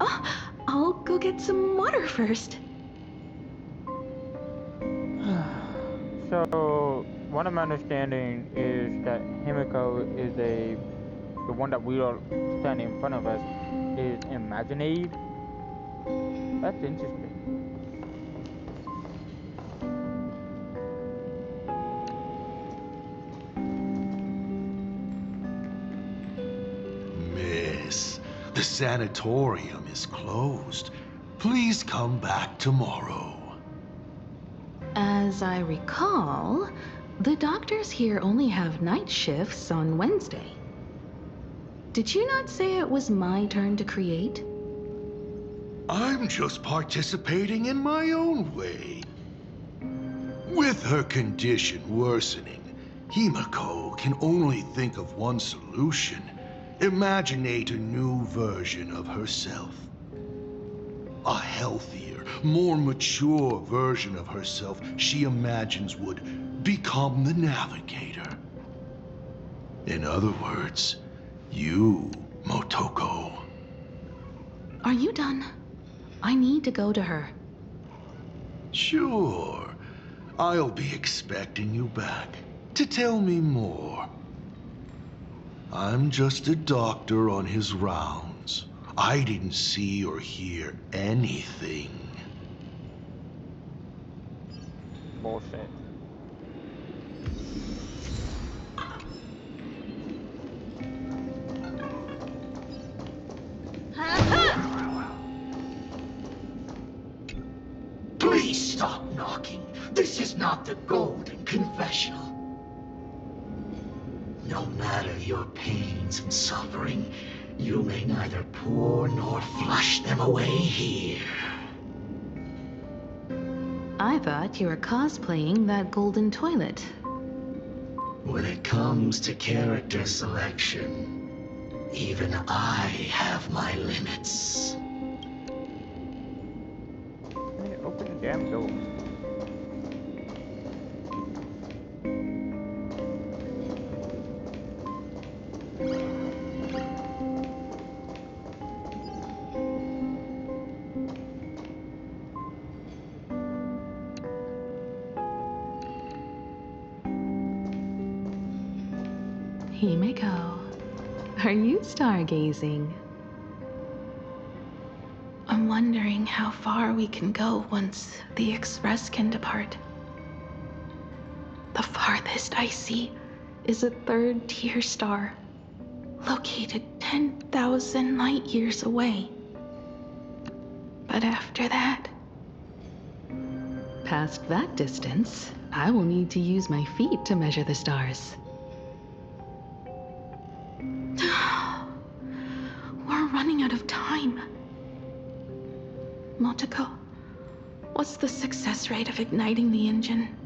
Oh, I'll go get some water first. So, what I'm understanding is that Himiko is the one that we are standing in front of us is Imaginade. That's interesting. Miss, the sanatorium is closed. Please come back tomorrow. As I recall, the doctors here only have night shifts on Wednesday. Did you not say it was my turn to create? I'm just participating in my own way. With her condition worsening, Himiko can only think of one solution. Imaginate a new version of herself. A healthier, more mature version of herself she imagines would become the Navigator. In other words, you, Motoko. Are you done? I need to go to her. Sure. I'll be expecting you back to tell me more. I'm just a doctor on his rounds. I didn't see or hear anything. Bullshit. Please stop knocking. This is not the Golden Confessional. No matter your pains and suffering, you may neither pour nor flush them away here. I thought you were cosplaying that golden toilet. When it comes to character selection, even I have my limits. Open the damn door. Himiko, are you stargazing? I'm wondering how far we can go once the Express can depart. The farthest I see is a third-tier star, located 10,000 light years away. But after that... Past that distance, I will need to use my feet to measure the stars. We're running out of time. Motoko, what's the success rate of igniting the engine?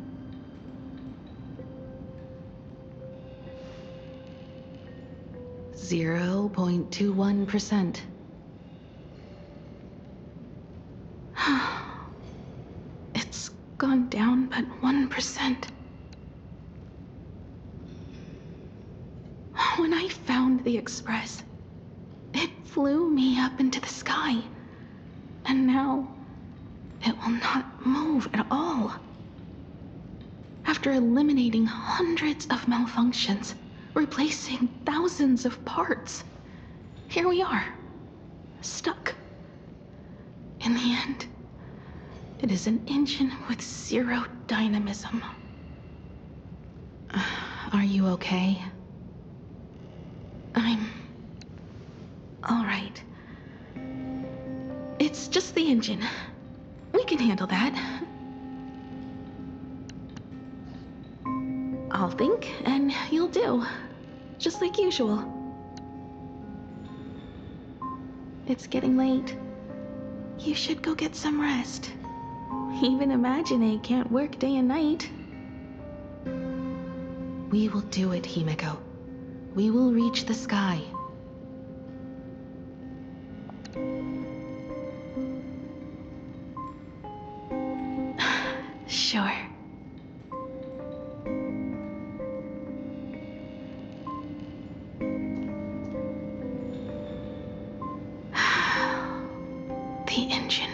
0.21%. It's gone down but 1%. When I found the Express, it flew me up into the sky. And now, it will not move at all. After eliminating hundreds of malfunctions, replacing thousands of parts, here we are, stuck. In the end, it is an engine with zero dynamism. Are you okay? I'm... all right. It's just the engine. We can handle that. I'll think, and you'll do. Just like usual. It's getting late. You should go get some rest. Even Imagine can't work day and night. We will do it, Himeko. We will reach the sky. Sure. The engine.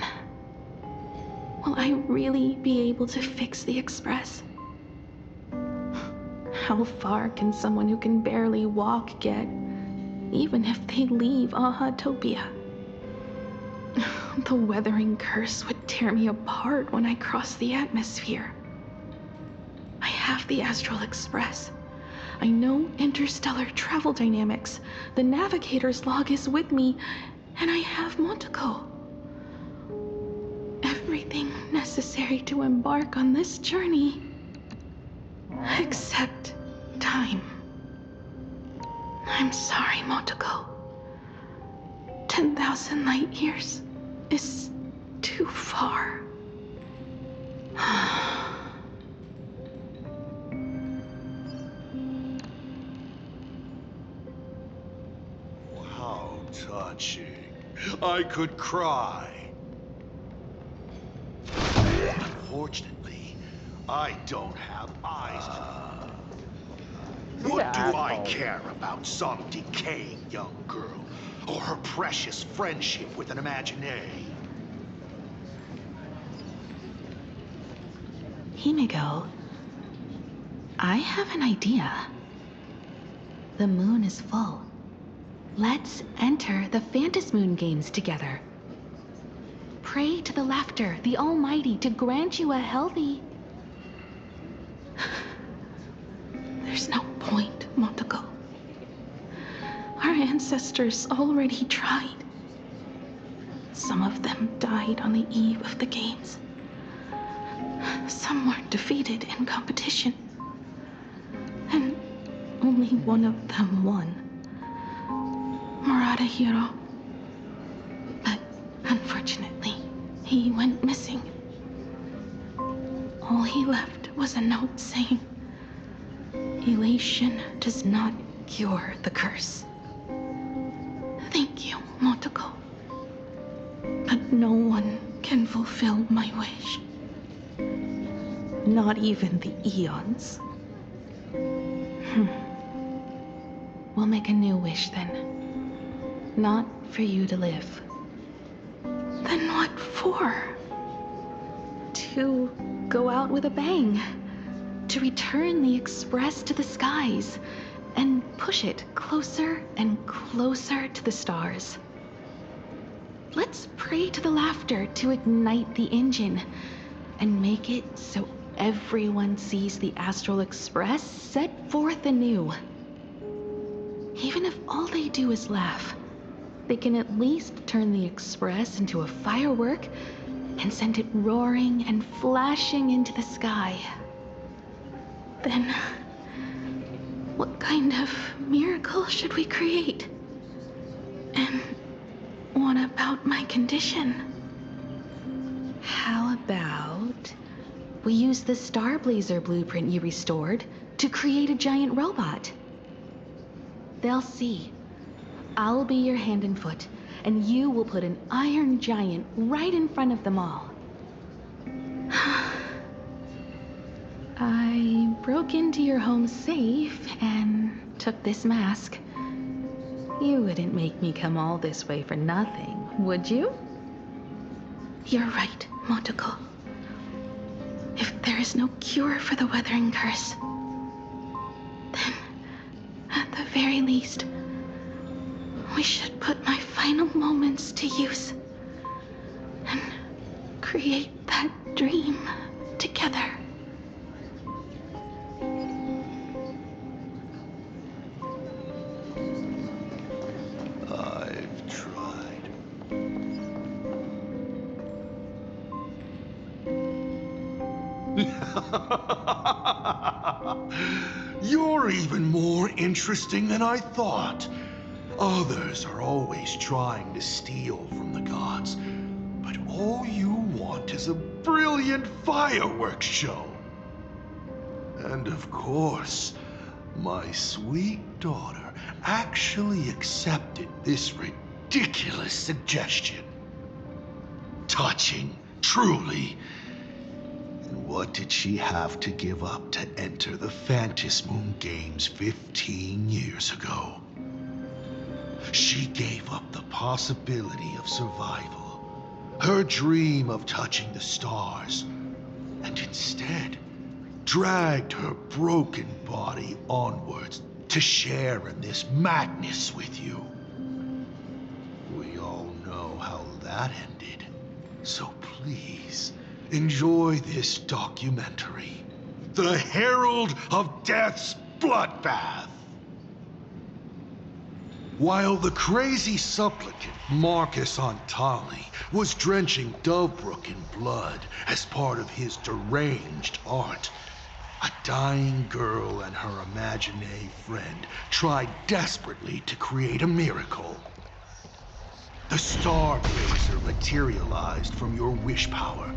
Will I really be able to fix the Express? How far can someone who can barely walk get, even if they leave Aha-topia? The weathering curse would tear me apart when I cross the atmosphere. I have the Astral Express. I know interstellar travel dynamics. The navigator's log is with me, and I have Motoko. Everything necessary to embark on this journey. Except time. I'm sorry, Motoko. 10,000 light years is too far. How touching. I could cry. Unfortunately, I don't have eyes to... What do I care about some decaying young girl, or her precious friendship with an Imaginary? Himeko, I have an idea. The moon is full. Let's enter the Phantasmoon games together. Pray to the laughter, the Almighty, to grant you a healthy... There's no point, Motoko. Our ancestors already tried. Some of them died on the eve of the games. Some were defeated in competition. And only one of them won. Murata-hiro. But unfortunately, he went missing. All he left was a note saying, "Elation does not cure the curse." Thank you, Motoko. But no one can fulfill my wish. Not even the Eons. We'll make a new wish then. Not for you to live. Then what for? To go out with a bang. To return the Express to the skies. And push it closer and closer to the stars. Let's pray to the laughter to ignite the engine and make it so everyone sees the Astral Express set forth anew. Even if all they do is laugh, they can at least turn the Express into a firework and send it roaring and flashing into the sky. Then, what kind of miracle should we create? And what about my condition? How about we use the Starblazer blueprint you restored to create a giant robot? They'll see. I'll be your hand and foot, and you will put an iron giant right in front of them all. I broke into your home safe and took this mask. You wouldn't make me come all this way for nothing, would you? You're right, Motoko. If there is no cure for the Weathering Curse, then, at the very least, we should put my final moments to use and create that dream together. I've tried. You're even more interesting than I thought. Others are always trying to steal from the gods, but all you want is a brilliant fireworks show. And of course, my sweet daughter actually accepted this ridiculous suggestion. Touching, truly. And what did she have to give up to enter the Phantasmoon Games 15 years ago? She gave up the possibility of survival, her dream of touching the stars, and instead dragged her broken body onwards to share in this madness with you. We all know how that ended, so please enjoy this documentary, The Herald of Death's Bloodbath. While the crazy supplicant Marcus Antali was drenching Dovebrook in blood as part of his deranged art, a dying girl and her imaginary friend tried desperately to create a miracle. The Starblazer materialized from your wish power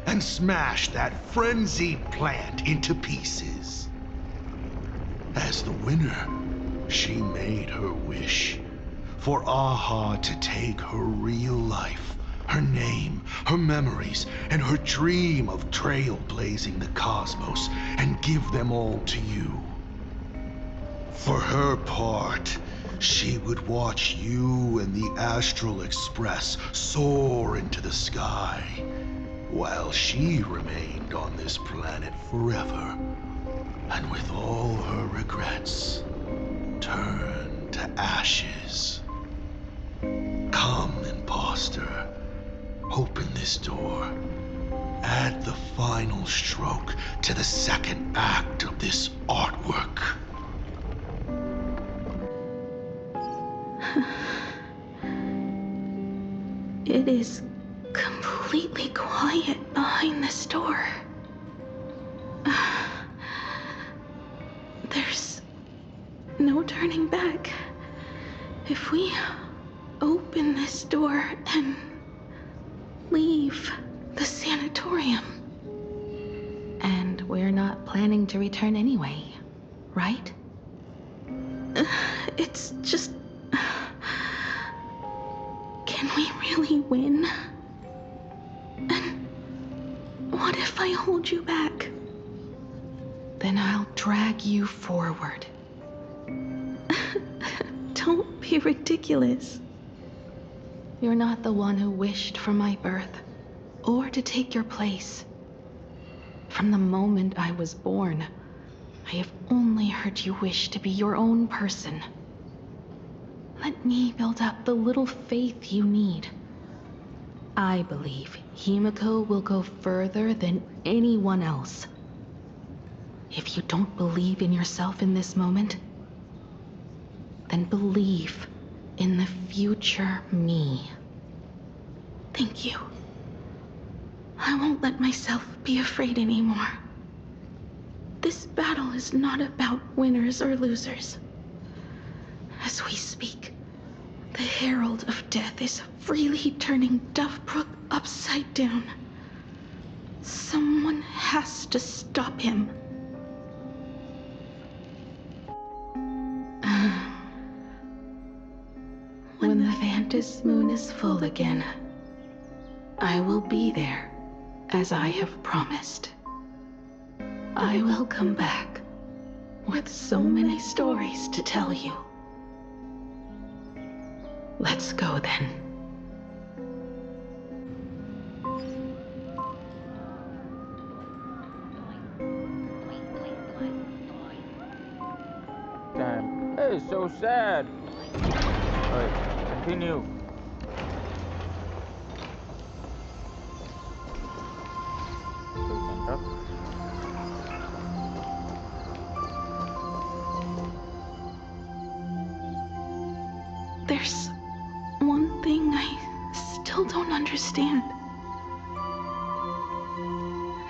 and smashed that frenzied plant into pieces. As the winner, she made her wish for Aha to take her real life, her name, her memories, and her dream of trailblazing the cosmos and give them all to you. For her part, she would watch you and the Astral Express soar into the sky, while she remained on this planet forever, and with all her regrets, turned to ashes. Come, imposter. Open this door. Add the final stroke to the second act of this artwork. It is completely quiet behind this door. There's no turning back. If we open this door and leave the sanatorium. And we're not planning to return anyway, right? It's just... Can we really win? And what if I hold you back? Then I'll drag you forward. Don't be ridiculous. You're not the one who wished for my birth, or to take your place. From the moment I was born, I have only heard you wish to be your own person. Let me build up the little faith you need, I believe Himiko will go further than anyone else. If you don't believe in yourself in this moment, then believe in the future me. Thank you. I won't let myself be afraid anymore. This battle is not about winners or losers. As we speak, the Herald of Death is freely turning Duffbrook upside down. Someone has to stop him. When the Vantis moon is full again, I will be there, as I have promised. I will come back with so many stories to tell you. Let's go then. Damn. That is so sad. Alright, continue. There's one thing I still don't understand.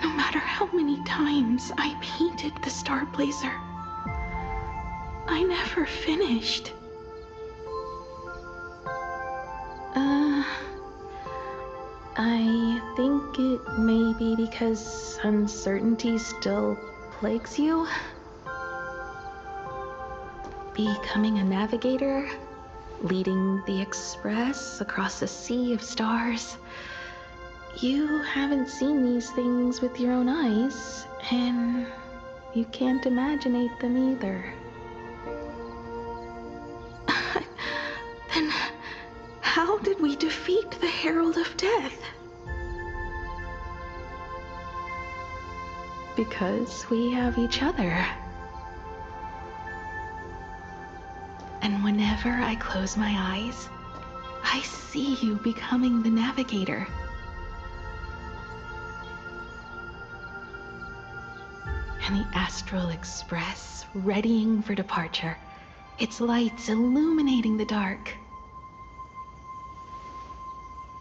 No matter how many times I painted the Star Blazer, I never finished. I think it may be because uncertainty still plagues you. Becoming a navigator, leading the Express across a sea of stars. You haven't seen these things with your own eyes, and you can't imaginate them either. Then how did we defeat the Herald of Death? Because we have each other. And whenever I close my eyes, I see you becoming the navigator. And the Astral Express, readying for departure, its lights illuminating the dark.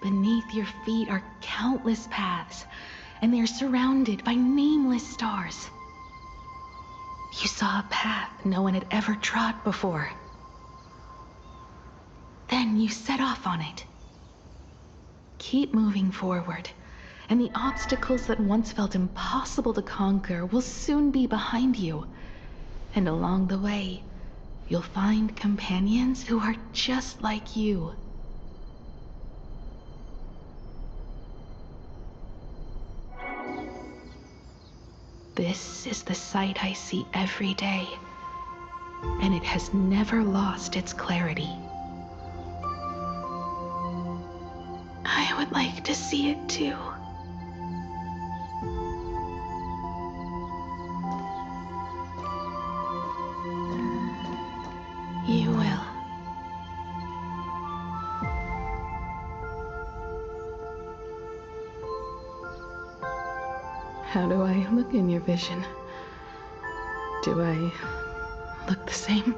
Beneath your feet are countless paths, and they are surrounded by nameless stars. You saw a path no one had ever trod before. Then you set off on it. Keep moving forward, and the obstacles that once felt impossible to conquer will soon be behind you. And along the way, you'll find companions who are just like you. This is the sight I see every day, and it has never lost its clarity. I would like to see it too. You will. How do I look in your vision? Do I look the same?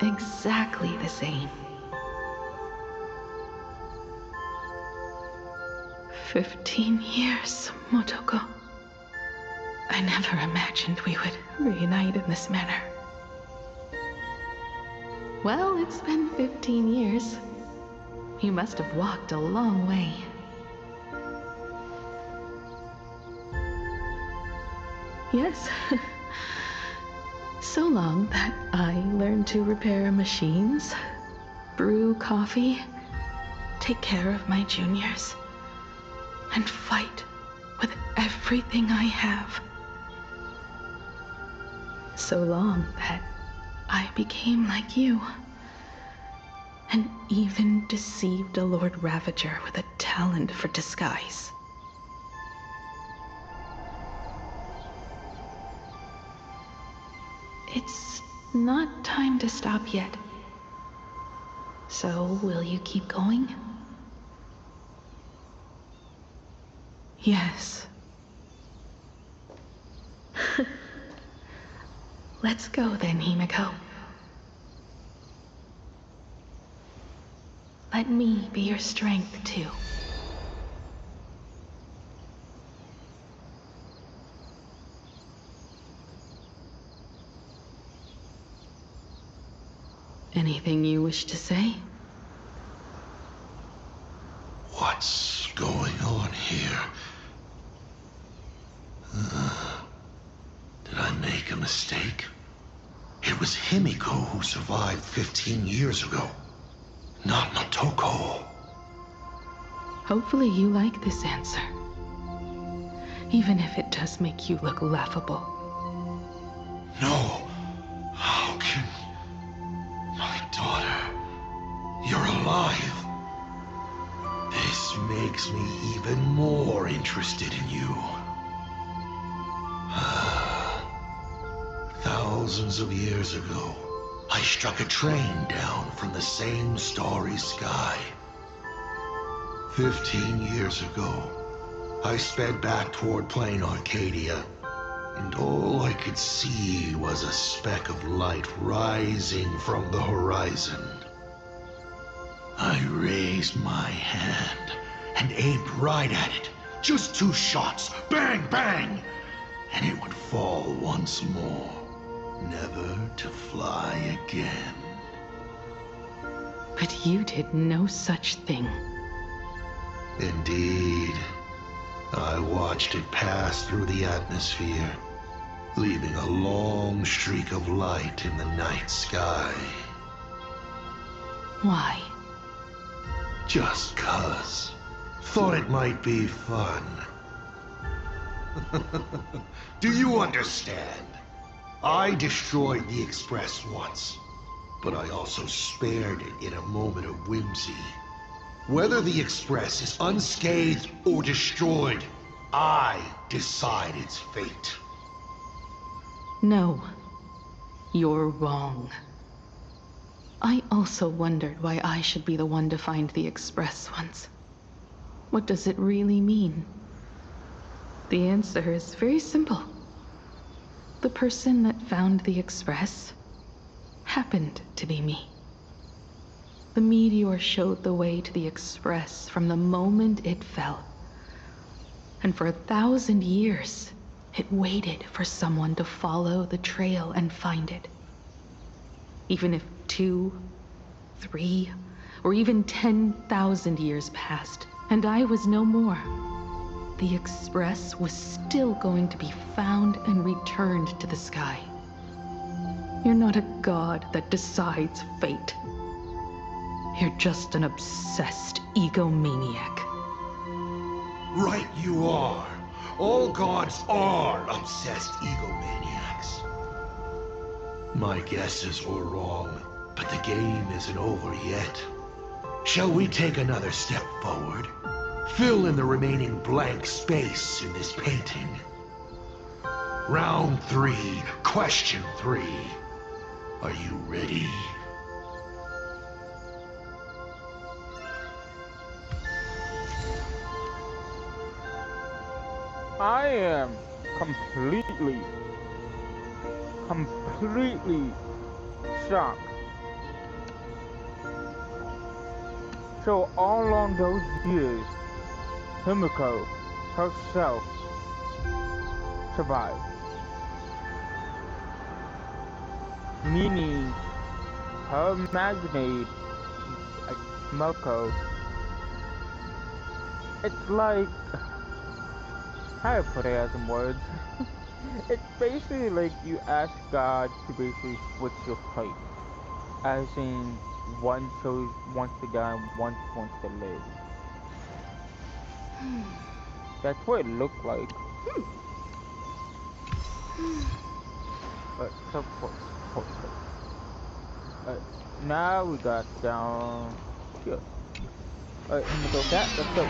Exactly the same. 15 years, Motoko. I never imagined we would reunite in this manner. Well, it's been 15 years. You must have walked a long way. Yes. So long that I learned to repair machines, brew coffee, take care of my juniors, and fight with everything I have. So long that I became like you, and even deceived a Lord Ravager with a talent for disguise. It's not time to stop yet. So, will you keep going? Yes. Let's go then, Himiko. Let me be your strength, too. Anything you wish to say? What's going on here? Did I make a mistake? It was Himiko who survived 15 years ago, not Motoko. Hopefully you like this answer. Even if it does make you look laughable. No. How can... My daughter... You're alive. This makes me even more interested in you. Thousands of years ago, I struck a train down from the same starry sky. 15 years ago, I sped back toward Plain Arcadia, and all I could see was a speck of light rising from the horizon. I raised my hand and aimed right at it. Just 2 shots. Bang, bang! And it would fall once more, never to fly again. But you did no such thing. Indeed. I watched it pass through the atmosphere, leaving a long streak of light in the night sky. Why? Just 'cause. Thought it might be fun. Do you understand? I destroyed the Express once, but I also spared it in a moment of whimsy. Whether the Express is unscathed or destroyed, I decide its fate. No. You're wrong. I also wondered why I should be the one to find the Express once. What does it really mean? The answer is very simple. The person that found the Express happened to be me. The meteor showed the way to the Express from the moment it fell. And for 1,000 years, it waited for someone to follow the trail and find it. Even if 2, 3, or even 10,000 years passed, and I was no more, the Express was still going to be found and returned to the sky. You're not a god that decides fate. You're just an obsessed egomaniac. Right you are. All gods are obsessed egomaniacs. My guesses were wrong, but the game isn't over yet. Shall we take another step forward? Fill in the remaining blank space in this painting. Round 3, question 3. Are you ready? I am completely shocked. So all along those years, Himiko herself survived. Meaning her imagination, like Himiko, it's like, how to put it as in words? It's basically like you ask God to basically switch your fate. As in, one wants to die and one wants to live. That's what it looked like. Now we got down here. Himiko cat, let's go.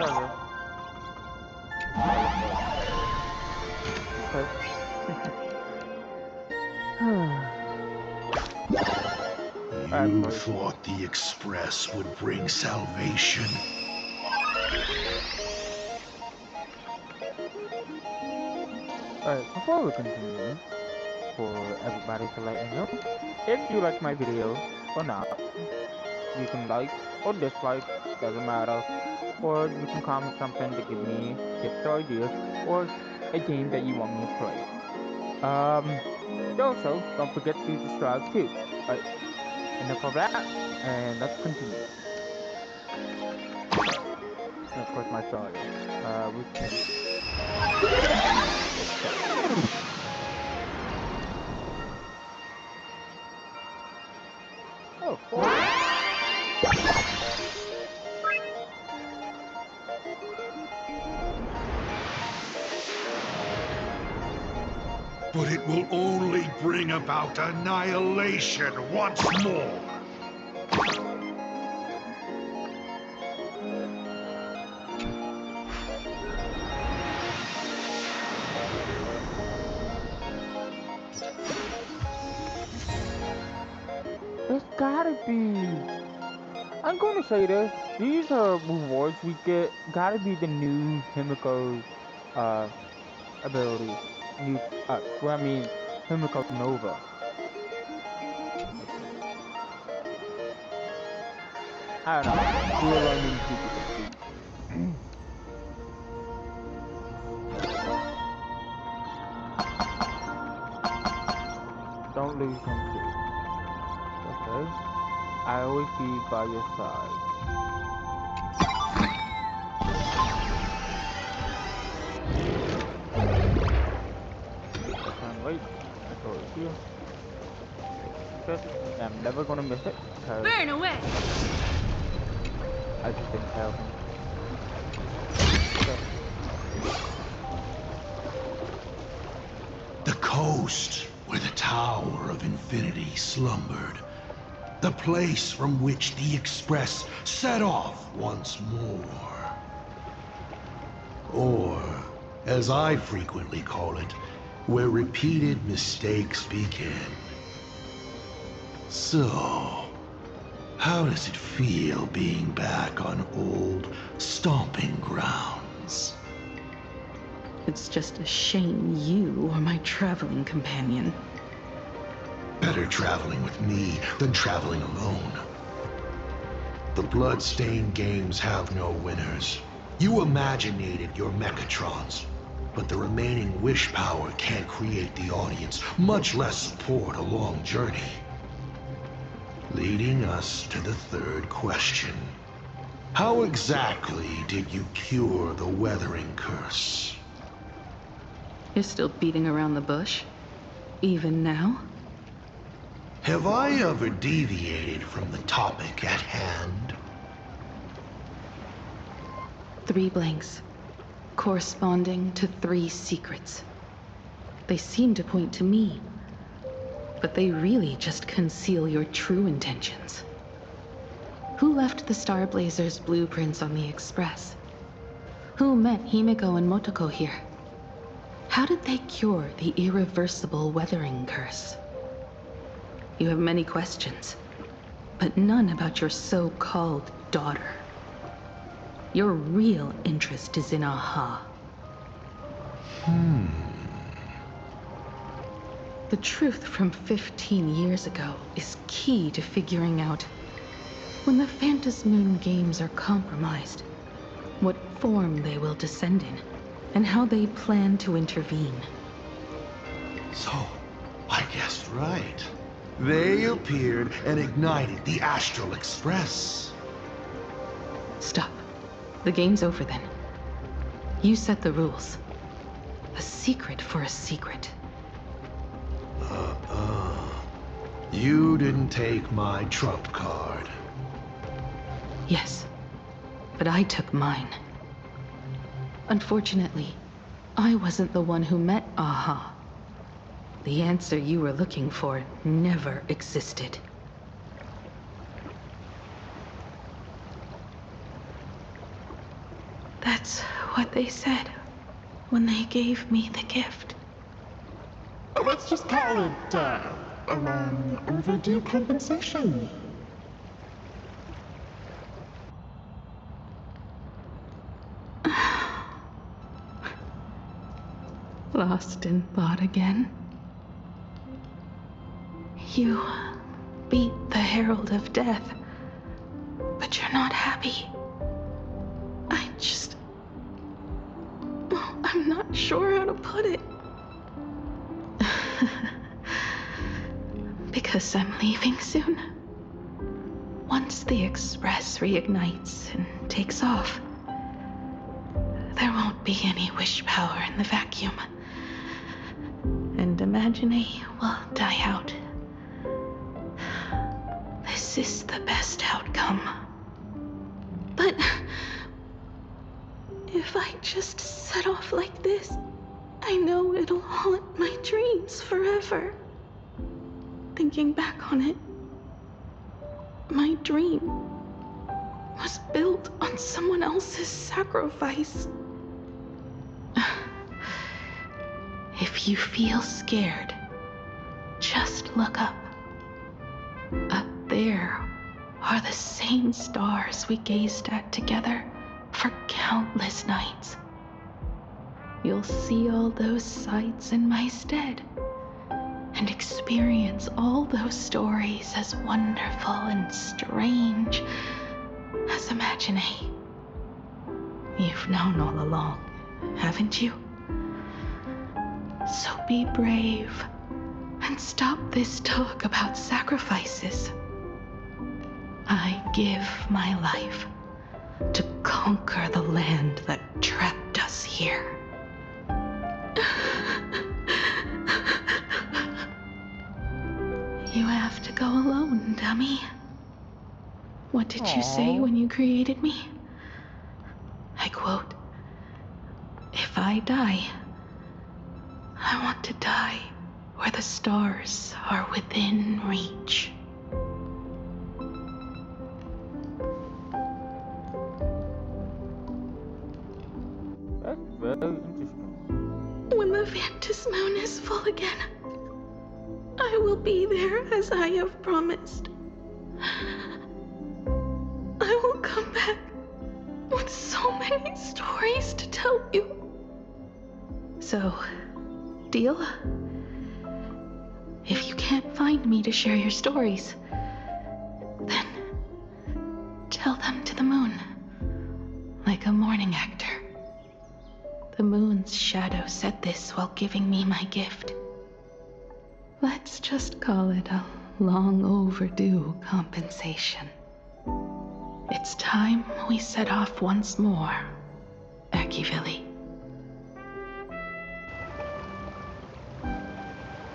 server. Okay. You thought the Express would bring salvation. Alright, before we continue, for everybody to let you know, if you like my video or not, you can like or dislike, doesn't matter, or you can comment something to give me tips or ideas, or a game that you want me to play. Also, don't forget to subscribe too. Alright, enough of that, and let's continue. And of course my sorry. We can... Oh, cool. But it will only bring about annihilation once more. It's gotta be. I'm gonna say this. These rewards we get gotta be the new Himiko ability. New well, I mean Himiko Nova. I don't know. We're learning people to speak. Don't lose him too. Okay. I always be by your side. I can't wait until it's here. Okay. I'm never gonna miss it because Burn away! I just didn't tell him. Okay. The coast where the Tower of Infinity slumbered. The place from which the Express set off once more. Or, as I frequently call it, where repeated mistakes begin. So, how does it feel being back on old stomping grounds? It's just a shame you are my traveling companion. Better traveling with me than traveling alone. The blood-stained games have no winners. You imaginated your Mechatrons, but the remaining wish power can't create the audience, much less support a long journey. Leading us to the third question. How exactly did you cure the weathering curse? You're still beating around the bush? Even now? Have I ever deviated from the topic at hand? 3 blanks, corresponding to 3 secrets. They seem to point to me, but they really just conceal your true intentions. Who left the Starblazer's blueprints on the Express? Who met Himiko and Motoko here? How did they cure the irreversible weathering curse? You have many questions, but none about your so-called daughter. Your real interest is in Aha. The truth from 15 years ago is key to figuring out when the Phantasmoon games are compromised, what form they will descend in, and how they plan to intervene. So, I guessed right. They appeared and ignited the Astral Express. Stop. The game's over then. You set the rules. A secret for a secret. You didn't take my trump card. Yes, but I took mine. Unfortunately, I wasn't the one who met Aha. The answer you were looking for never existed. That's what they said when they gave me the gift. Let's just call it, a long overdue compensation. Lost in thought again. You beat the Herald of Death, but you're not happy. I'm not sure how to put it. Because I'm leaving soon. Once the Express reignites and takes off, there won't be any wish power in the vacuum. And Imagine will die out. This is the best outcome. But if I just set off like this, I know it'll haunt my dreams forever. Thinking back on it, my dream was built on someone else's sacrifice. If you feel scared, just look up. Up there are the same stars we gazed at together for countless nights. You'll see all those sights in my stead and experience all those stories as wonderful and strange as Imagine. You've known all along, haven't you? So be brave and stop this talk about sacrifices. I give my life to conquer the land that trapped us here. You have to go alone, dummy. What did you say when you created me? I quote, "If I die, I want to die where the stars are within reach." That's very interesting. When the Vantis moon is full again, I will be there as I have promised. I will come back with so many stories to tell you. So, deal? If you can't find me to share your stories, then tell them to the moon, like a morning actor. The moon's shadow said this while giving me my gift. Let's just call it a long overdue compensation. It's time we set off once more, Akivili.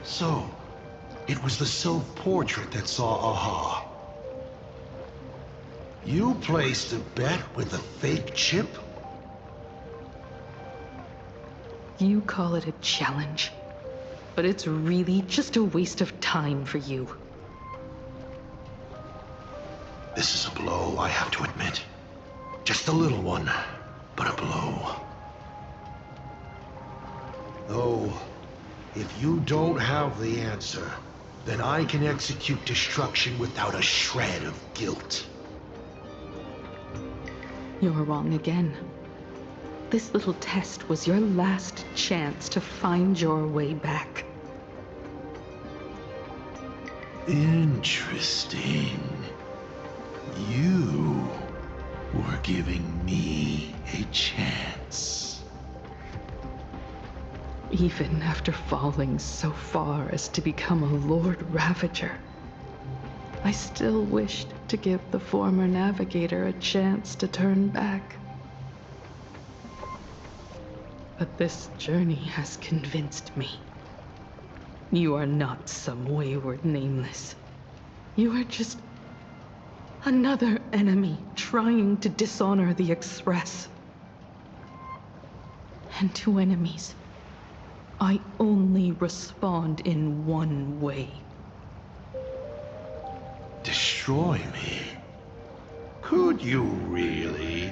So, it was the self-portrait that saw Aha. You placed a bet with a fake chip? You call it a challenge, but it's really just a waste of time for you. This is a blow, I have to admit. Just a little one, but a blow. Though, if you don't have the answer, then I can execute destruction without a shred of guilt. You're wrong again. This little test was your last chance to find your way back. Interesting. You were giving me a chance. Even after falling so far as to become a Lord Ravager, I still wished to give the former navigator a chance to turn back. But this journey has convinced me. You are not some wayward nameless. You are just another enemy trying to dishonor the Express. And to enemies, I only respond in one way. Destroy me? Could you really?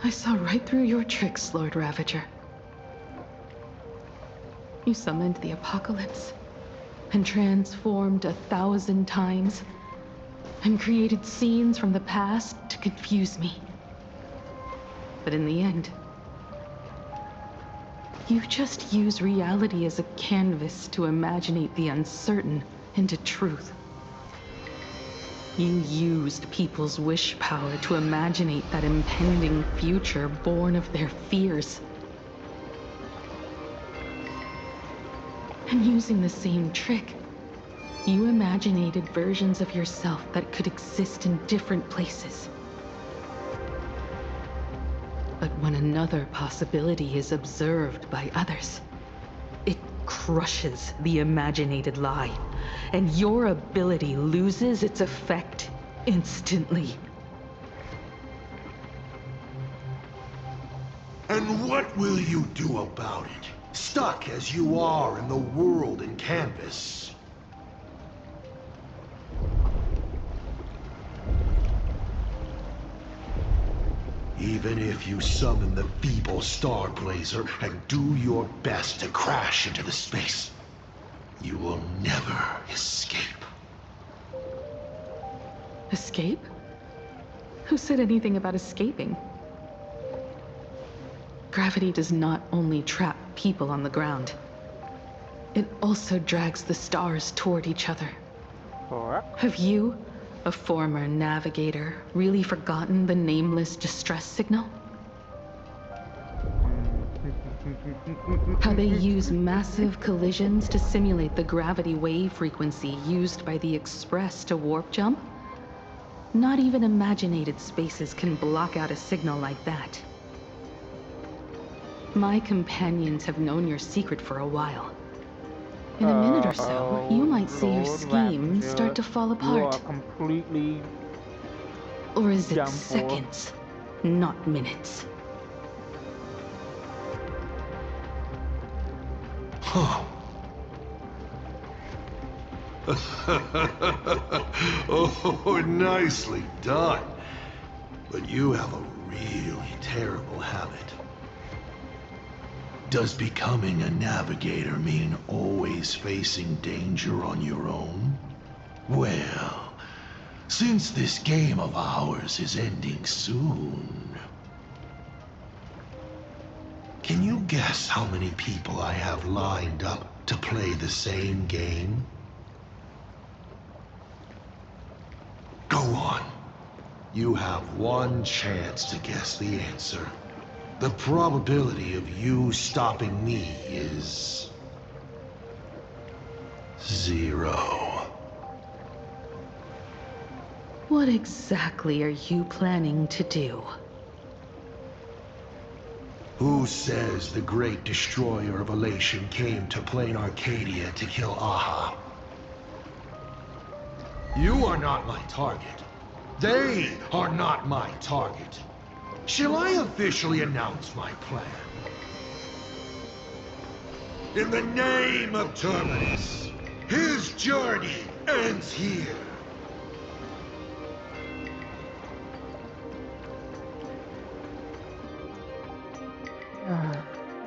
I saw right through your tricks, Lord Ravager. You summoned the apocalypse, and transformed 1,000 times, and created scenes from the past to confuse me. But in the end, you just use reality as a canvas to imaginate the uncertain into truth. You used people's wish power to imaginate that impending future born of their fears. And using the same trick, you imaginated versions of yourself that could exist in different places. But when another possibility is observed by others, it crushes the imaginated lie, and your ability loses its effect instantly. And what will you do about it? Stuck as you are in the world in canvas. Even if you summon the feeble Star Blazer and do your best to crash into the space, you will never escape. Escape? Who said anything about escaping? Gravity does not only trap people on the ground, it also drags the stars toward each other. Have you, a former navigator, really forgotten the nameless distress signal? How they use massive collisions to simulate the gravity wave frequency used by the Express to warp jump? Not even imaginated spaces can block out a signal like that. My companions have known your secret for a while. In a minute or so, you might see your scheme start to fall apart. You are completely... Or is it seconds, not minutes? Huh. Oh, nicely done. But you have a really terrible habit. Does becoming a navigator mean always facing danger on your own? Well, since this game of ours is ending soon, can you guess how many people I have lined up to play the same game? Go on. You have one chance to guess the answer. The probability of you stopping me is 0. What exactly are you planning to do? Who says the great destroyer of Elation came to plain Arcadia to kill Aha? You are not my target. They are not my target. Shall I officially announce my plan? In the name of Terminus, his journey ends here.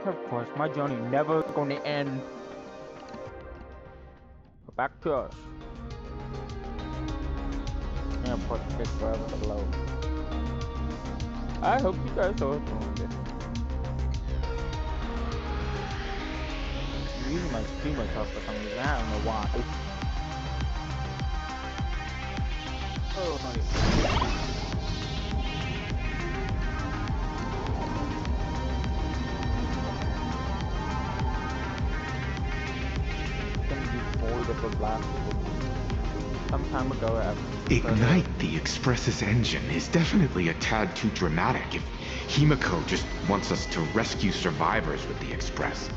Of course, my journey never going to end. But back to us. And of course, it takes forever to load. I hope you guys are enjoying this. I'm using my stream myself for some reason. I don't know why. Oh my. Some time ago, Ignite the Express's engine is definitely a tad too dramatic if Himiko just wants us to rescue survivors with the Express.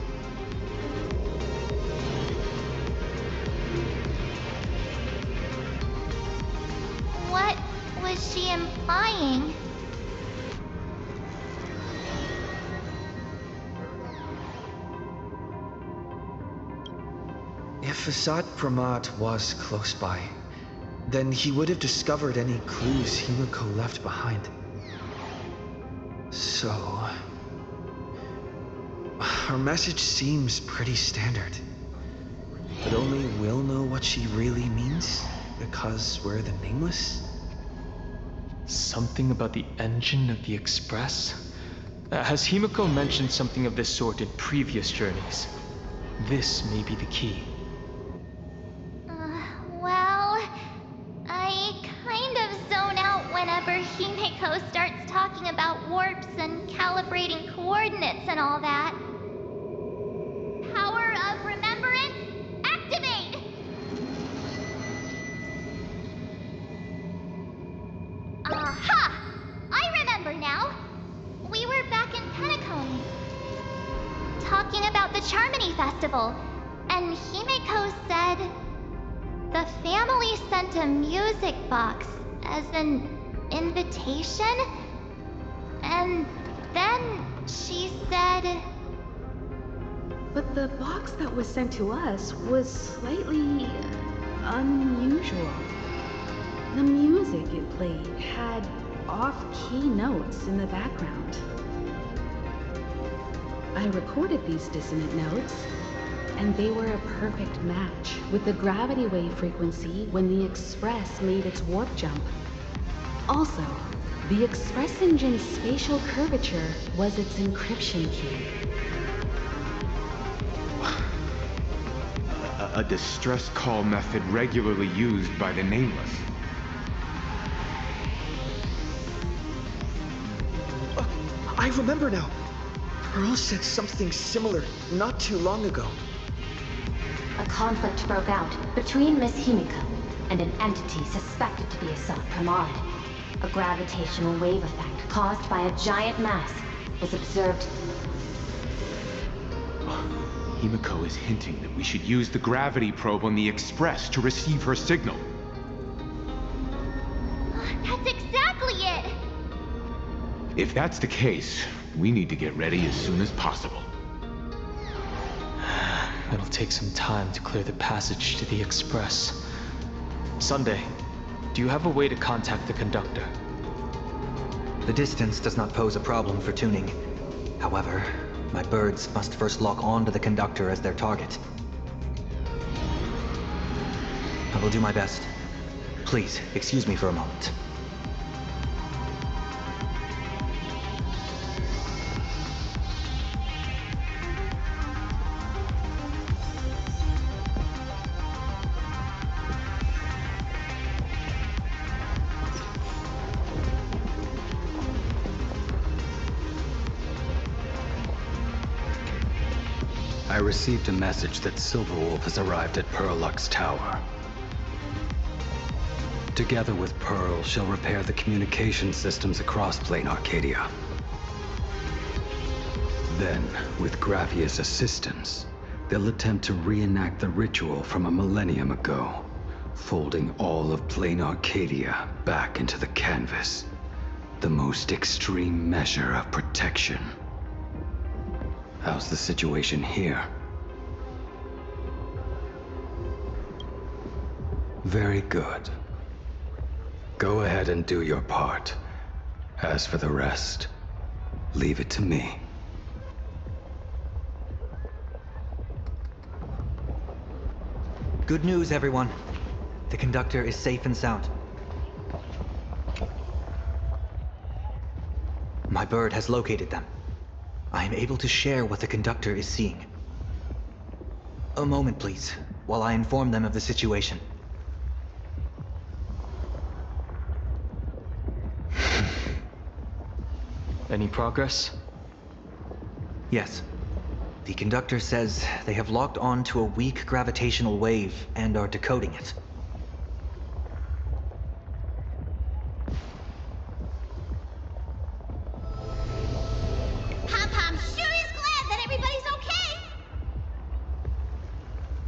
What was she implying? If Assad Pramat was close by, then he would have discovered any clues Himiko left behind. So... Our message seems pretty standard. But only we'll know what she really means, because we're the Nameless? Something about the engine of the Express? Has Himiko mentioned something of this sort in previous journeys? This may be the key. Well, I kind of zone out whenever Himiko starts talking about warps and calibrating coordinates and all that. Power of remembrance, activate! Aha! I remember now. We were back in Penacony, talking about the Charmony Festival, and Himiko said the family sent a music box as an invitation, and then she said... But the box that was sent to us was slightly unusual. The music it played had off-key notes in the background. I recorded these dissonant notes, and they were a perfect match with the gravity wave frequency when the Express made its warp jump. Also, the Express engine's spatial curvature was its encryption key. A distress call method regularly used by the Nameless. I remember now. Pearl said something similar not too long ago. A conflict broke out between Miss Himiko and an entity suspected to be Assad Pramad. A gravitational wave effect caused by a giant mass was observed. Himiko is hinting that we should use the gravity probe on the Express to receive her signal. That's exactly it! If that's the case, we need to get ready as soon as possible. It'll take some time to clear the passage to the Express. Sunday, do you have a way to contact the conductor? The distance does not pose a problem for tuning. However, my birds must first lock on to the conductor as their target. I will do my best. Please, excuse me for a moment. I received a message that Silverwolf has arrived at Pearlux Tower. Together with Pearl, she'll repair the communication systems across Plane Arcadia. Then, with Graphia's assistance, they'll attempt to reenact the ritual from a millennium ago, folding all of Plane Arcadia back into the canvas. The most extreme measure of protection. How's the situation here? Very good. Go ahead and do your part. As for the rest, leave it to me. Good news, everyone. The conductor is safe and sound. My bird has located them. I am able to share what the conductor is seeing. A moment, please, while I inform them of the situation. Any progress? Yes. The conductor says they have locked on to a weak gravitational wave and are decoding it. Pom-Pom sure is glad that everybody's okay!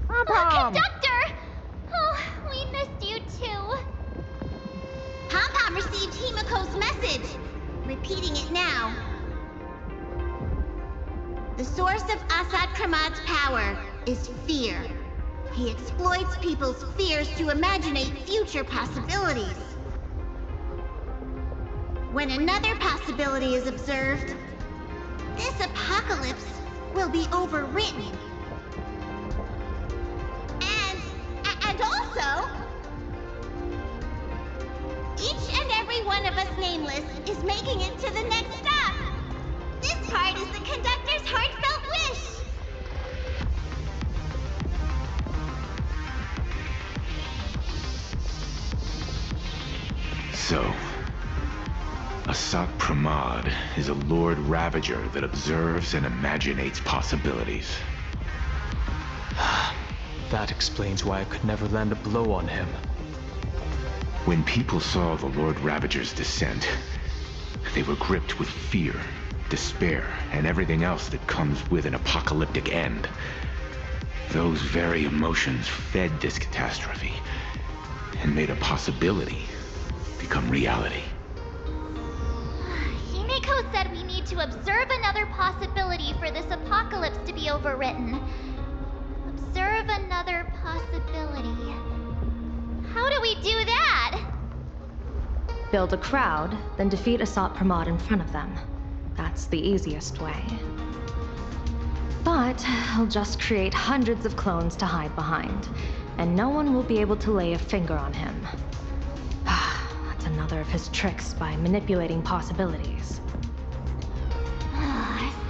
Pom-Pom! Conductor! Oh, we missed you too. Pom-Pom received Himiko's message. Repeating it now. The source of Assad Kramad's power is fear. He exploits people's fears to imaginate future possibilities. when another possibility is observed, this apocalypse will be overwritten. And also, each and every one of us nameless is making it to the next stop. This part is the conductor's heartfelt wish. So, Asat Pramad is a Lord Ravager that observes and imaginates possibilities. That explains why I could never land a blow on him. When people saw the Lord Ravager's descent, they were gripped with fear, despair, and everything else that comes with an apocalyptic end. Those very emotions fed this catastrophe and made a possibility become reality. Himiko said we need to observe another possibility for this apocalypse to be overwritten. Observe another possibility. How do we do that? Build a crowd, then defeat Asat Pramad in front of them. That's the easiest way. But he'll just create hundreds of clones to hide behind, and no one will be able to lay a finger on him. That's another of his tricks by manipulating possibilities.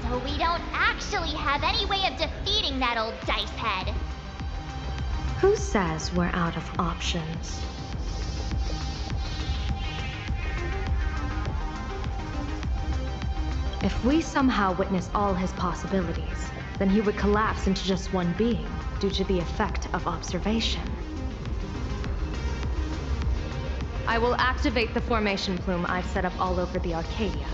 So we don't actually have any way of defeating that old dice head. Who says we're out of options? If we somehow witness all his possibilities, then he would collapse into just one being due to the effect of observation. I will activate the formation plume I've set up all over the Arcadia,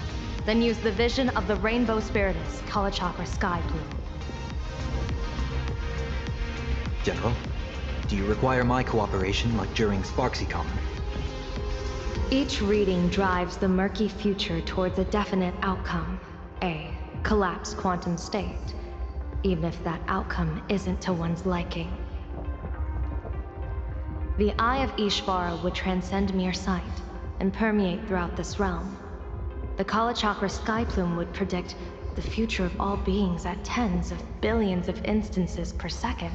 then use the vision of the Rainbow Spiritus Kalachakra Sky Plume. General, do you require my cooperation like during SparksyCon? Each reading drives the murky future towards a definite outcome, a collapsed quantum state, even if that outcome isn't to one's liking. The Eye of Ishvara would transcend mere sight and permeate throughout this realm. The Kalachakra Sky Plume would predict the future of all beings at tens of billions of instances per second.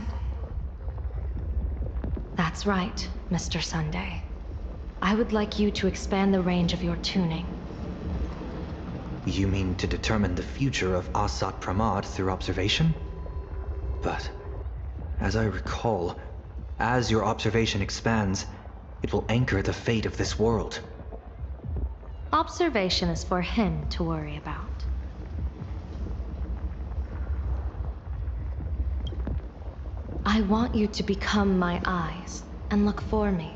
That's right, Mr. Sunday. I would like you to expand the range of your tuning. You mean to determine the future of Asat Pramad through observation? But, as I recall, as your observation expands, it will anchor the fate of this world. Observation is for him to worry about. I want you to become my eyes and look for me.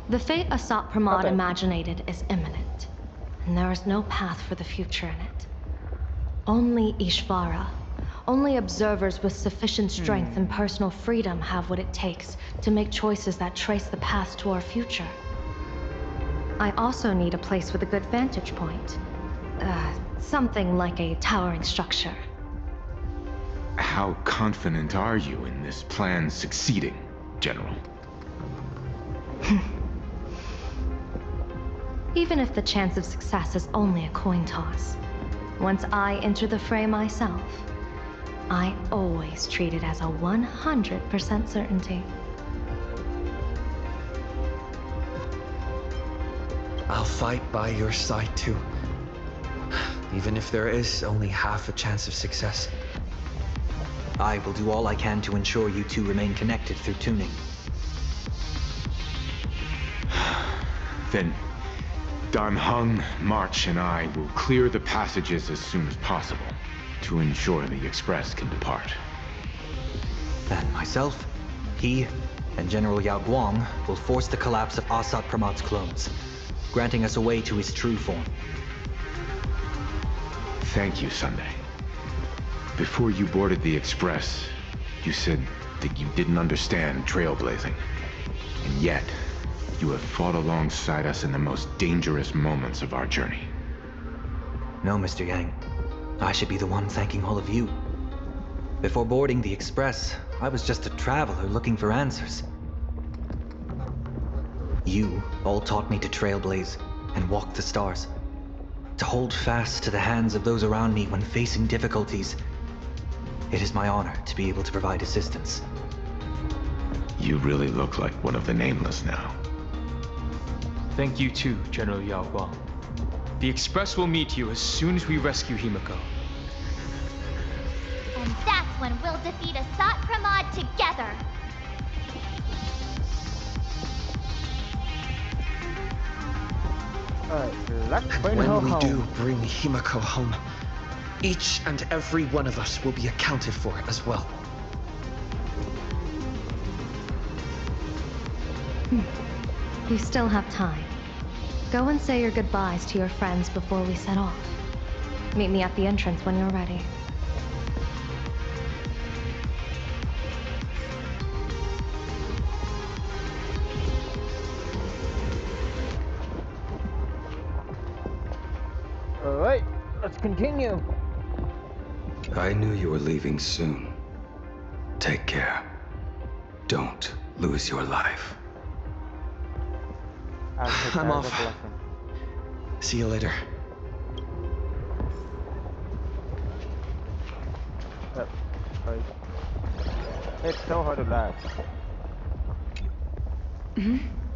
The fate Asat Pramad imaginated is imminent, and there is no path for the future in it. Only Ishvara, only observers with sufficient strength and personal freedom have what it takes to make choices that trace the path to our future. I also need a place with a good vantage point. Something like a towering structure. How confident are you in this plan succeeding, General? Even if the chance of success is only a coin toss, once I enter the fray myself, I always treat it as a 100% certainty. I'll fight by your side too. Even if there is only half a chance of success. I will do all I can to ensure you two remain connected through tuning. Then, Dan Heng, March, and I will clear the passages as soon as possible to ensure the Express can depart. And myself, he, and General Yao Guang will force the collapse of Asat Pramad's clones, granting us a way to his true form. Thank you, Sunday. Before you boarded the Express, you said that you didn't understand trailblazing. And yet, you have fought alongside us in the most dangerous moments of our journey. No, Mr. Yang. I should be the one thanking all of you. Before boarding the Express, I was just a traveler looking for answers. You all taught me to trailblaze, and walk the stars. To hold fast to the hands of those around me when facing difficulties. It is my honor to be able to provide assistance. You really look like one of the Nameless now. Thank you too, General Yao Guang. The Express will meet you as soon as we rescue Himiko. And that's when we'll defeat Asat Pramod together. Let's And bring her when we home. do bring Himiko home, each and every one of us will be accounted for as well. You still have time. Go and say your goodbyes to your friends before we set off. Meet me at the entrance when you're ready. Alright, let's continue. I knew you were leaving soon. Take care. Don't lose your life. I'm off. See you later. It's so hard to laugh.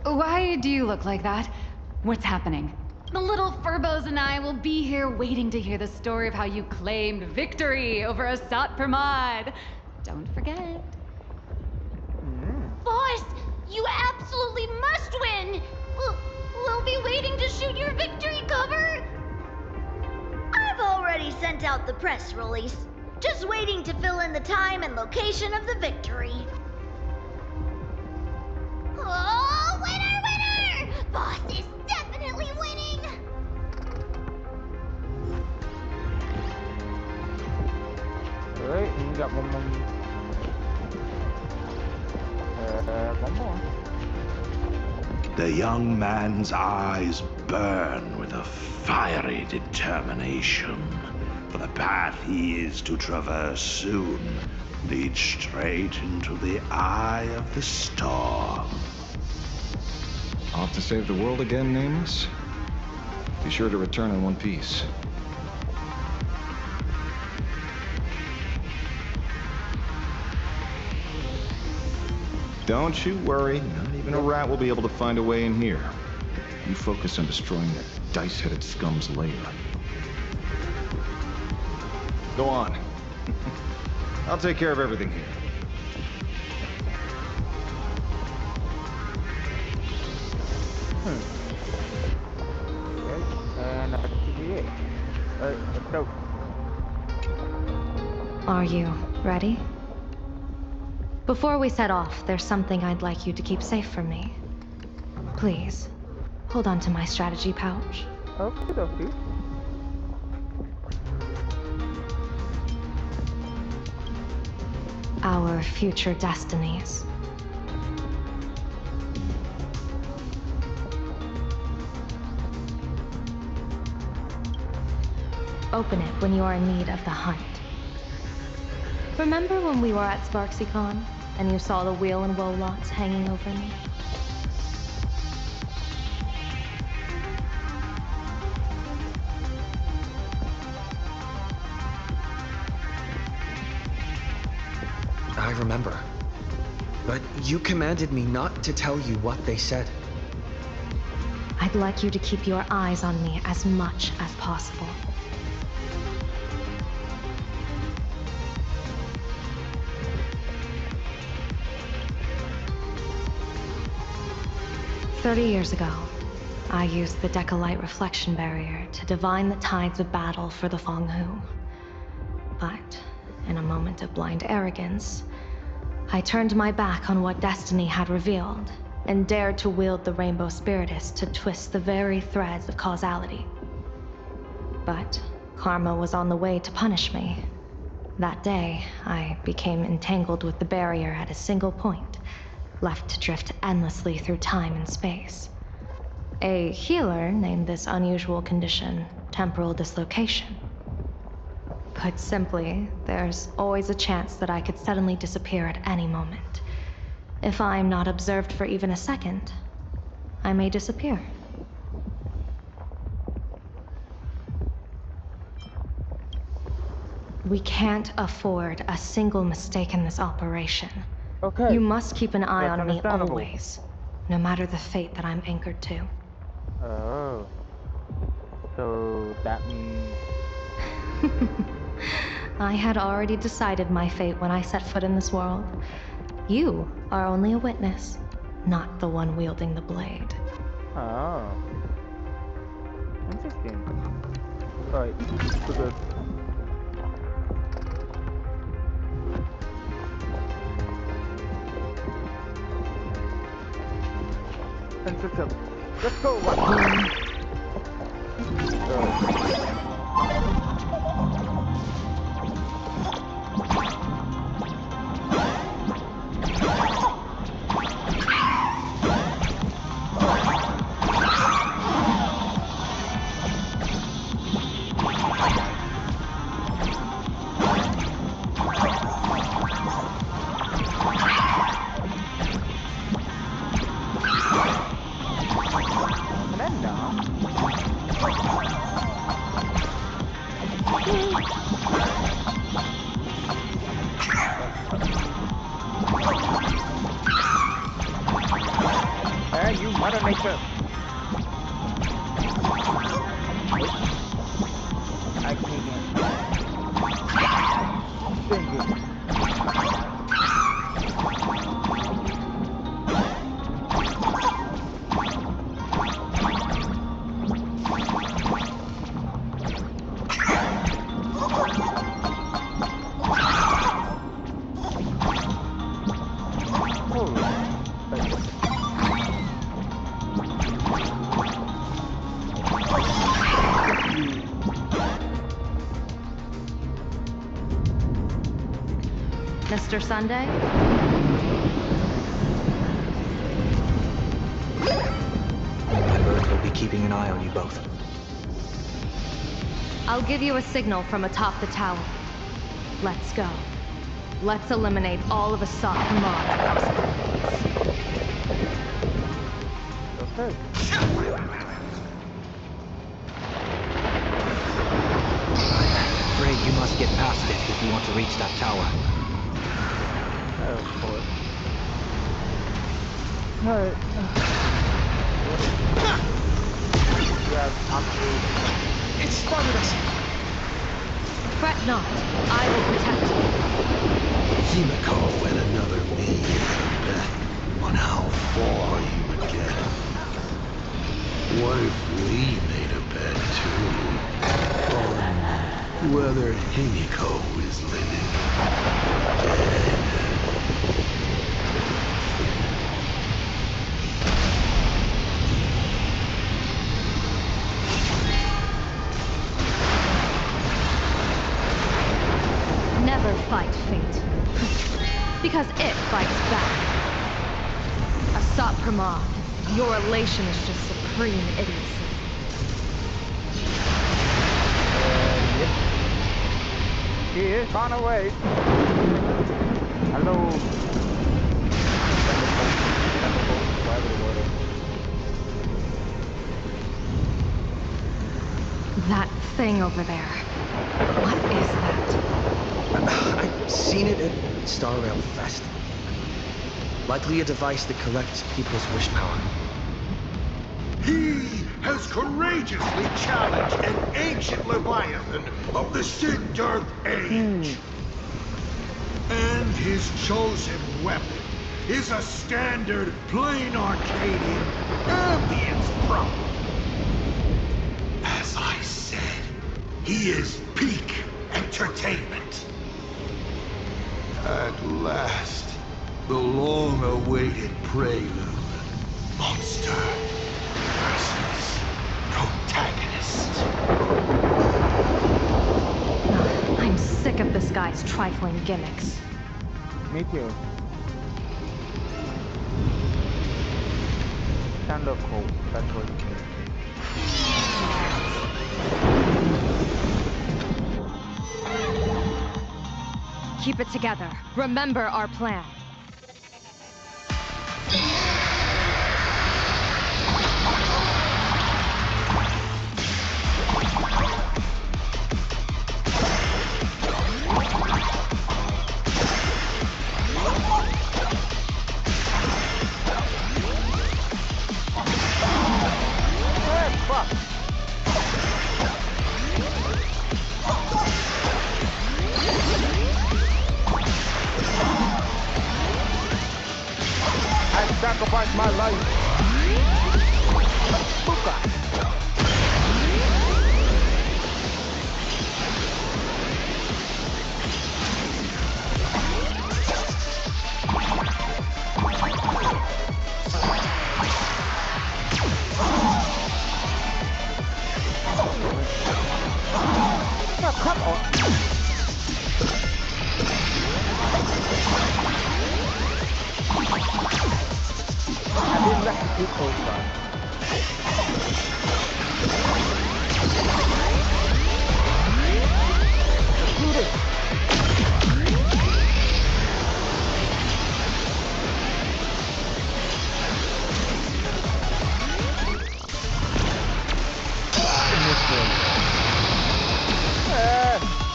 Why do you look like that? What's happening? The little Furbos and I will be here waiting to hear the story of how you claimed victory over Asat Pramod. Don't forget. Boss, you absolutely must win! We'll be waiting to shoot your victory cover! I've already sent out the press release. Just waiting to fill in the time and location of the victory. Oh, winner, winner! Boss is definitely winning! Alright, we got one more. One more. The young man's eyes burn with a fiery determination. For the path he is to traverse soon leads straight into the eye of the storm. Off to save the world again, Nameless? Be sure to return in one piece. Don't you worry, not even a rat will be able to find a way in here. You focus on destroying that dice-headed scum's lair. Go on. I'll take care of everything here. Okay, and that should be it. Alright, let's go. Are you ready? Before we set off, there's something I'd like you to keep safe from me. Please, hold on to my strategy pouch. Okay. Our future destinies. Open it when you are in need of the hunt. Remember when we were at SparksyCon and you saw the wheel and woe lots hanging over me? I remember. But you commanded me not to tell you what they said. I'd like you to keep your eyes on me as much as possible. "30 years ago, I used the Decalite reflection barrier to divine the tides of battle for the Fonghu. But, in a moment of blind arrogance, I turned my back on what destiny had revealed and dared to wield the Rainbow Spiritus to twist the very threads of causality. But karma was on the way to punish me. That day, I became entangled with the barrier at a single point, left to drift endlessly through time and space. A healer named this unusual condition temporal dislocation. Put simply, there's always a chance that I could suddenly disappear at any moment. If I'm not observed for even a second, I may disappear. We can't afford a single mistake in this operation. Okay. You must keep an eye That's on me understandable. always, no matter the fate that I'm anchored to. Oh. So that means... I had already decided my fate when I set foot in this world. You are only a witness, not the one wielding the blade. Oh. Interesting. Alright, we're good. Let's go, Raccoon! Hey, you mother nature! I can't. Thank you. Mr. Sunday? My bird will be keeping an eye on you both. I'll give you a signal from atop the tower. Let's go. Let's eliminate all of Assad Command. Okay. I'm afraid you must get past it if you want to reach that tower. Of course. Alright. It spotted us! Fret not. I will protect you. Himiko and another me bet on how far you would get. What if we made a bet too? On whether Himiko is living or dead? Never fight fate. Because it fights back. Assad Pramod, your elation is just supreme idiocy. Yep. She is on her way. Hello. That thing over there. What is that? I've seen it at Star Rail Fest. Likely a device that collects people's wish power. He has courageously challenged an ancient Leviathan of the Sigdarth Age. And his chosen weapon is a standard plain Arcadian ambience problem. As I said, he is peak entertainment. At last, the long-awaited prelude. Monster versus protagonist. I'm sick of this guy's trifling gimmicks. Me too. Stand up, Cole. That's what you think. Keep it together. Remember our plan. my life. Puka. No, come on. I didn't let the keep over. Shoot it.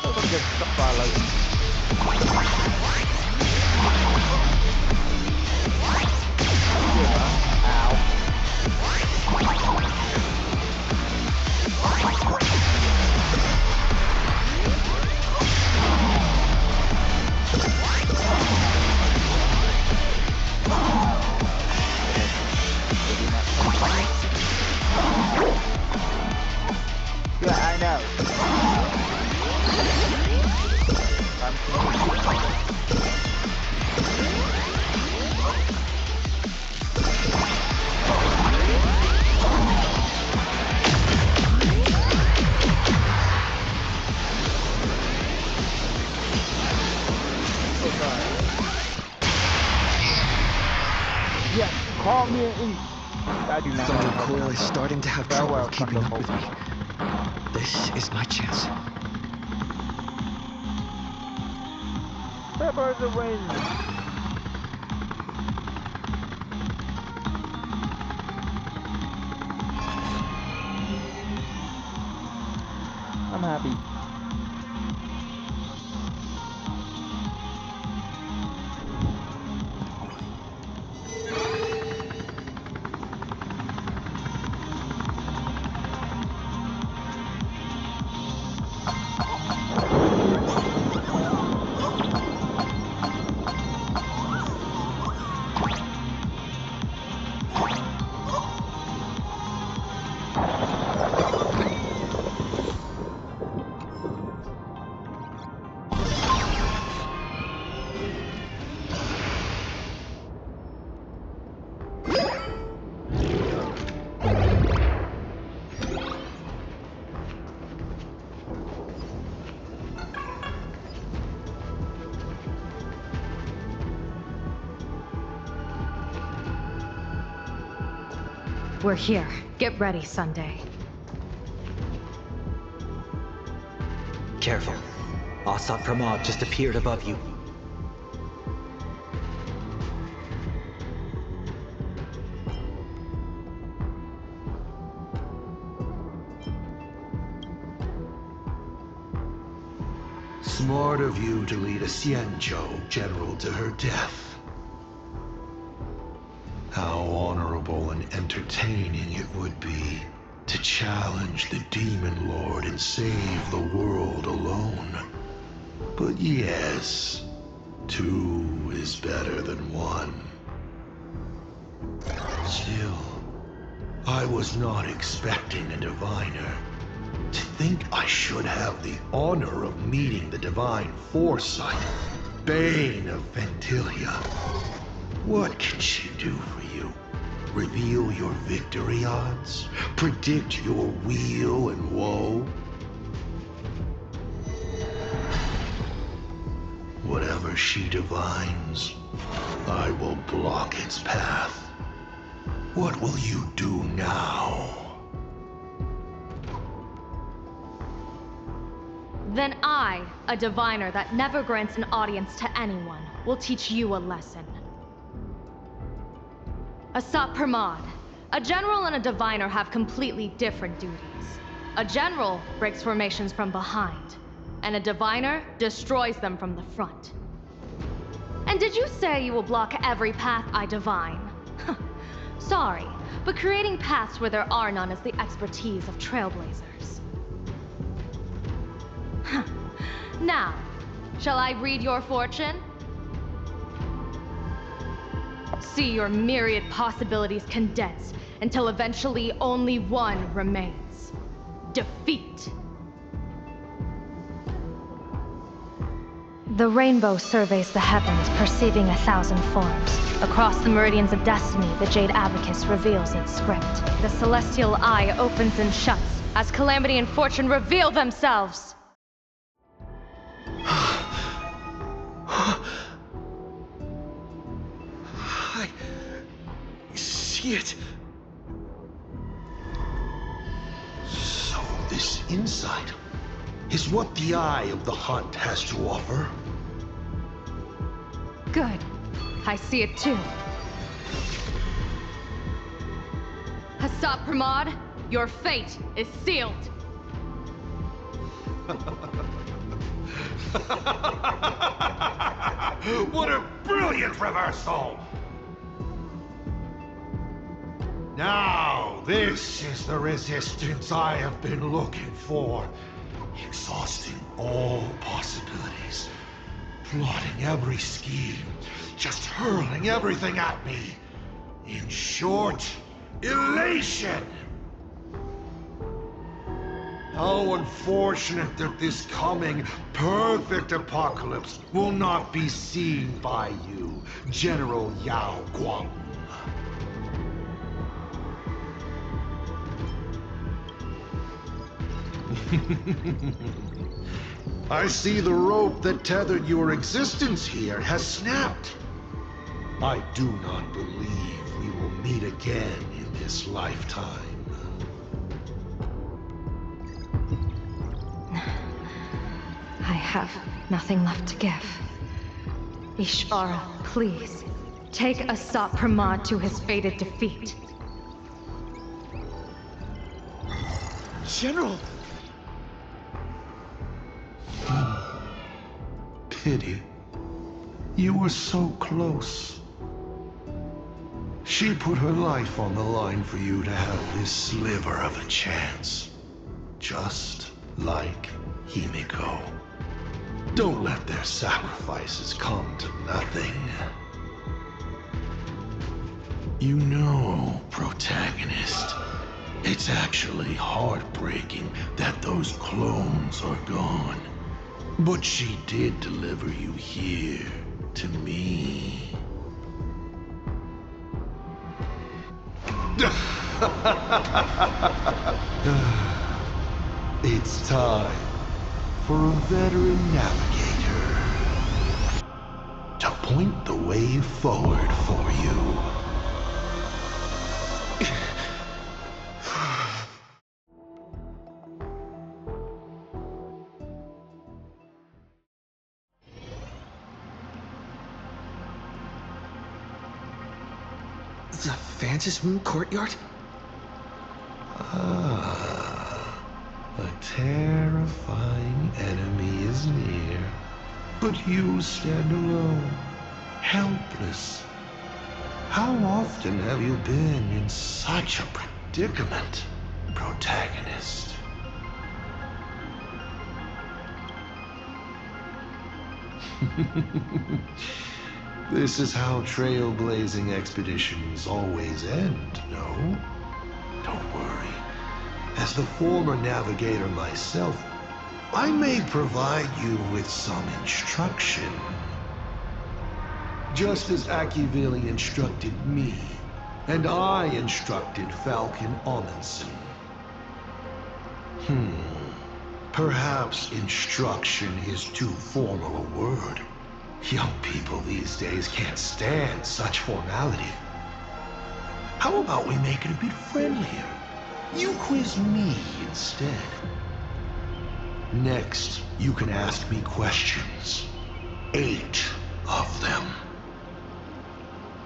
Don't get stuck by like yeah, I know. Yes, call me in. I do not. The recoil is starting to have trouble keeping up with me. This is my chance. Pepper the wind. I'm happy. We're here. Get ready, Sunday. Careful. Asat Pramod just appeared above you. Smart of you to lead a Xianzhou general to her death. How honorable and entertaining it would be to challenge the Demon Lord and save the world alone. But yes, two is better than one. Still, I was not expecting a diviner. To think I should have the honor of meeting the divine foresight, Bane of Ventilia. What can she do for you? Reveal your victory odds? Predict your weal and woe? Whatever she divines, I will block its path. What will you do now? Then I, a diviner that never grants an audience to anyone, will teach you a lesson. Asat Pramod, a general and a diviner have completely different duties. A general breaks formations from behind, and a diviner destroys them from the front. And did you say you will block every path I divine? Sorry, but creating paths where there are none is the expertise of trailblazers. Now, shall I read your fortune? see your myriad possibilities condense until eventually only one remains. Defeat. The rainbow surveys the heavens, perceiving 1,000 forms. Across the meridians of destiny, the Jade Abacus reveals its script. The celestial eye opens and shuts as calamity and fortune reveal themselves. I see it. So this insight is what the Eye of the Hunt has to offer. Good. I see it too. Hassab Pramod, your fate is sealed. What a brilliant reversal! Now, this is the resistance I have been looking for. Exhausting all possibilities. Plotting every scheme. Just hurling everything at me. In short, elation! How unfortunate that this coming perfect apocalypse will not be seen by you, General Yao Guang. I see the rope that tethered your existence here has snapped. I do not believe we will meet again in this lifetime. I have nothing left to give. Ishvara, please, take Hassab Pramod to his fated defeat. General! Pity. You were so close. She put her life on the line for you to have this sliver of a chance. Just like Himiko. Don't let their sacrifices come to nothing. You know, protagonist, it's actually heartbreaking that those clones are gone. But she did deliver you here, to me. It's time for a veteran navigator to point the way forward for you. The Phantasmoon Courtyard? Ah, a terrifying enemy is near. But you stand alone, helpless. How often have you been in such a predicament, protagonist? This is how trailblazing expeditions always end, no? Don't worry. As the former navigator myself, I may provide you with some instruction. Just as Akivili instructed me, and I instructed Falcon Amundsen. Perhaps instruction is too formal a word. Young people these days can't stand such formality. How about we make it a bit friendlier? You quiz me instead. Next, you can ask me questions. 8 of them.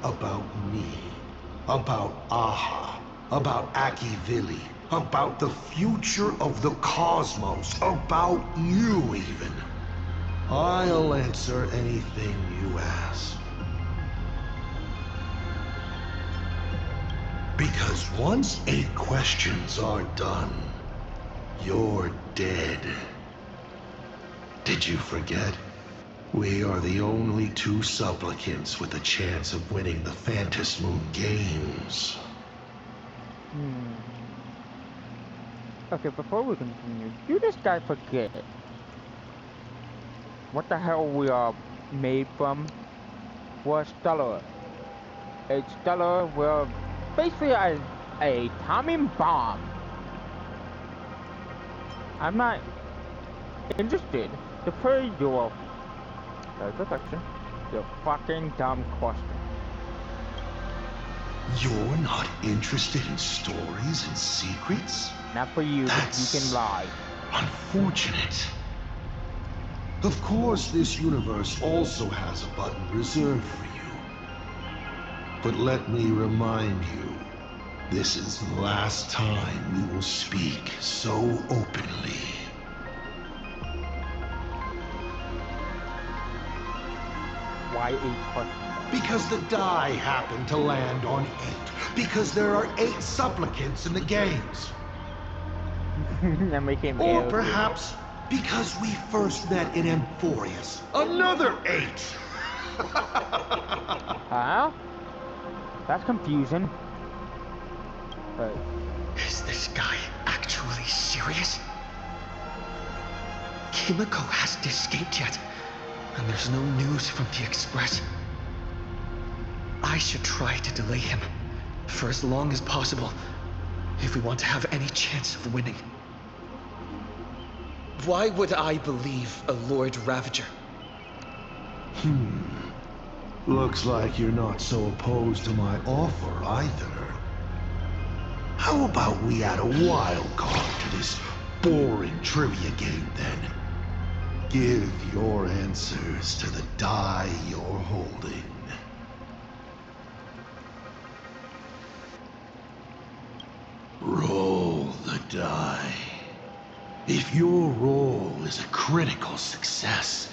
About me. About Aha. About Akivili. About the future of the cosmos. About you, even. I'll answer anything you ask. Because once 8 questions are done, you're dead. Did you forget? We are the only two supplicants with a chance of winning the Phantasm Moon Games. Okay, before we continue, do this guy forget what the hell we are made from? We're stellar. It's stellar. We're basically a timing bomb. I'm not interested to pay your perfection. Your fucking dumb question. You're not interested in stories and secrets? Not for you, That's you can lie. Unfortunate. Of course, this universe also has a button reserved for you. But let me remind you, this is the last time we will speak so openly. Why 8 questions? Because the die happened to land on 8. Because there are 8 supplicants in the games. And we came Or perhaps because we first met in Amphorius. Another 8! Huh? That's confusing. Is this guy actually serious? Kimiko hasn't escaped yet, and there's no news from the Express. I should try to delay him for as long as possible if we want to have any chance of winning. Why would I believe a Lord Ravager? Looks like you're not so opposed to my offer either. How about we add a wild card to this boring trivia game then? Give your answers to the die you're holding. Roll the die. If your roll is a critical success,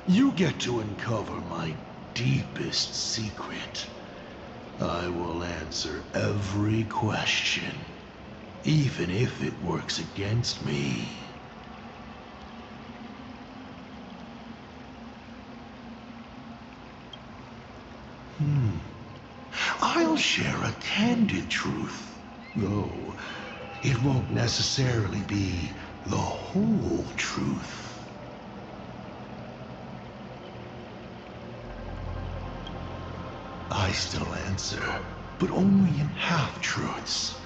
you get to uncover my deepest secret. I will answer every question, even if it works against me. I'll share a candid truth, though it won't necessarily be the whole truth. I still answer, but only in half-truths.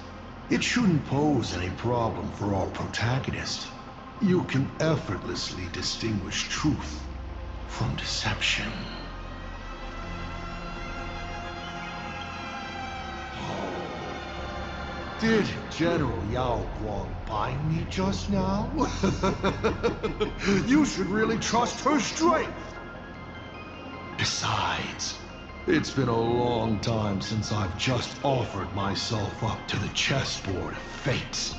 It shouldn't pose any problem for our protagonist. You can effortlessly distinguish truth from deception. Did General Yao Guang bind me just now? You should really trust her strength! Besides, it's been a long time since I've just offered myself up to the chessboard of fate.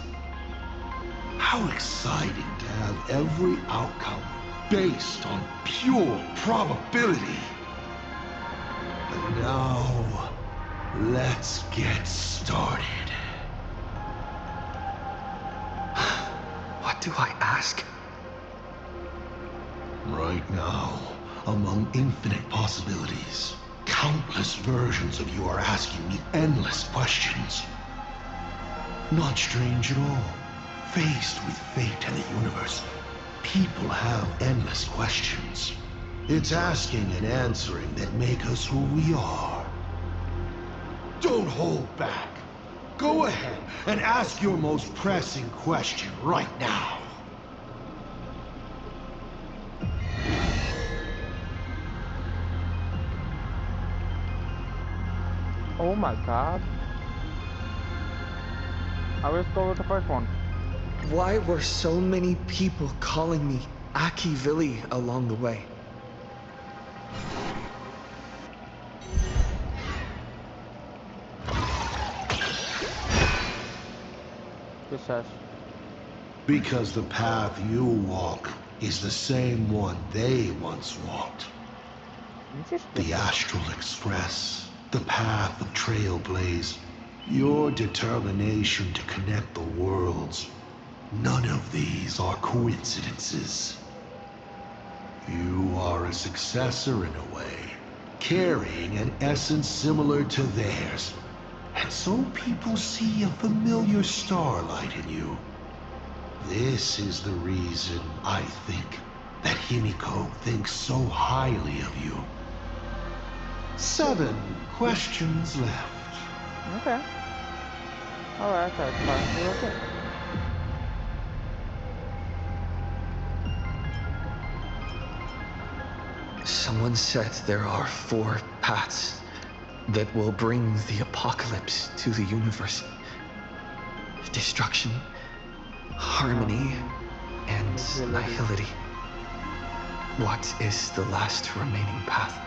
How exciting to have every outcome based on pure probability. And now, let's get started. What do I ask? Right now, among infinite possibilities, countless versions of you are asking me endless questions. Not strange at all. Faced with fate and the universe, people have endless questions. It's asking and answering that make us who we are. Don't hold back. Go ahead and ask your most pressing question right now. Oh my god. Let's go with the first one. Why were so many people calling me Aki Villi along the way? Because the path you walk is the same one they once walked. The Astral Express, the path of Trailblaze, your determination to connect the worlds. None of these are coincidences. You are a successor in a way, carrying an essence similar to theirs. And so people see a familiar starlight in you. This is the reason, I think, that Himiko thinks so highly of you. 7 questions left. Okay. Alright, that's fine. Okay. Someone said there are 4 paths that will bring the apocalypse to the universe. Destruction, harmony, and nihility. What is the last remaining path?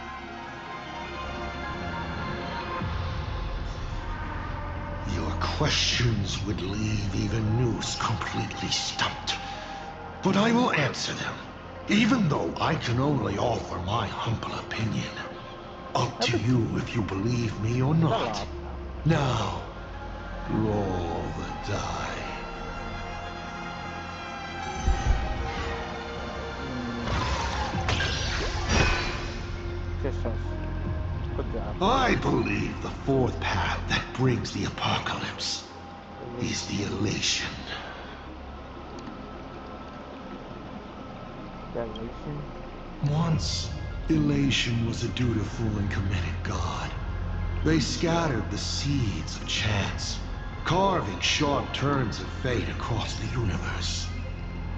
Your questions would leave even Noose completely stumped. But I will answer them, even though I can only offer my humble opinion. Up to you if you believe me or not. Now, roll the die. Just us. Good job. I believe the 4th path that brings the apocalypse is the elation. Elation? Once, elation was a dutiful and committed god. They scattered the seeds of chance, carving sharp turns of fate across the universe.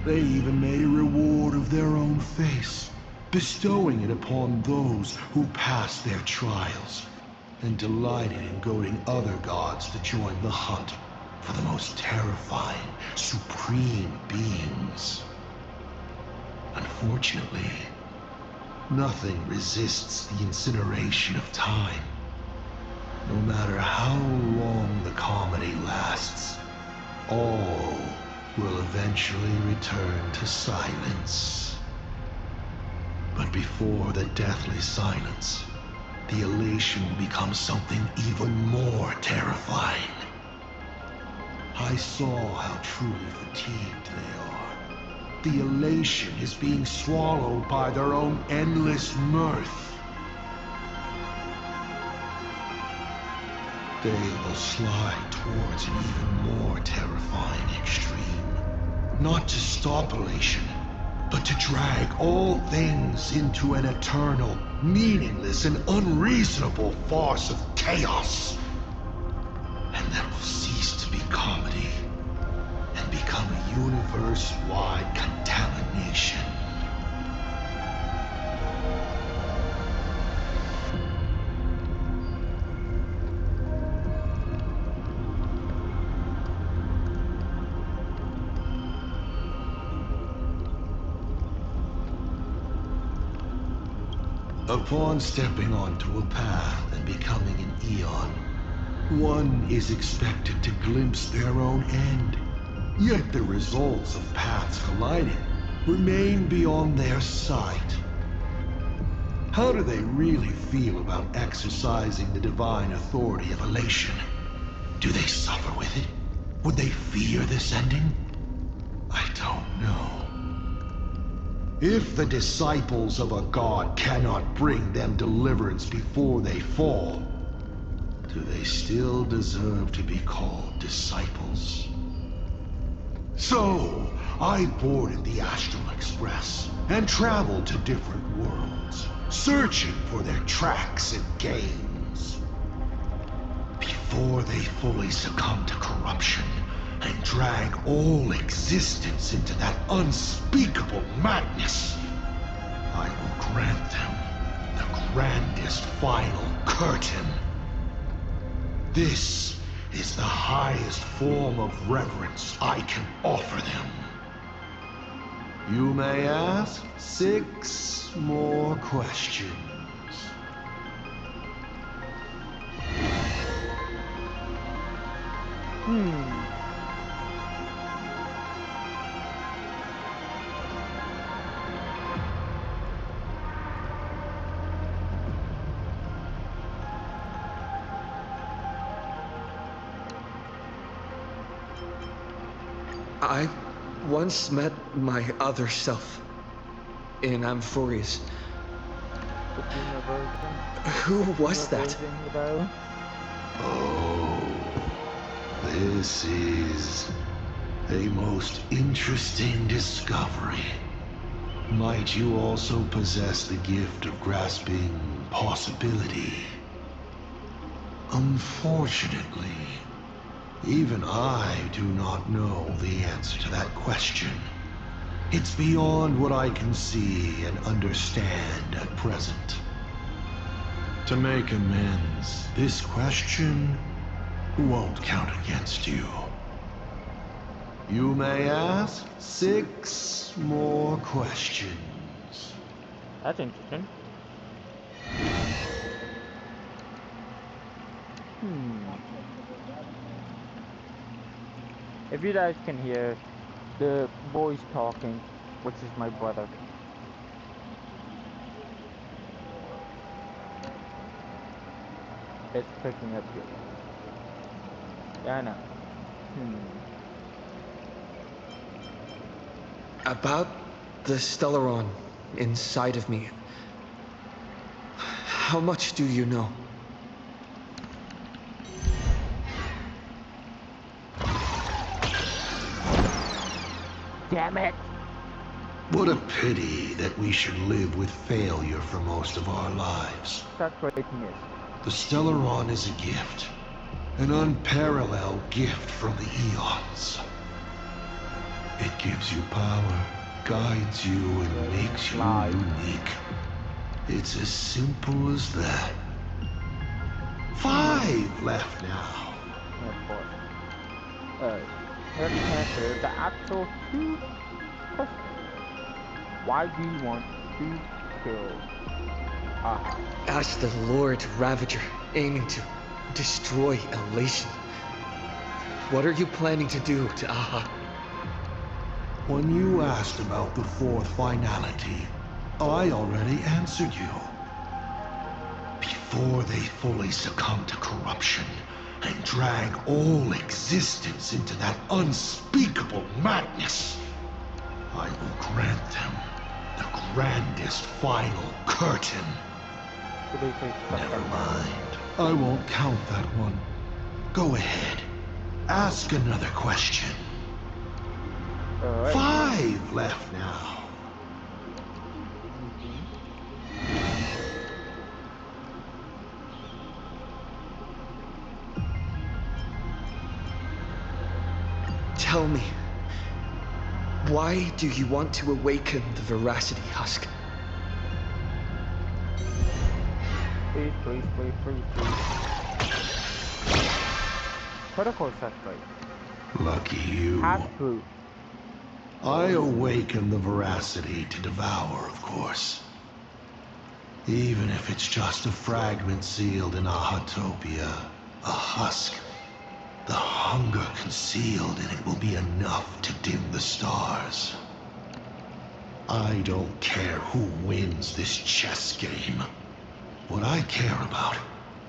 They even made a reward of their own face, bestowing it upon those who passed their trials, and delighted in goading other gods to join the hunt for the most terrifying, supreme beings. Unfortunately, nothing resists the incineration of time. No matter how long the comedy lasts, all will eventually return to silence. But before the deathly silence, the elation will become something even more terrifying. I saw how truly fatigued they are. The elation is being swallowed by their own endless mirth. They will slide towards an even more terrifying extreme. Not to stop elation, but to drag all things into an eternal, meaningless, and unreasonable farce of chaos. And that will cease to be comedy and become a universe-wide contamination. Upon stepping onto a path and becoming an Eon, one is expected to glimpse their own end. Yet the results of paths colliding remain beyond their sight. How do they really feel about exercising the divine authority of elation? Do they suffer with it? Would they fear this ending? I don't know. If the disciples of a god cannot bring them deliverance before they fall, do they still deserve to be called disciples? So, I boarded the Astral Express and traveled to different worlds, searching for their tracks and gains. Before they fully succumb to corruption and drag all existence into that unspeakable madness, I will grant them the grandest final curtain. This is the highest form of reverence I can offer them. You may ask 6 more questions. I once met my other self. in Amphorius. The female version. Who was that? Version, though. Oh, this is a most interesting discovery. Might you also possess the gift of grasping possibility? Unfortunately, even I do not know the answer to that question. It's beyond what I can see and understand at present. To make amends, this question won't count against you. You may ask 6 more questions. That's interesting. If you guys can hear the voice talking, which is my brother. It's picking up good. Yeah, I know. About the Stellaron inside of me. How much do you know? Damn it! What a pity that we should live with failure for most of our lives. Frustrating. The Stellaron is a gift. An unparalleled gift from the eons. It gives you power, guides you, and makes you unique. It's as simple as that. 5 left now. Of course. Let's answer the actual 2 questions. Why do you want to kill Aha? As the Lord Ravager, aiming to destroy Elation, what are you planning to do to Aha? When you asked about the 4th finality, I already answered you. Before they fully succumb to corruption and drag all existence into that unspeakable madness, I will grant them the grandest final curtain. Never mind. I won't count that one. Go ahead. Ask another question. 5 left now. Tell me, why do you want to awaken the Veracity Husk? Please. Protocol suspect. Lucky you. Half-proof. I awaken the Veracity to devour, of course. Even if it's just a fragment sealed in Ahatopia, a husk. The hunger concealed in it will be enough to dim the stars. I don't care who wins this chess game. What I care about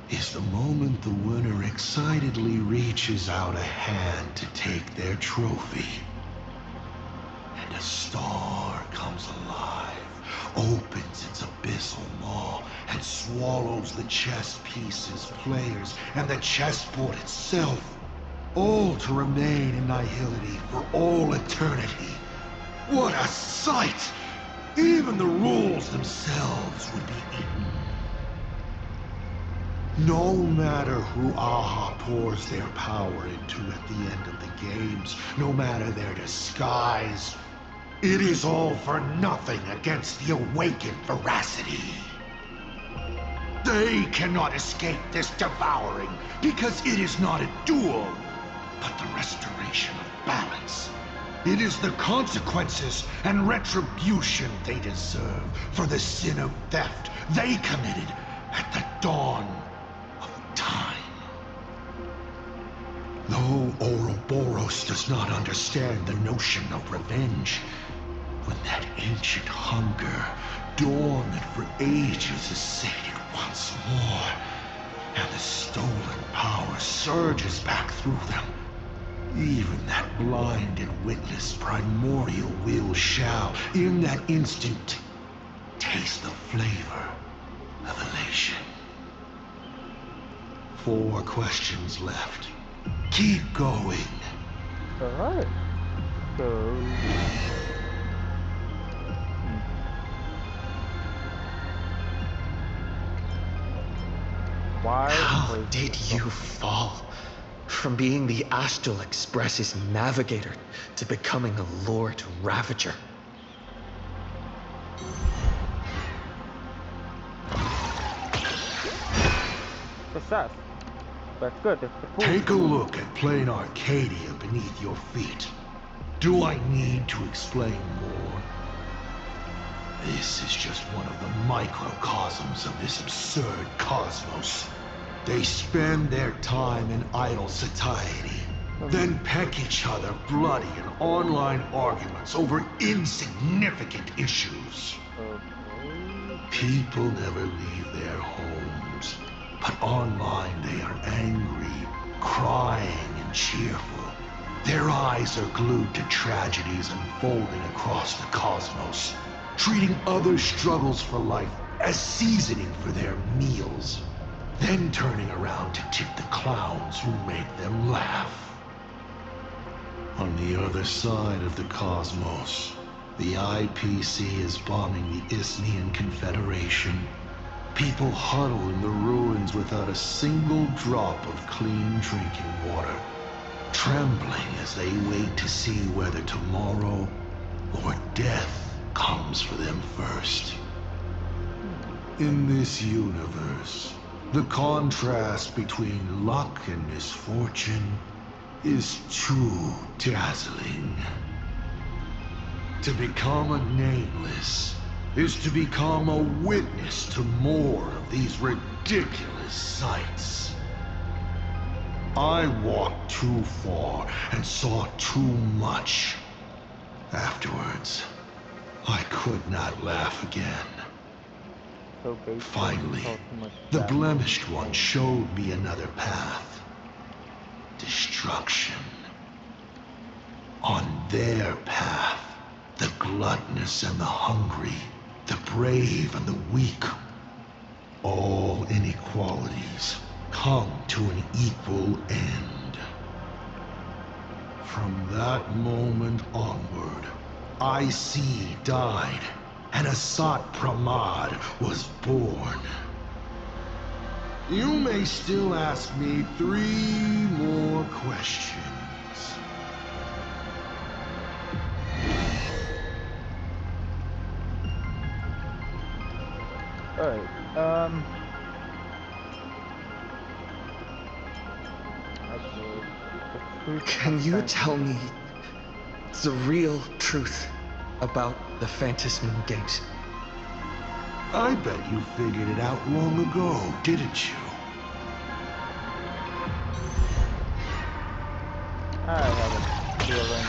is the moment the winner excitedly reaches out a hand to take their trophy. And a star comes alive, opens its abyssal maw, and swallows the chess pieces, players, and the chessboard itself, all to remain in nihility for all eternity. What a sight! Even the rules themselves would be eaten. No matter who Aha pours their power into at the end of the games, no matter their disguise, it is all for nothing against the awakened Veracity. They cannot escape this devouring because it is not a duel, but the restoration of balance. It is the consequences and retribution they deserve for the sin of theft they committed at the dawn of time. Though Ouroboros does not understand the notion of revenge, when that ancient hunger, dormant for ages, is sated once more, and the stolen power surges back through them, even that blind and witless primordial will shall, in that instant, taste the flavor of elation. 4 questions left. Keep going. Alright. So... Why? How did you fall from being the Astral Express's navigator to becoming a Lord Ravager? Success. That's good. That's the Take a look at plain Arcadia beneath your feet. Do I need to explain more? This is just one of the microcosms of this absurd cosmos. They spend their time in idle satiety, then peck each other bloody in online arguments over insignificant issues. People never leave their homes, but online they are angry, crying, and cheerful. Their eyes are glued to tragedies unfolding across the cosmos, treating other struggles for life as seasoning for their meals, then turning around to tip the clowns who make them laugh. On the other side of the cosmos, the IPC is bombing the Isnian Confederation. People huddle in the ruins without a single drop of clean drinking water, trembling as they wait to see whether tomorrow or death comes for them first. In this universe, the contrast between luck and misfortune is too dazzling. To become a nameless is to become a witness to more of these ridiculous sights. I walked too far and saw too much. Afterwards, I could not laugh again. Finally, the blemished one showed me another path. Destruction. On their path, the gluttonous and the hungry, the brave and the weak, all inequalities come to an equal end. From that moment onward, IC died, and Asat Pramad was born. You may still ask me 3 more questions. Alright, Can you tell me the real truth about the Phantom Moon Games? I bet you figured it out long ago, didn't you? I have a feeling.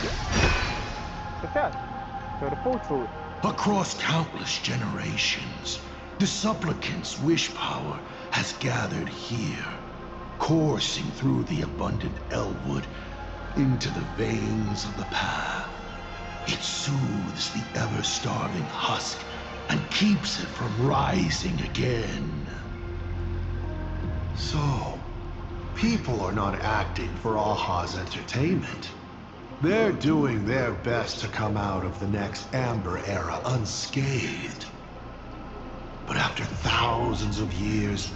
Success. So the full truth. Across countless generations, the supplicant's wish power has gathered here, coursing through the abundant Elwood into the veins of the path. It soothes the ever-starving husk and keeps it from rising again. So, people are not acting for Aha's entertainment. They're doing their best to come out of the next Amber Era unscathed. But after thousands of years,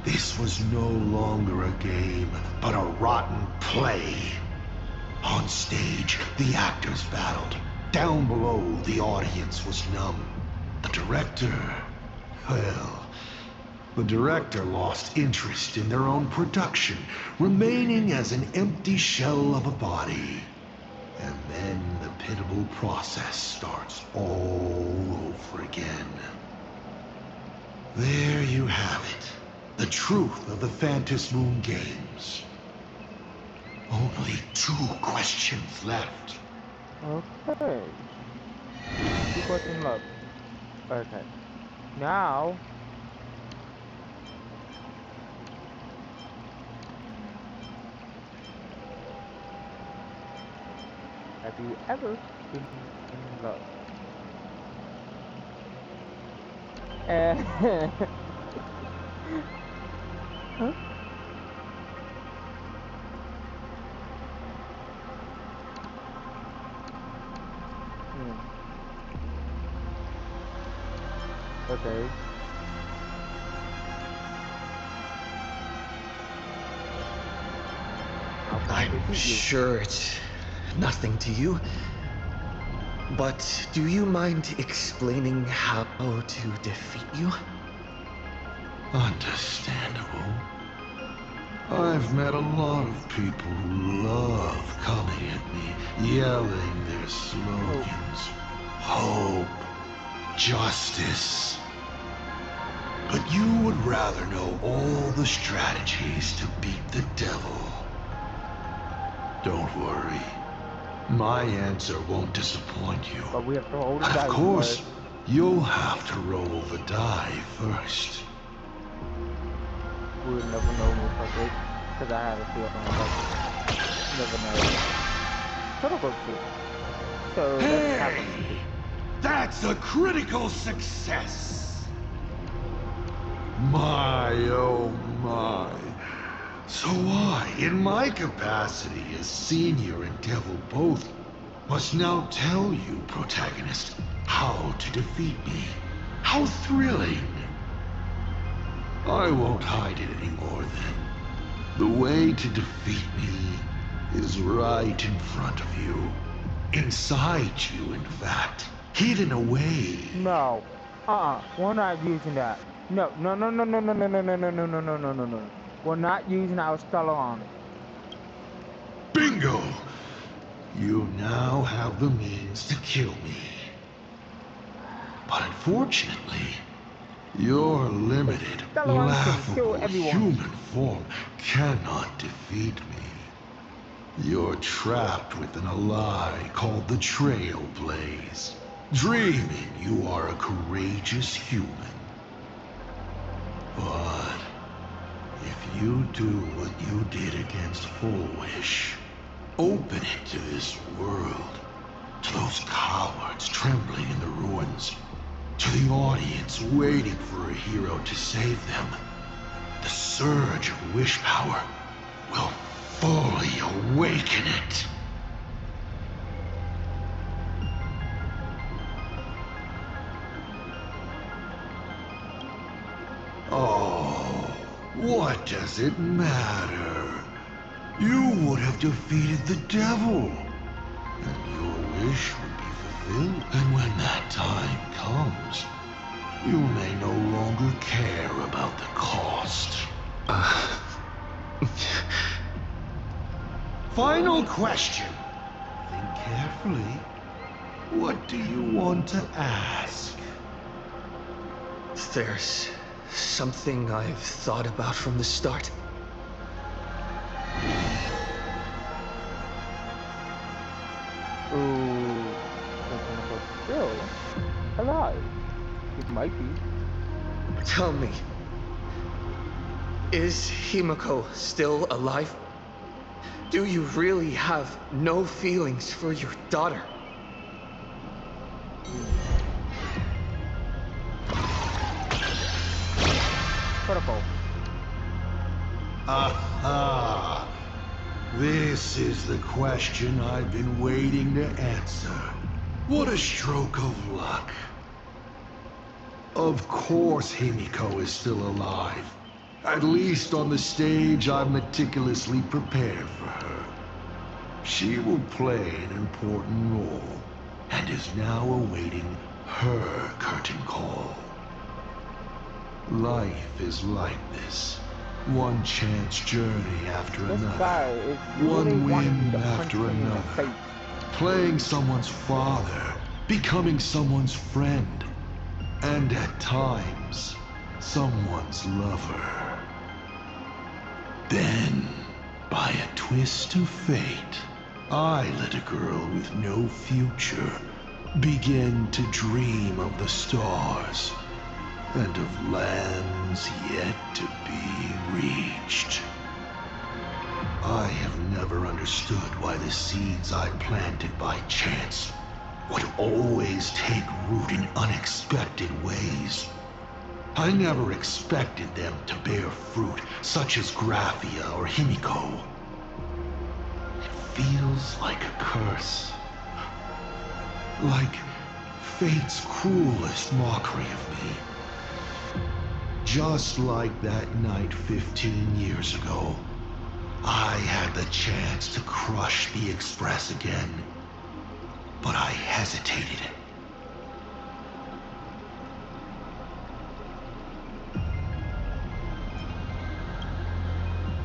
this was no longer a game, but a rotten play. On stage, the actors battled. Down below, the audience was numb. The director, well, the director lost interest in their own production, remaining as an empty shell of a body. And then the pitiable process starts all over again. There you have it. The truth of the Phantom Moon Games. Only 2 questions left. Okay. 2 questions left. Okay. Now... have you ever been in love? And huh? Okay. I'm sure it's nothing to you. But do you mind explaining how to defeat you? Understandable. I've met a lot of people who love coming at me, yelling their slogans. Hope, justice. But you would rather know all the strategies to beat the devil. Don't worry. My answer won't disappoint you. But we have to hold the Of dice course, first. you'll have to roll the die first. We'll never know most likely. Because I have a feeling that never know. Critical suit. So let's have Hey! That's a critical success! My, oh my. So I, in my capacity as senior and devil both, must now tell you, protagonist, how to defeat me. How thrilling! I won't hide it anymore then. The way to defeat me is right in front of you. Inside you, in fact. Hidden away. No. We're not using that. No. We're not using our stellar arm. Bingo! You now have the means to kill me. But unfortunately, your limited, laughable human form cannot defeat me. You're trapped within a lie called the Trailblaze, dreaming you are a courageous human. But if you do what you did against Full Wish, open it to this world, to those cowards trembling in the ruins, to the audience waiting for a hero to save them, the surge of wish power will fully awaken it. Oh, what does it matter? You would have defeated the devil, and your wish would be fulfilled. And when that time comes, you may no longer care about the cost. Final question. Think carefully. What do you want to ask? There's something I've thought about from the start. Ooh. Still alive. It might be. Tell me, is Himiko still alive? Do you really have no feelings for your daughter? Critical. Aha! This is the question I've been waiting to answer. What a stroke of luck. Of course Himiko is still alive. At least on the stage I've meticulously prepared for her. She will play an important role, and is now awaiting her curtain call. Life is like this. One chance journey after another. One win after another. Playing someone's father, becoming someone's friend, and at times, someone's lover. Then, by a twist of fate, I let a girl with no future begin to dream of the stars and of lands yet to be reached. I have never understood why the seeds I planted by chance would always take root in unexpected ways. I never expected them to bear fruit, such as Graphia or Himiko. It feels like a curse. Like fate's cruelest mockery of me. Just like that night 15 years ago, I had the chance to crush the Express again, but I hesitated.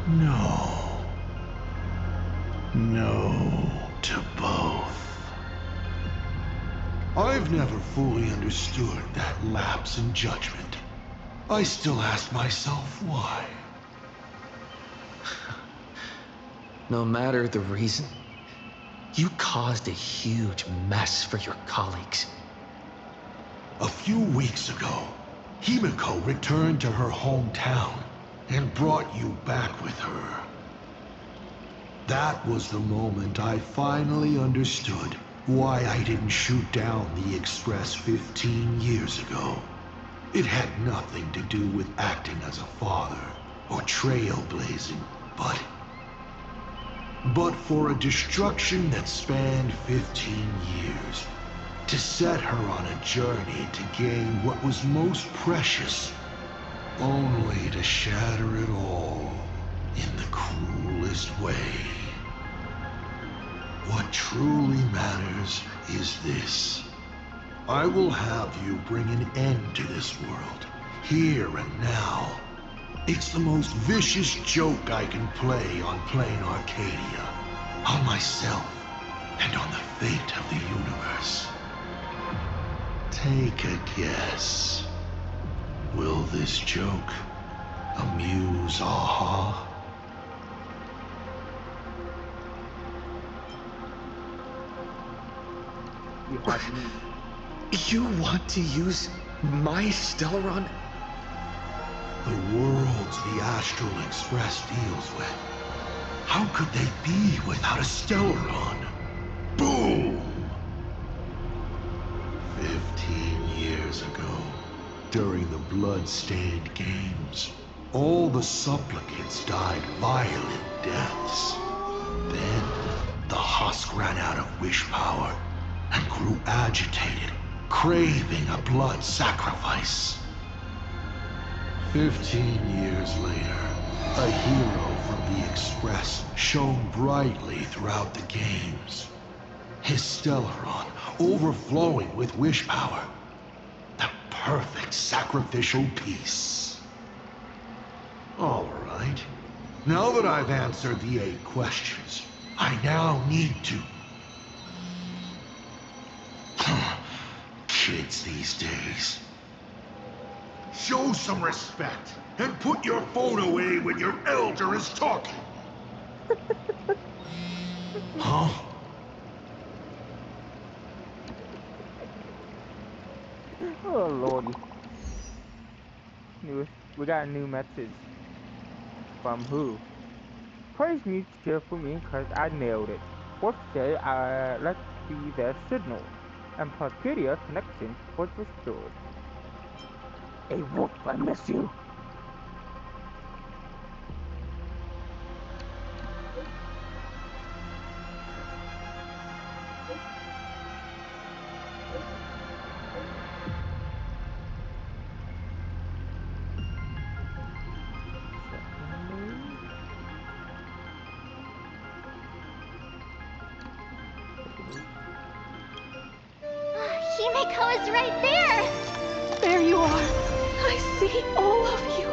No. No to both. I've never fully understood that lapse in judgment. I still ask myself why. No matter the reason, you caused a huge mess for your colleagues. A few weeks ago, Himiko returned to her hometown and brought you back with her. That was the moment I finally understood why I didn't shoot down the Express 15 years ago. It had nothing to do with acting as a father or trailblazing, but for a destruction that spanned 15 years, to set her on a journey to gain what was most precious, only to shatter it all in the cruelest way. What truly matters is this. I will have you bring an end to this world, here and now. It's the most vicious joke I can play on Plain Arcadia, on myself, and on the fate of the universe. Take a guess. Will this joke amuse Aha? You want to use my Stellaron? The worlds the Astral Express deals with. How could they be without a Stellaron? Boom! 15 years ago, during the blood-stained games, all the supplicants died violent deaths. Then, the husk ran out of wish power and grew agitated, craving a blood sacrifice. 15 years later, a hero from the Express shone brightly throughout the games. His Stellaron overflowing with wish power. The perfect sacrificial piece. All right. Now that I've answered the 8 questions, I now need to... Kids these days. Show some respect and put your phone away when your elder is talking. Huh? Oh lordy. We got a new message. From who? Praise me, cheer for me, cause I nailed it. Force say let's be their signal. And Arcadia connection was restored. Hey Wolf, I miss you. Himiko is right there! There you are. I see all of you.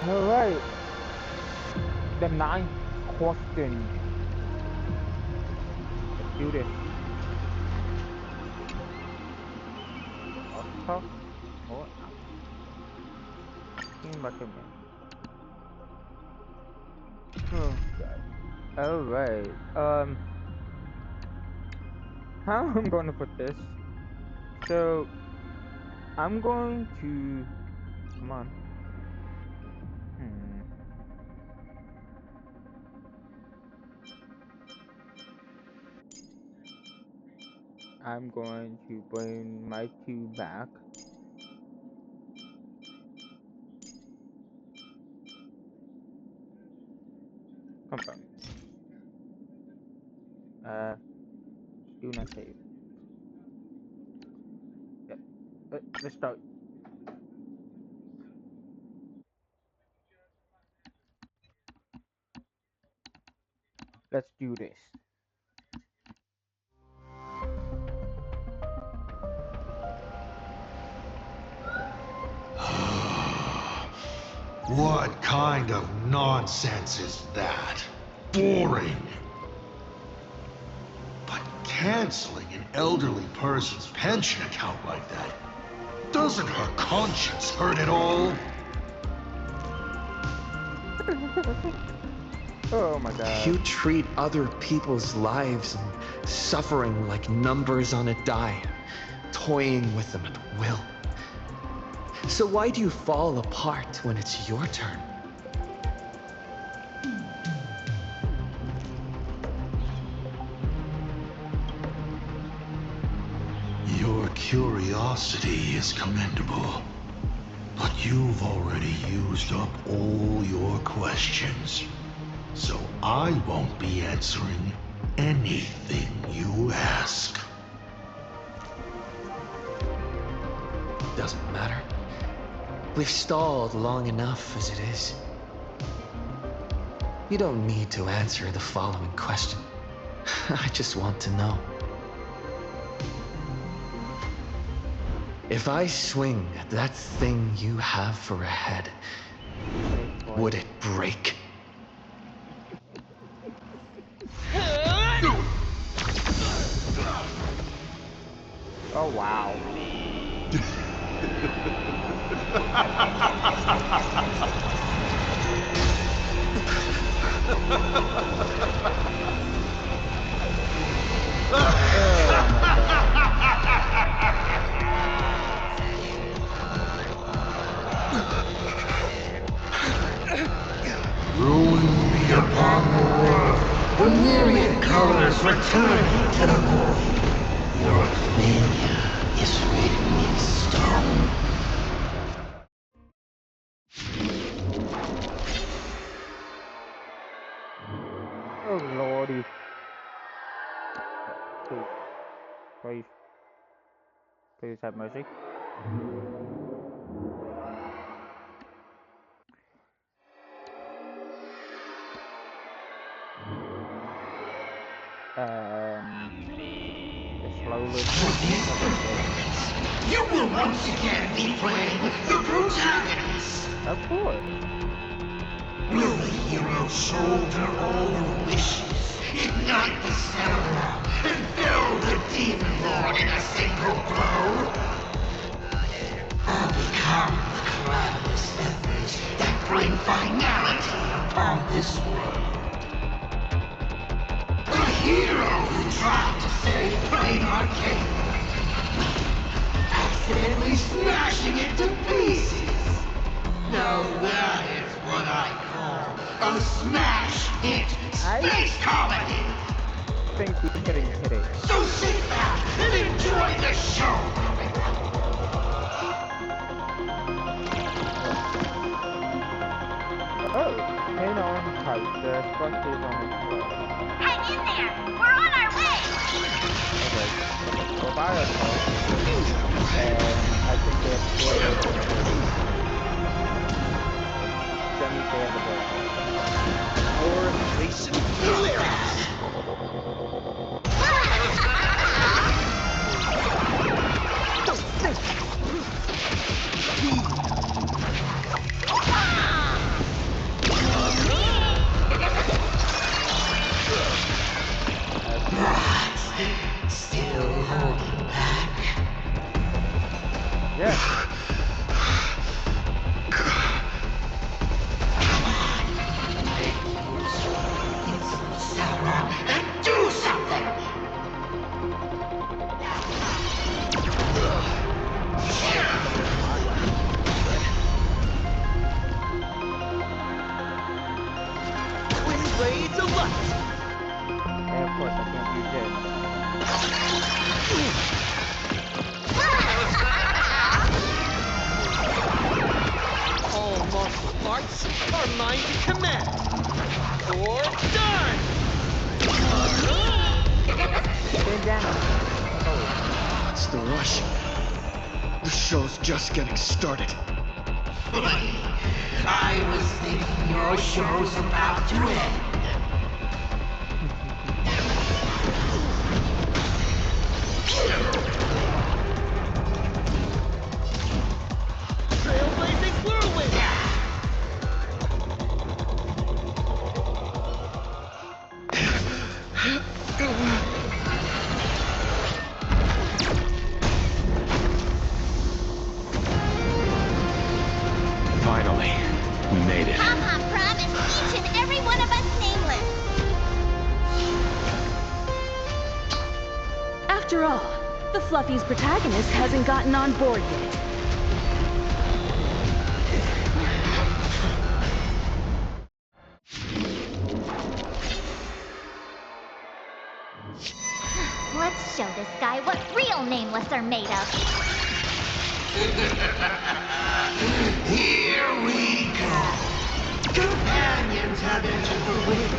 Alright. The 9th question. Let's do this. Tough or out? Team recommend. Oh god. Alright. How I'm going to put this? So I'm going to come on. I'm going to bring my two back. Confirm. Do not save. Yeah. Let's start. Let's do this. What kind of nonsense is that? Boring. But canceling an elderly person's pension account like that, doesn't her conscience hurt at all? Oh my god. You treat other people's lives and suffering like numbers on a die, toying with them at will. So why do you fall apart when it's your turn? Your curiosity is commendable, but you've already used up all your questions. So I won't be answering anything you ask. Doesn't matter. We've stalled long enough as it is. You don't need to answer the following question. I just want to know. If I swing at that thing you have for a head, would it break? Oh wow. Ruin be upon the world. The myriad colors returning to the north. Your failure is written in stone. Oh lordy. Please. Please have mercy. Slowly. You will once again be playing the protagonist. Of course. Will the hero shoulder all your wishes, ignite the Celeron, and fell the Demon Lord in a single blow? Or become the calamitous efforts that bring finality upon this world? A hero who tried to save Plain Arcadia, accidentally smashing it to pieces. Now that is what I call a smash hit space comedy! I think we're getting hit it. So sit back and enjoy the show! Oh, hang on tight. The express is on its way. Hang in there! We're on our way! Okay. We're by ourselves. And I think they have to play it in that means they have to play it. More recent clearance! Still holding back. Yeah. are mine to command. Or done! What's the rush? The show's just getting started. I was thinking your show's about to end. Trailblazing whirlwind! Finally, we made it. Papa promised each and every one of us nameless. After all, the Fluffy's protagonist hasn't gotten on board yet. Let's show this guy what real nameless are made of. Here we go. Companions have entered the ring,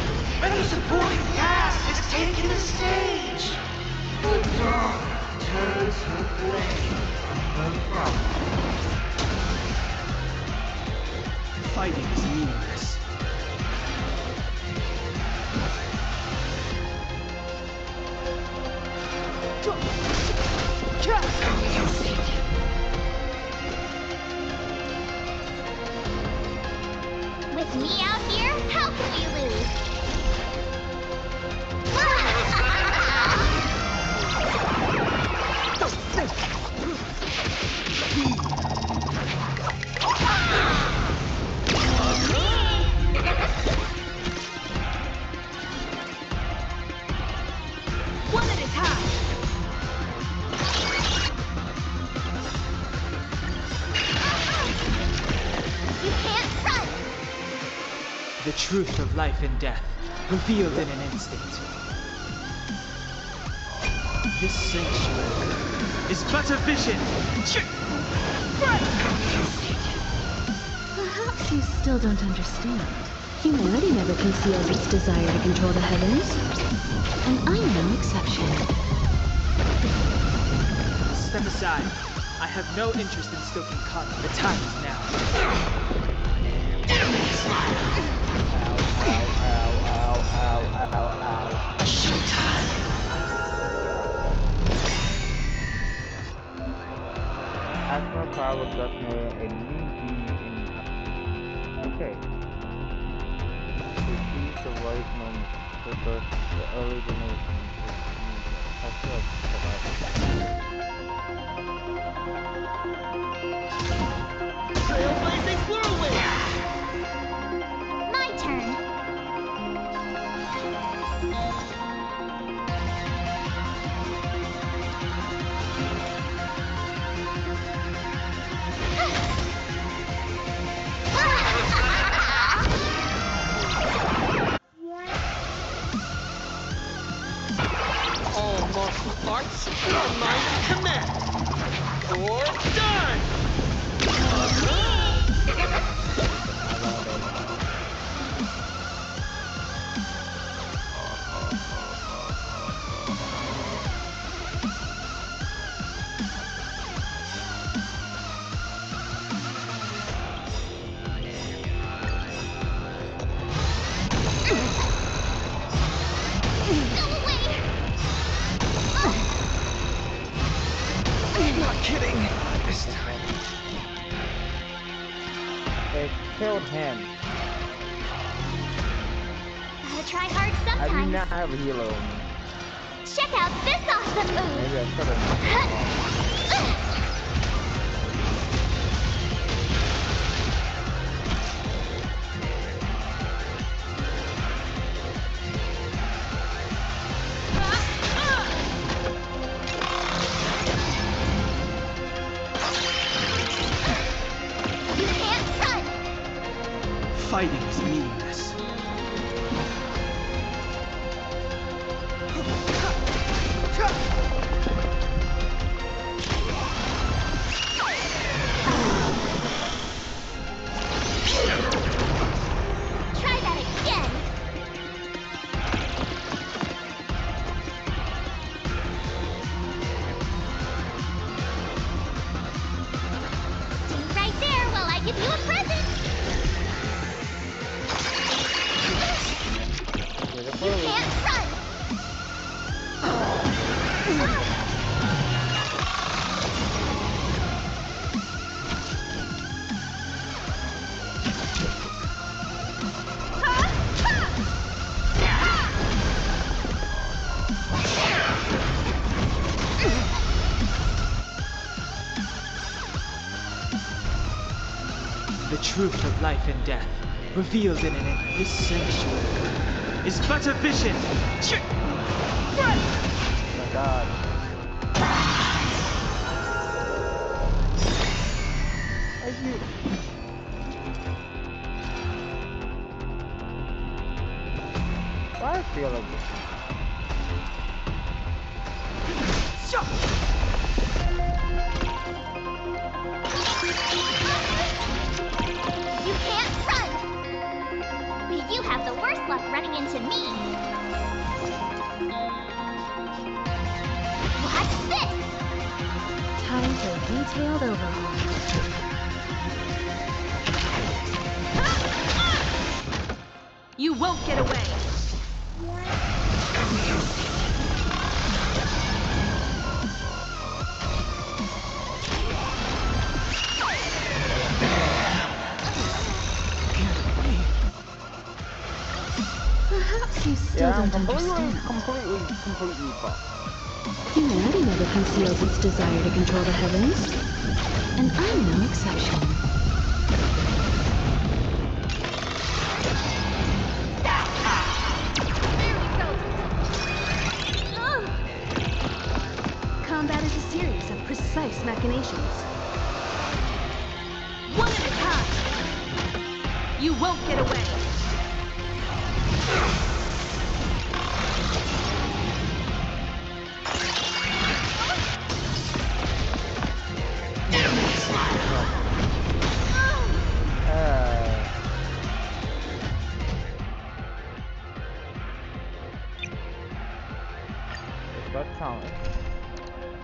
and the supporting cast has taken the stage. The daughter turns her blade on her father. Fighting is meaningless. With me out here, how can we lose? One at a time. You can't run! The truth of life and death, revealed in an instant. This sanctuary is but a vision. Perhaps you still don't understand. Humanity never conceals its desire to control the heavens. And I'm no exception. Step aside. I have no interest in stoking conflict. The time is now. Asthma Power Governor and Okay. To seize the right moment to birth the early generation has survived. Trailblazing whirlwind! My turn. All martial arts are mine to command. Or done! Not kidding. This time. It killed him. Gotta try hard I do sometimes. not have a helo. Check out this awesome move! Maybe I should have. You can't run! Fighting is meaningless. give you a present! You can't run! The truth of life and death, revealed in an endless sanctuary, is but a vision. Oh my god. Why I feel like this? You can't run! But you have the worst luck running into me! What's this? Time for a detailed overhaul. You won't get away! Perhaps you still Yeah, I'm don't completely understand. fucked. Humanity never conceals its desire to control the heavens. And I'm no exception. Combat is a series of precise machinations. One at a time! You won't get away! That challenge.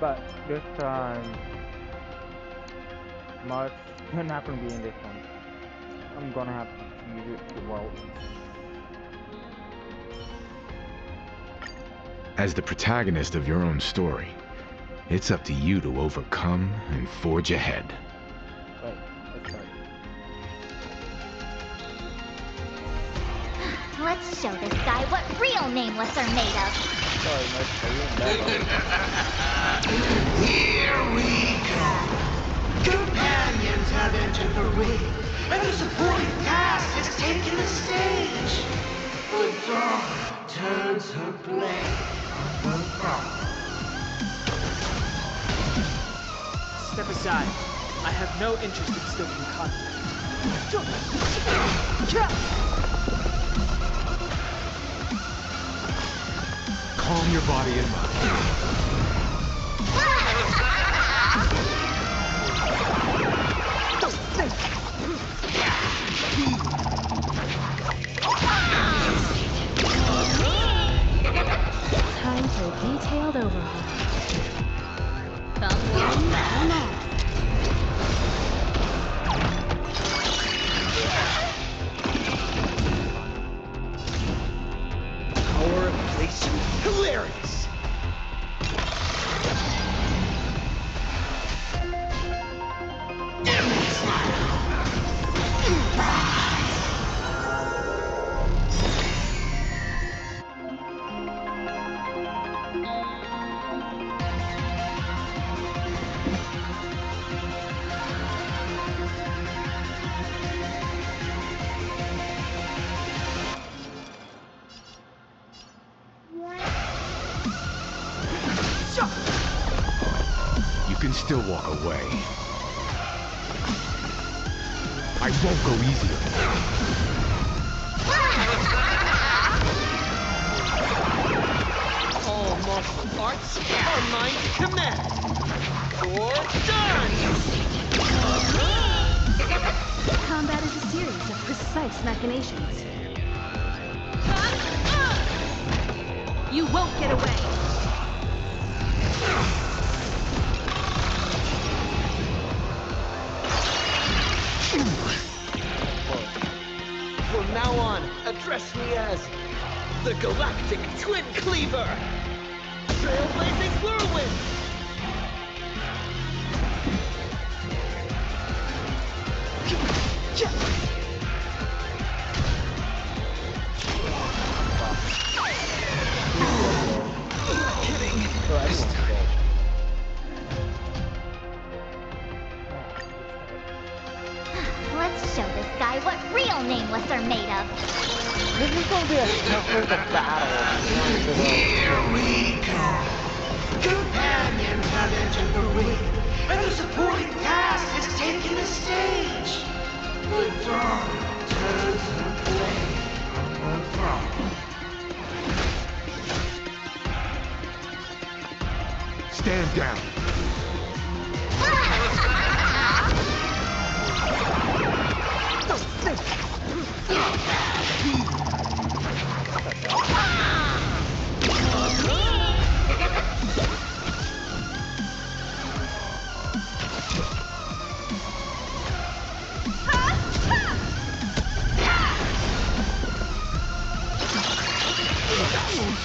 But this time, much can happen to be in this one. I'm gonna have to use it well. As the protagonist of your own story, it's up to you to overcome and forge ahead. Right, let's start. Let's show this guy what real nameless are made of! Sorry, my screen Here we go. Companions have entered the ring, and the supporting cast has taken the stage. The dawn turns her blade on the battle. Step aside. I have no interest in stoking conflict. Calm your body and mind. Time for a detailed overhaul. Come on, come on. Power of place. Hilarious! You can still walk away. I won't go easy on you. All martial arts are mine to command. Or done! Combat is a series of precise machinations. You won't get away! From now on, address me as the Galactic Twin Cleaver! Trailblazing Whirlwind! Let's show this guy what real nameless are made of. This is gonna be a battle. Here we go. Companions have entered the ring, and the supporting cast has taken the stage. The dawn turns the blade on the throne. Stand down.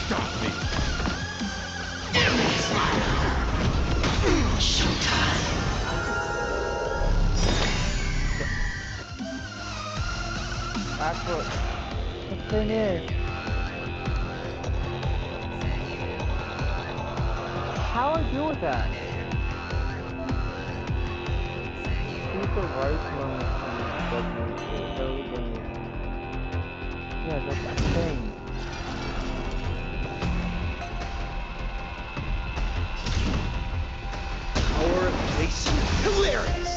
Stop me. Showtime. That's what the thing is. How do I deal with that? Choose the right moment to judgment for early game. Yeah, that's the thing. Power Place Hilarious!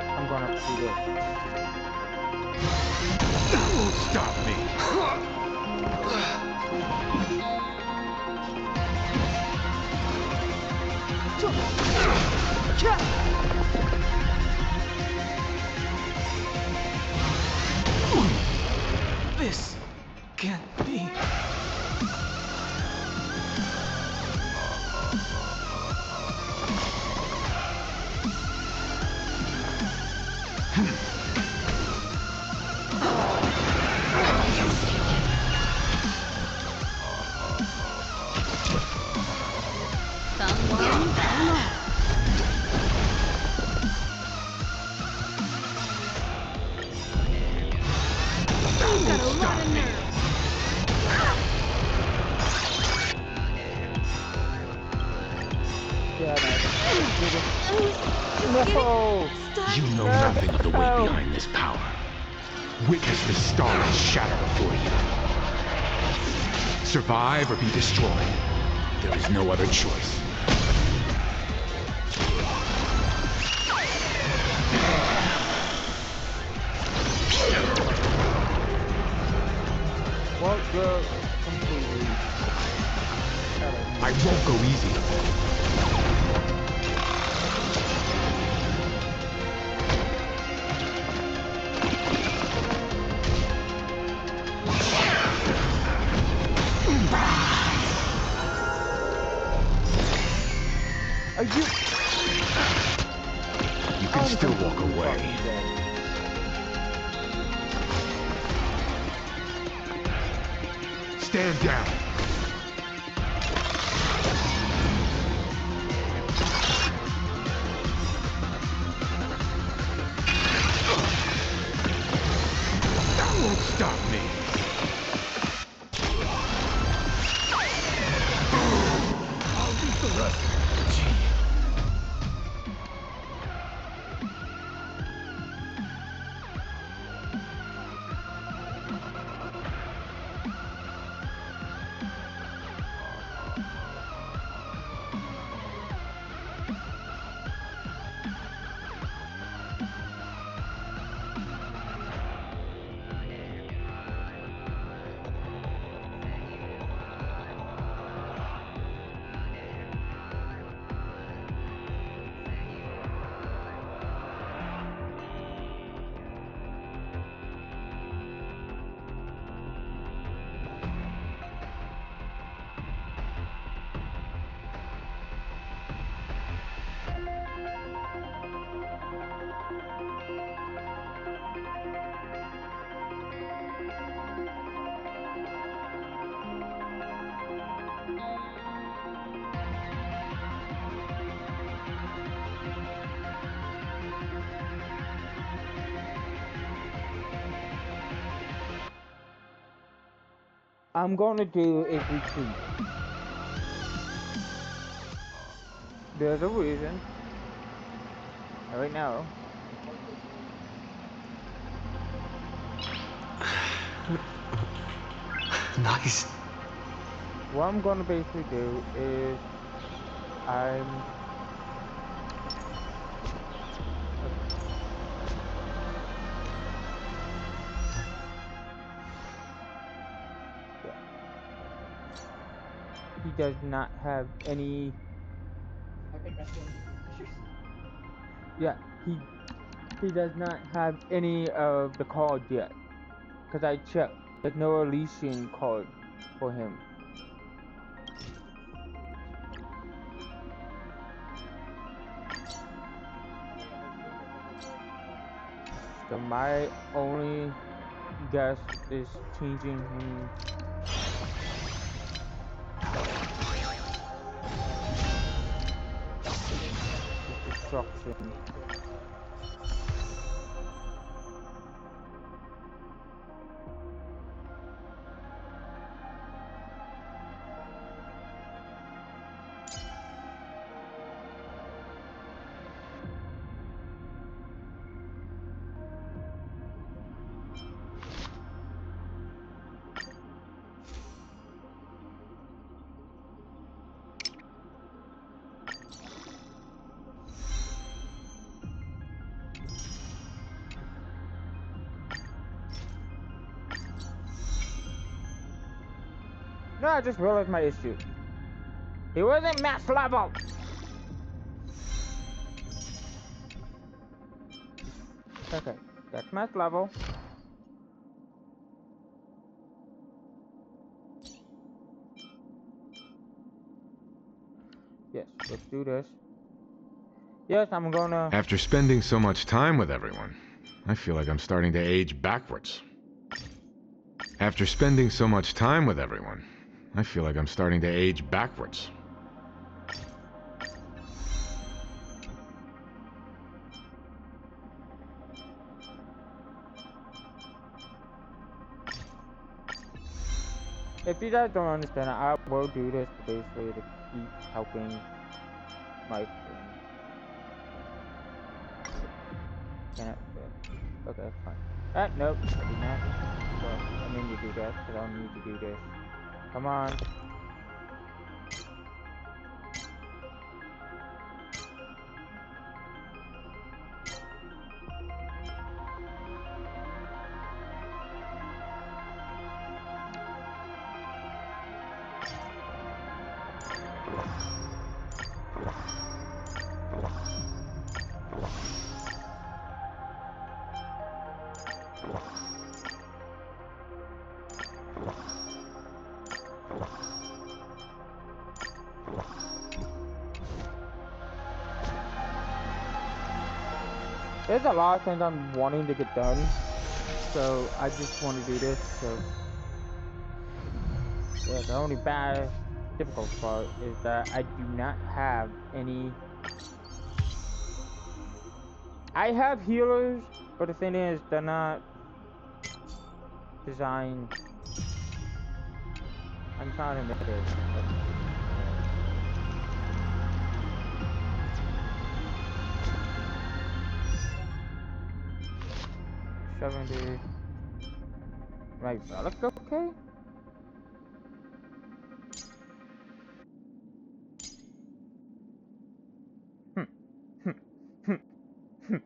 I'm gonna have to do this. That won't stop me. This can't be. Someone come on. You've got a lot of nerve. No! You know nothing of the way behind this power. Witness the stars shatter before you. Survive or be destroyed. There is no other choice. Well, you're completely... I won't go easy. Are you... You can still walk away. Stand down. That won't stop me. I'll leave the rest. I'm gonna do a retreat. There's a reason. Right now. Nice. What I'm gonna basically do is I'm he does not have any. I think that's one of his issues. Yeah, he does not have any of the cards yet. Cause I checked, there's no Elysian card for him. So my only guess is changing him. Destruction. No, I just realized my issue. He wasn't max level. Okay, that's max level. Yes, let's do this. Yes, I'm gonna... After spending so much time with everyone, I feel like I'm starting to age backwards. After spending so much time with everyone, I feel like I'm starting to age backwards. If you guys don't understand, I will do this basically to keep helping my thing. Can I? Okay, fine. Nope, I did not. Well, I mean to do that, because I don't need to do this. Come on. There's a lot of things I'm wanting to get done, so I just want to do this. So yeah, the only bad, difficult part is that I do not have any. I have healers, but the thing is, they're not designed. I'm trying to make it. 70. My relic okay? Hmm. Hmm. Hmm. Hmm.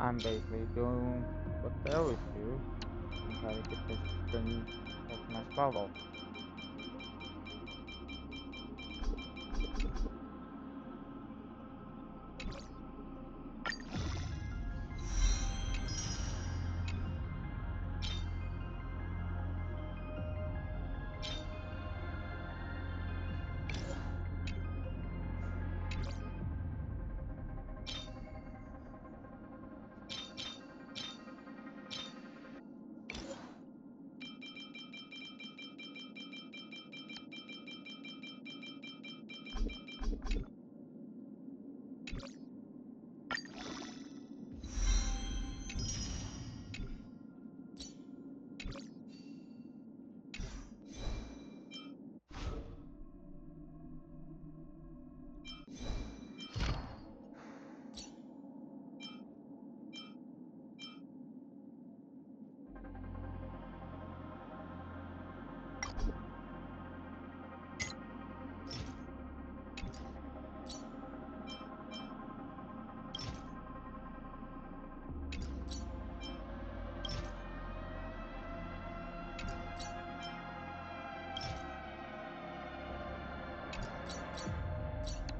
I'm basically doing what they always do and try to get this thing back to my swallow.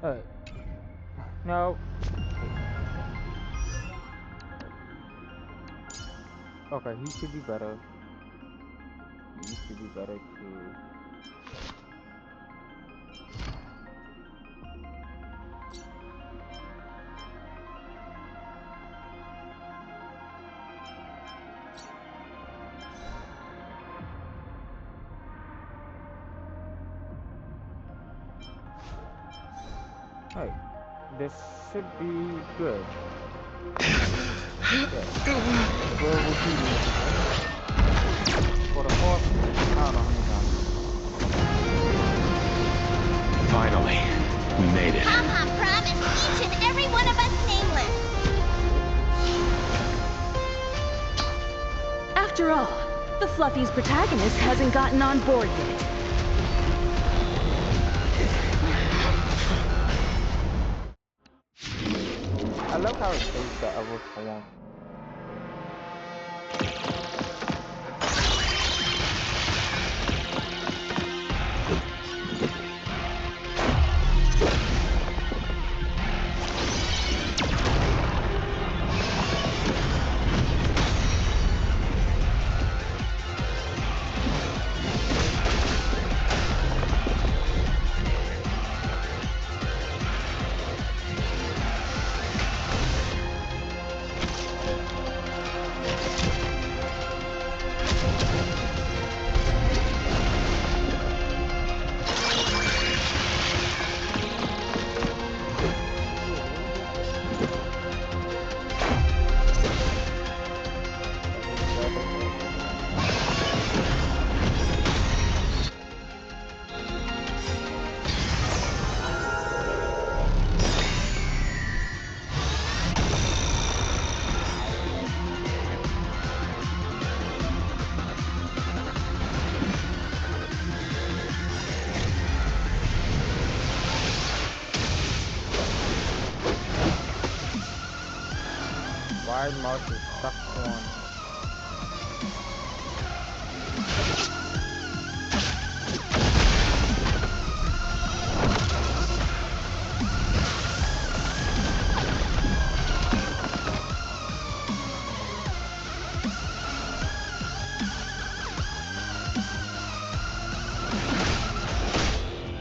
Alright. No. Okay, he should be better. You should be better too. Hey, this should be good. Yeah. We're repeating this for the fourth, I don't know how many times. Finally, we made it. Papa promised each and every one of us nameless. After all, the Fluffy's protagonist hasn't gotten on board yet. I love how it shows the other form. Why Mark is stuck on?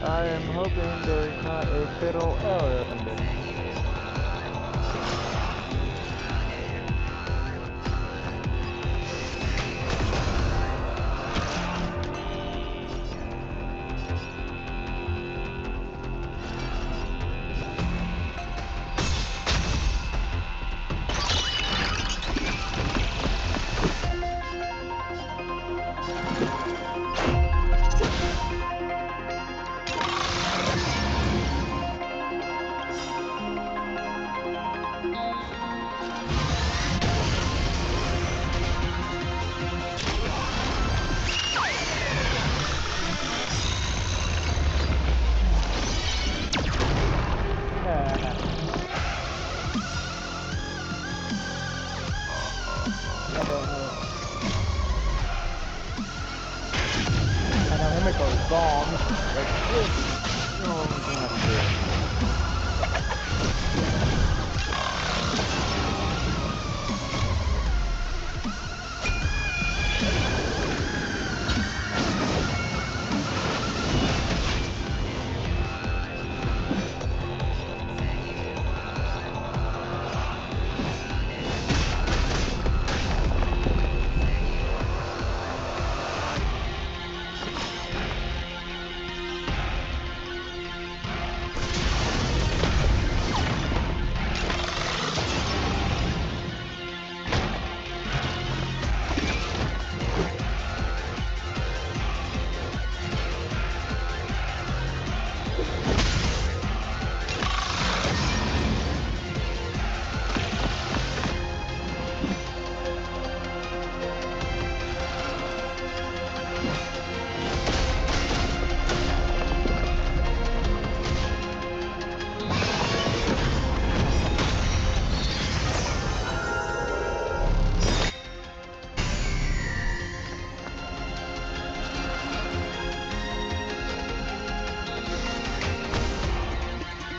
I am hoping there's not a fatal error in this.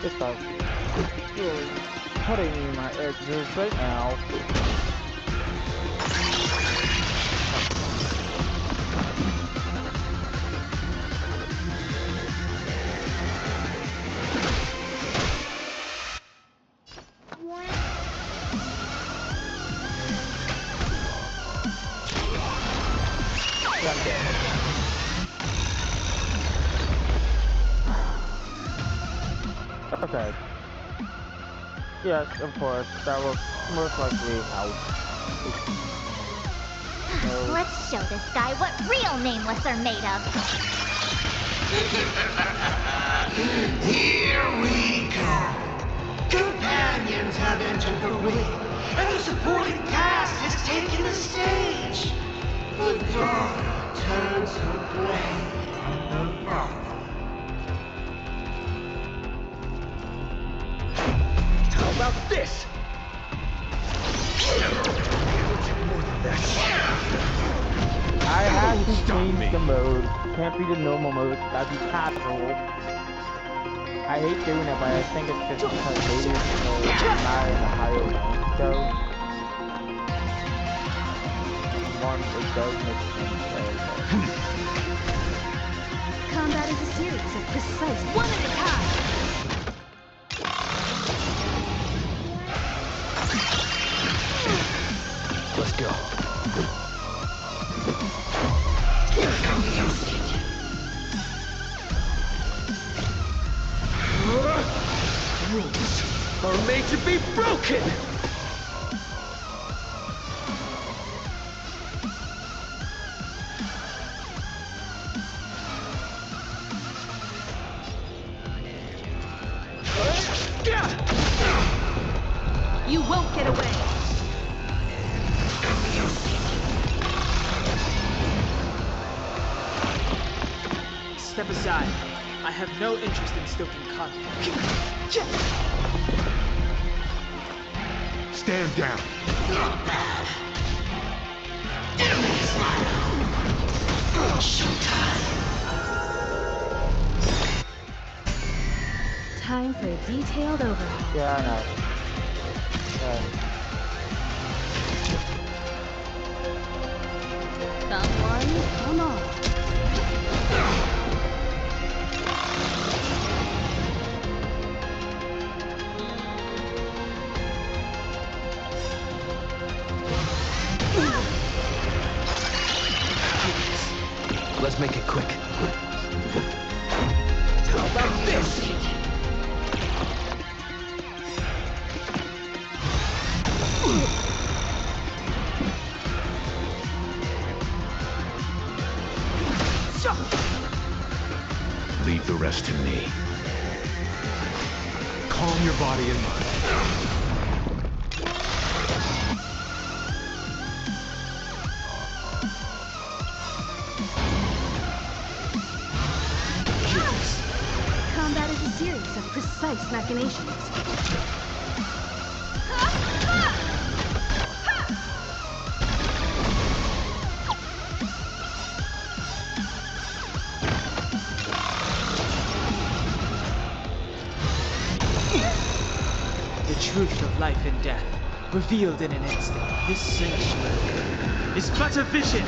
This guy's really cutting me my edges right now. Okay. Yes, of course. That will most likely help. So, Let's show this guy what real nameless are made of. Here we go. Companions have entered the ring, and the supporting cast has taken the stage. The daughter turns her blade on the brother. How about this? I have to change the mode. Can't be the normal mode. That'd be casual. I hate doing it, but I think it's just because Hades is not in a higher rank, so one, it does make sense. Combat is a series of precise one at a time. Let's go. Rules are made to be broken! You won't get away. Step aside. I have no interest in stoking conflict. Stand down. Not bad. Enemies showtime. Time for a detailed overhaul. Yeah, I know. Someone, come on. Let's make it quick. How about this? Leave the rest to me. Calm your body and mind. Combat is a series of precise machinations. The truth of life and death, revealed in an instant. This sanctuary is but a vision.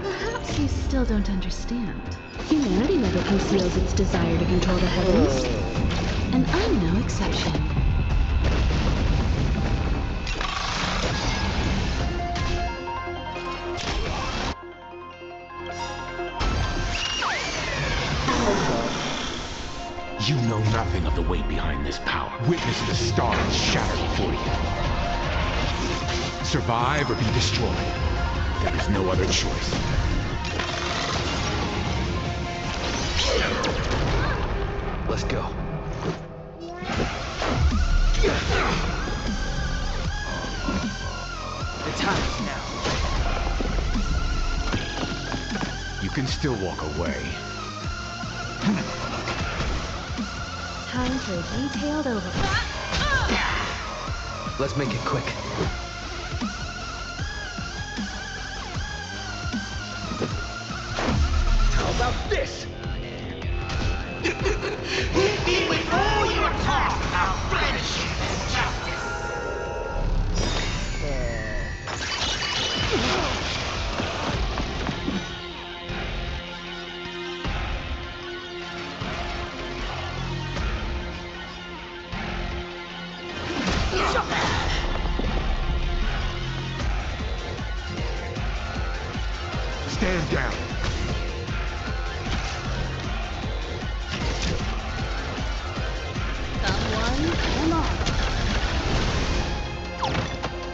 Perhaps you still don't understand. Humanity never conceals its desire to control the heavens. And I'm no exception. You know nothing of the weight behind this power. Witness the stars shatter before you. Survive or be destroyed. There is no other choice. Let's go. The time is now. You can still walk away. Time for a detailed overhaul. Let's make it quick. How about this? down. Someone, come on.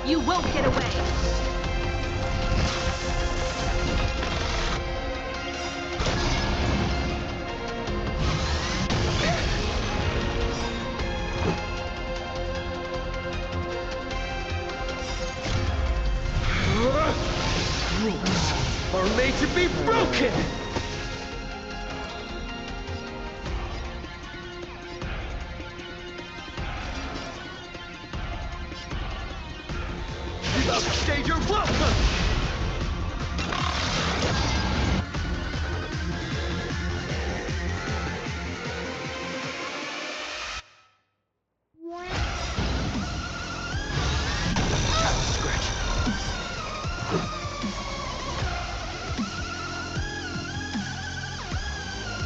You won't get away. Rules are made to be broken! Upstage your welcome!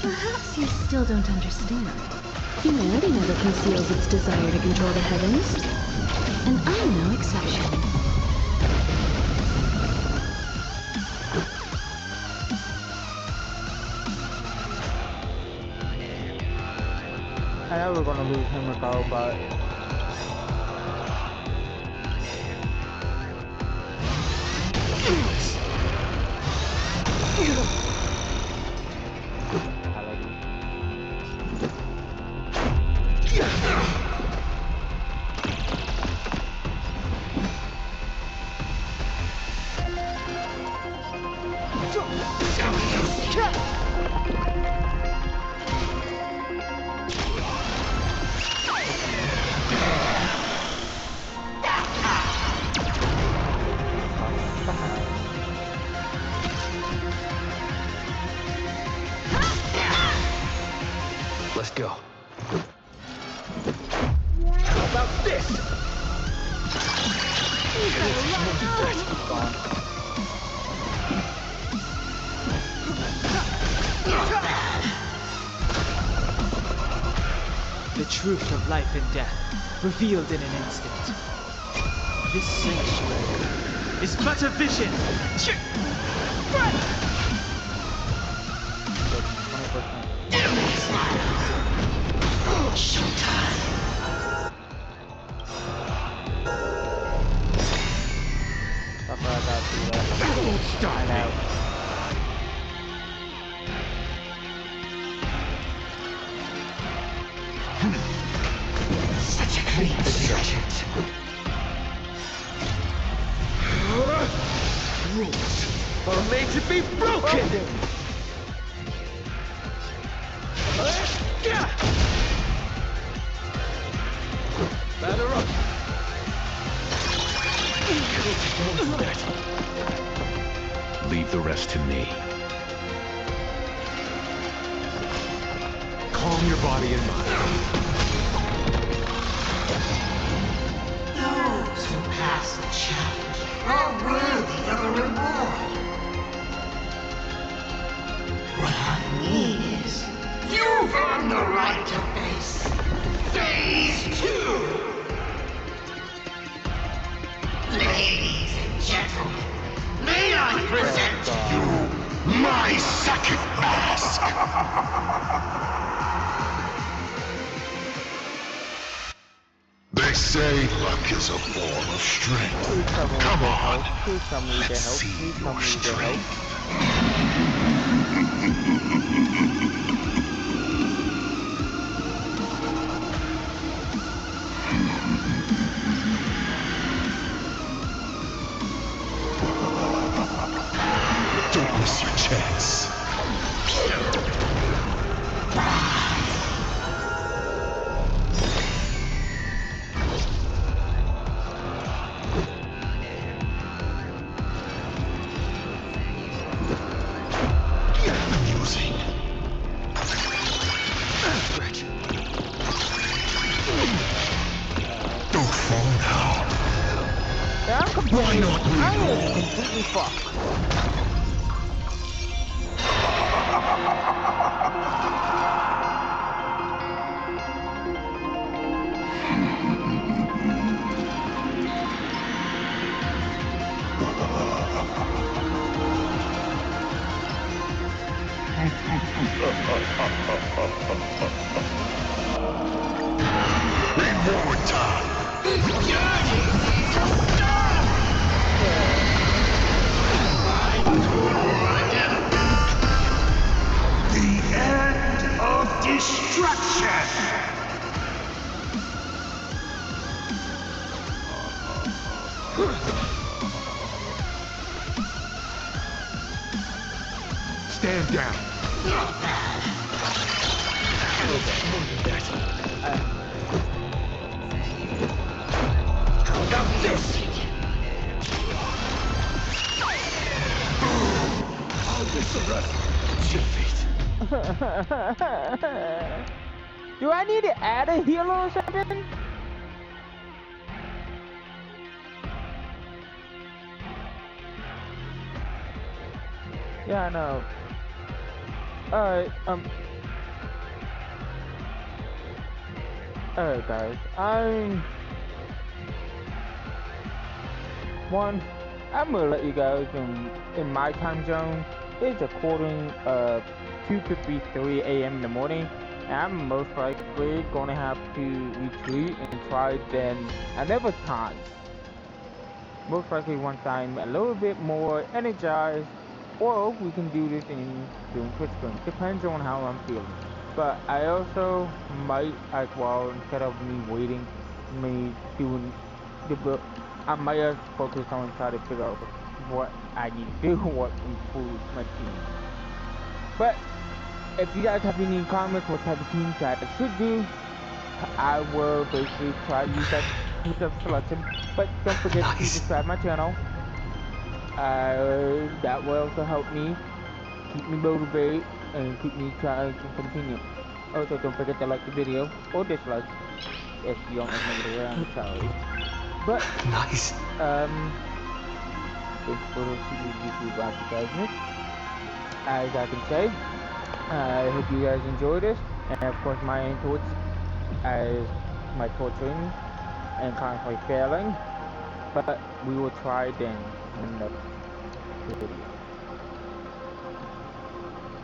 Perhaps you still don't understand. Humanity never conceals its desire to control the heavens. And I'm no exception. I know we're gonna lose Himiko, but Let's go. How about this? The truth of life and death, revealed in an instant. This sanctuary is but a vision. Don't stop me! Such a clean slate. Rules are made to be broken! Batter up! Leave the rest to me. Calm your body and mind. Those who pass the challenge are worthy of a reward. What I mean is, you've earned the right to face Phase 2! Ladies and gentlemen, may I present to you my second mask! They say luck is a form of strength. Come on, let's see your strength. Don't miss your chance. Amusing. Don't fall now. Why not we all? Completely fucked. Immortal! This journey has started! The end of destruction! Stand down. How about this? I'll get the rest. It's your fate. Do I need to add a healer or something? Yeah, I know. Alright, alright guys, I'm gonna let you guys in my time zone. It's according 2:53 a.m. in the morning, and I'm most likely gonna have to retreat and try then another time. Most likely once I'm a little bit more energized, or we can do this during Twitch streams. Depends on how I'm feeling. But I also might as well, instead of me waiting, me doing the book, I might just focus on trying to figure out what I need to do, what improves my team. But if you guys have any comments, what type of teams I should do, I will basically try to use that selection. But don't forget to subscribe my channel. That will also help me keep me motivated and keep me trying to continue. Also, don't forget to like the video or dislike if you don't like my video. I'm sorry. But nice. Thanks for the YouTube advertisement. As I can say, I hope you guys enjoy this, and of course my inputs as my torturing and constantly failing. But we will try then in the next video.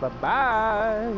Bye bye.